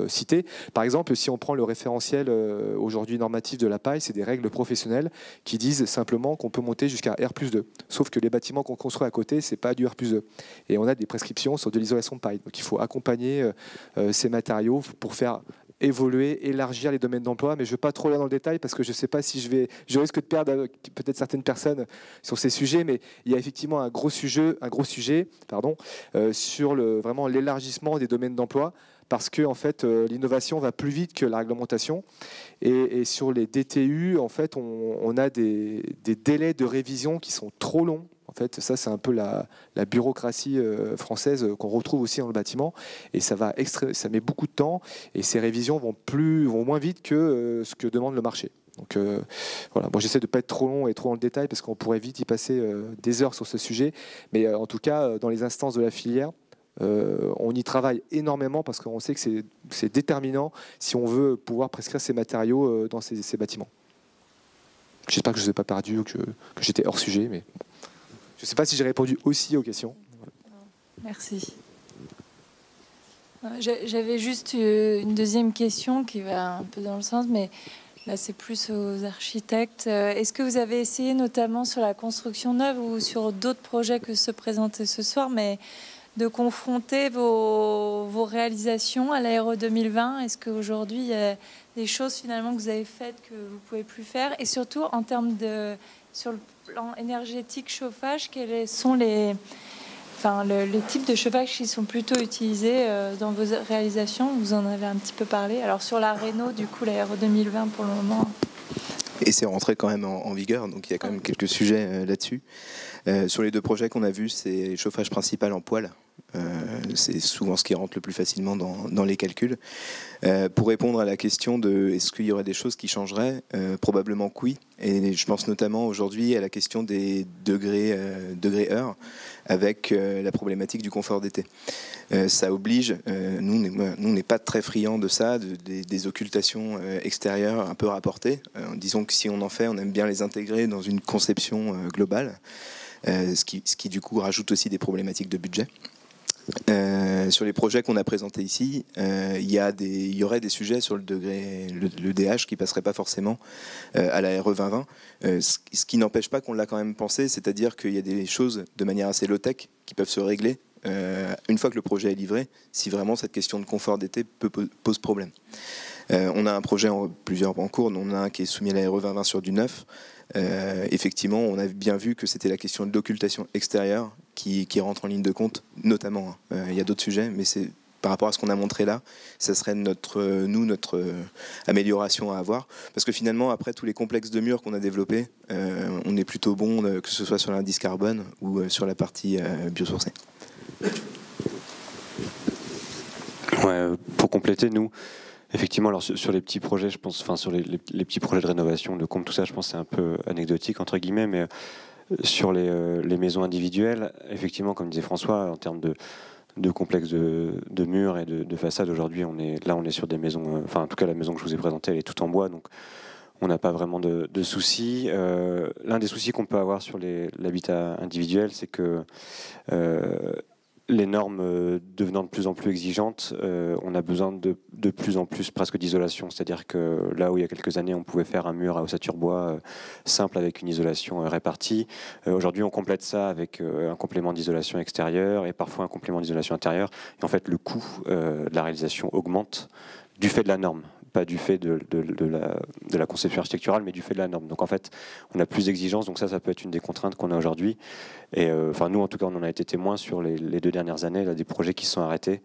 cité. Par exemple, si on prend le référentiel aujourd'hui normatif de la paille, c'est des règles professionnelles qui disent simplement qu'on peut monter jusqu'à R+2. Sauf que les bâtiments qu'on construit à côté, c'est pas du R+2. Et on a des prescriptions sur de l'isolation paille. Donc il faut accompagner ces matériaux pour faire évoluer, élargir les domaines d'emploi, mais je ne vais pas trop aller dans le détail parce que je ne sais pas si je risque de perdre peut-être certaines personnes sur ces sujets, mais il y a effectivement un gros sujet sur vraiment l'élargissement des domaines d'emploi, parce que en fait, l'innovation va plus vite que la réglementation. Et sur les DTU, en fait, on a des délais de révision qui sont trop longs. En fait, ça, c'est un peu la bureaucratie française qu'on retrouve aussi dans le bâtiment. Et ça met beaucoup de temps. Et ces révisions vont moins vite que ce que demande le marché. Donc voilà, moi j'essaie de ne pas être trop long et trop dans le détail parce qu'on pourrait vite y passer des heures sur ce sujet. Mais en tout cas, dans les instances de la filière, on y travaille énormément parce qu'on sait que c'est déterminant si on veut pouvoir prescrire ces matériaux dans ces bâtiments. J'espère que je ne vous ai pas perdu ou que j'étais hors sujet, mais je ne sais pas si j'ai répondu aussi aux questions. Merci. J'avais juste une deuxième question qui va un peu dans le sens, mais là c'est plus aux architectes. Est-ce que vous avez essayé, notamment sur la construction neuve ou sur d'autres projets que se présentaient ce soir, mais de confronter vos réalisations à l'Aéro 2020? Est-ce qu'aujourd'hui il y a des choses finalement que vous avez faites que vous ne pouvez plus faire? Et surtout en termes de, sur le plan énergétique, chauffage, quels sont les types de chauffage qui sont plutôt utilisés dans vos réalisations? Vous en avez un petit peu parlé. Alors sur la Renault, du coup, l'Aéro 2020 pour le moment. Et c'est rentré quand même en vigueur, donc il y a quand même quelques sujets là-dessus. Sur les deux projets qu'on a vus, c'est le chauffage principal en poêle. C'est souvent ce qui rentre le plus facilement dans les calculs. Pour répondre à la question de est-ce qu'il y aurait des choses qui changeraient, probablement que oui. Et je pense notamment aujourd'hui à la question des degrés-heure avec la problématique du confort d'été. Ça oblige, nous on n'est pas très friands de ça, des occultations extérieures un peu rapportées. Disons que si on en fait, on aime bien les intégrer dans une conception globale, ce qui du coup rajoute aussi des problématiques de budget. Sur les projets qu'on a présentés ici, il y aurait des sujets sur le DH qui ne passeraient pas forcément à la RE 2020, ce qui n'empêche pas qu'on l'a quand même pensé, c'est-à-dire qu'il y a des choses de manière assez low-tech qui peuvent se régler une fois que le projet est livré, si vraiment cette question de confort d'été pose problème. On a un projet plusieurs en cours, on a un qui est soumis à la RE 2020 sur du neuf. Effectivement, on a bien vu que c'était la question de l'occultation extérieure qui rentre en ligne de compte, notamment. Il y a d'autres sujets, mais c'est par rapport à ce qu'on a montré là, ça serait notre amélioration à avoir. Parce que finalement, après tous les complexes de murs qu'on a développés, on est plutôt bon, que ce soit sur l'indice carbone ou sur la partie biosourcée. Ouais, pour compléter, nous, effectivement, alors sur les petits projets, je pense, enfin sur les petits projets de rénovation, de compte, tout ça, je pense que c'est un peu anecdotique entre guillemets, mais sur les maisons individuelles, effectivement, comme disait François, en termes de complexe de murs et de façade, aujourd'hui, on est sur des maisons, enfin en tout cas la maison que je vous ai présentée, elle est toute en bois, donc on n'a pas vraiment de soucis. L'un des soucis qu'on peut avoir sur l'habitat individuel, c'est que les normes devenant de plus en plus exigeantes, on a besoin de plus en plus presque d'isolation. C'est-à-dire que là où il y a quelques années, on pouvait faire un mur à ossature bois simple avec une isolation répartie, aujourd'hui on complète ça avec un complément d'isolation extérieure et parfois un complément d'isolation intérieure. Et en fait, le coût de la réalisation augmente du fait de la norme. Pas du fait de la conception architecturale, mais du fait de la norme. Donc en fait, on a plus d'exigences, donc ça peut être une des contraintes qu'on a aujourd'hui. Et enfin, nous, en tout cas, on en a été témoins sur les 2 dernières années, là, des projets qui se sont arrêtés,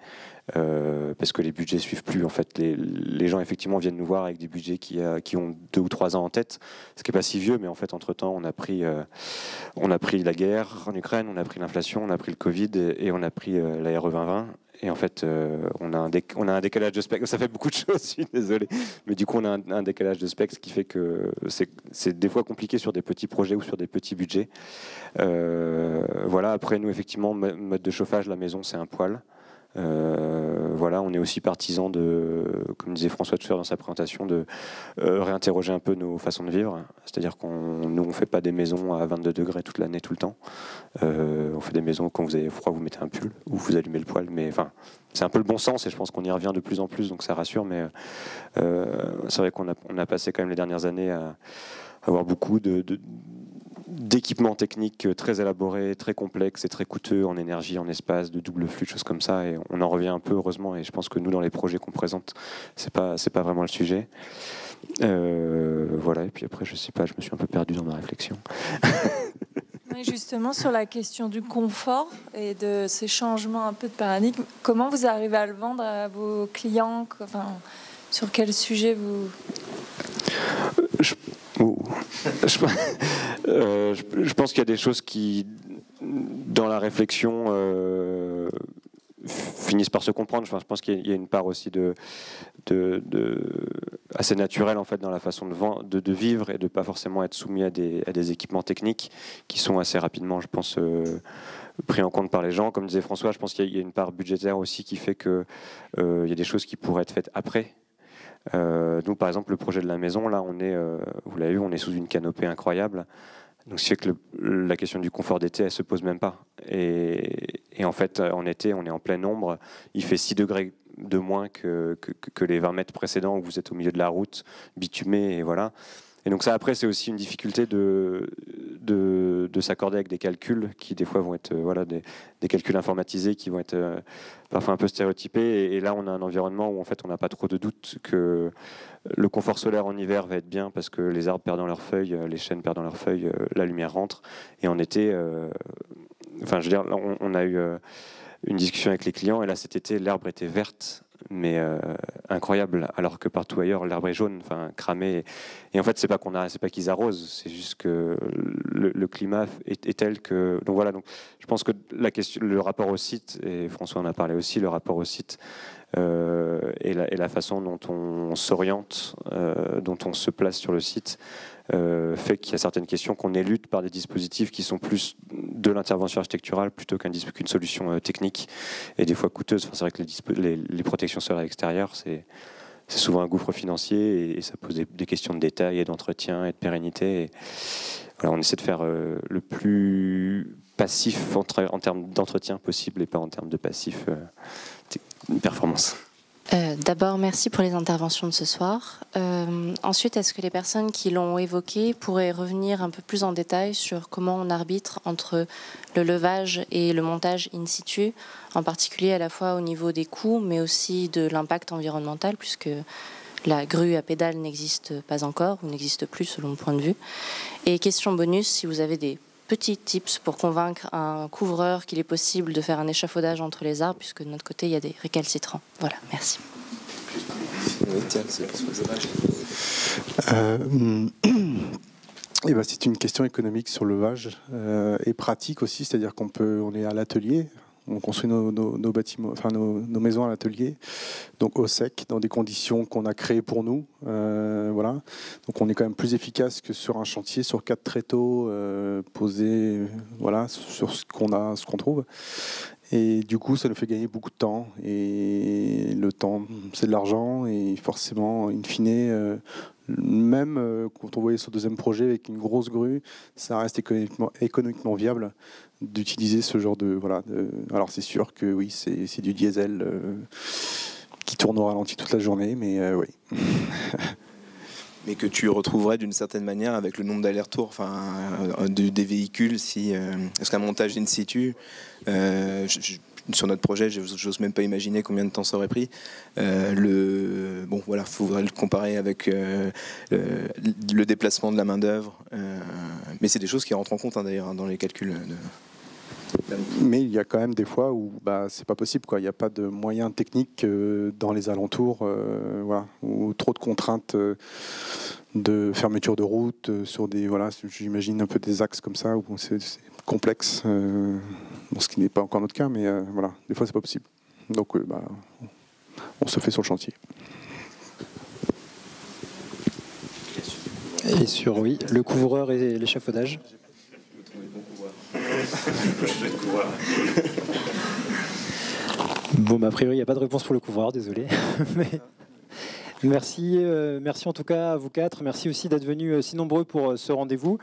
parce que les budgets suivent plus. En fait, les gens, effectivement, viennent nous voir avec des budgets qui ont 2 ou 3 ans en tête, ce qui n'est pas si vieux, mais en fait, entre-temps, on a pris la guerre en Ukraine, on a pris l'inflation, on a pris le Covid, et on a pris la RE 2020. Et en fait, on a un décalage de spectre. Ça fait beaucoup de choses, je suis désolé. Mais du coup, on a un décalage de spectre, ce qui fait que c'est des fois compliqué sur des petits projets ou sur des petits budgets. Voilà. Après, nous, effectivement, mode de chauffage, la maison, c'est un poêle. Voilà, on est aussi partisans comme disait François tout à l'heure dans sa présentation, de réinterroger un peu nos façons de vivre. C'est-à-dire nous, on ne fait pas des maisons à 22 degrés toute l'année, tout le temps. On fait des maisons, quand vous avez froid, vous mettez un pull ou vous allumez le poêle. Mais enfin, c'est un peu le bon sens et je pense qu'on y revient de plus en plus, donc ça rassure. Mais c'est vrai qu'on a passé quand même les dernières années à avoir beaucoup d'équipements techniques très élaborés, très complexes et très coûteux en énergie, en espace, de double flux, de choses comme ça. Et on en revient un peu, heureusement. Et je pense que nous, dans les projets qu'on présente, c'est pas vraiment le sujet. Voilà. Et puis après, je sais pas, je me suis un peu perdu dans ma réflexion. Oui, justement, sur la question du confort et de ces changements un peu de paradigme, comment vous arrivez à le vendre à vos clients? Enfin, sur quel sujet vous... Je pense qu'il y a des choses qui, dans la réflexion, finissent par se comprendre. Enfin, je pense qu'il y a une part aussi assez naturelle en fait dans la façon de vivre et de pas forcément être soumis à des équipements techniques qui sont assez rapidement, je pense, pris en compte par les gens. Comme disait François, je pense qu'il y a une part budgétaire aussi qui fait que il y a des choses qui pourraient être faites après. Nous, par exemple, le projet de la maison, là, vous l'avez vu, on est sous une canopée incroyable. Donc, ce qui fait que la question du confort d'été, elle se pose même pas. Et Et en fait, en été, on est en pleine ombre, il fait 6 degrés de moins que les 20 mètres précédents où vous êtes au milieu de la route, bitumé, et voilà. Et donc ça, après, c'est aussi une difficulté de s'accorder avec des calculs qui, des fois, vont être des calculs informatisés qui vont être parfois un peu stéréotypés. Et là, on a un environnement où, en fait, on n'a pas trop de doute que le confort solaire en hiver va être bien parce que les arbres perdant leurs feuilles, les chênes perdant leurs feuilles, la lumière rentre. Et en été, enfin, je veux dire, on a eu une discussion avec les clients, et là, cet été, l'herbe était verte, mais incroyable, alors que partout ailleurs l'herbe est jaune, enfin cramé. Et en fait, c'est pas qu'ils arrosent, c'est juste que le climat est tel que. Donc voilà. Donc je pense que le rapport au site, et François en a parlé aussi, le rapport au site et la façon dont on s'oriente, dont on se place sur le site, fait qu'il y a certaines questions qu'on élude par des dispositifs qui sont plus de l'intervention architecturale plutôt qu'une solution technique et des fois coûteuse. Enfin, c'est vrai que les protections solaires extérieures, c'est souvent un gouffre financier et ça pose des questions de détail et d'entretien et de pérennité. Et voilà, on essaie de faire le plus passif en termes d'entretien possible et pas en termes de passif performance. D'abord, merci pour les interventions de ce soir. Ensuite, est-ce que les personnes qui l'ont évoqué pourraient revenir un peu plus en détail sur comment on arbitre entre le levage et le montage in situ, en particulier à la fois au niveau des coûts, mais aussi de l'impact environnemental, puisque la grue à pédale n'existe pas encore, ou n'existe plus selon mon point de vue. Et question bonus, si vous avez des petits tips pour convaincre un couvreur qu'il est possible de faire un échafaudage entre les arbres, puisque de notre côté, il y a des récalcitrants. Voilà, merci. C'est une question économique sur le levage et pratique aussi, c'est-à-dire on est à l'atelier. On construit nos bâtiments, enfin nos maisons à l'atelier, donc au sec, dans des conditions qu'on a créées pour nous. Voilà. Donc on est quand même plus efficace que sur un chantier, sur 4 tréteaux posés, voilà, sur ce qu'on trouve. Et du coup, ça nous fait gagner beaucoup de temps. Et le temps, c'est de l'argent. Et forcément, in fine, même quand on voyait ce deuxième projet avec une grosse grue, ça reste économiquement viable d'utiliser ce genre de... Voilà, alors c'est sûr que oui, c'est du diesel qui tourne au ralenti toute la journée, mais oui. Mais que tu retrouverais d'une certaine manière avec le nombre d'allers-retours des véhicules, parce qu'un montage in situ, sur notre projet, j'ose même pas imaginer combien de temps ça aurait pris. Bon, voilà, il faudrait le comparer avec le déplacement de la main-d'œuvre. Mais c'est des choses qui rentrent en compte d'ailleurs dans les calculs. Mais il y a quand même des fois où c'est pas possible, quoi. Il n'y a pas de moyens techniques dans les alentours, voilà, ou trop de contraintes de fermeture de route sur des, voilà, j'imagine un peu des axes comme ça où c'est complexe, ce qui n'est pas encore notre cas, mais voilà, des fois c'est pas possible. Donc on se fait sur le chantier. Et sur le couvreur et l'échafaudage. Bon, a priori, il n'y a pas de réponse pour le couvreur, désolé. Mais merci en tout cas à vous 4. Merci aussi d'être venus si nombreux pour ce rendez-vous.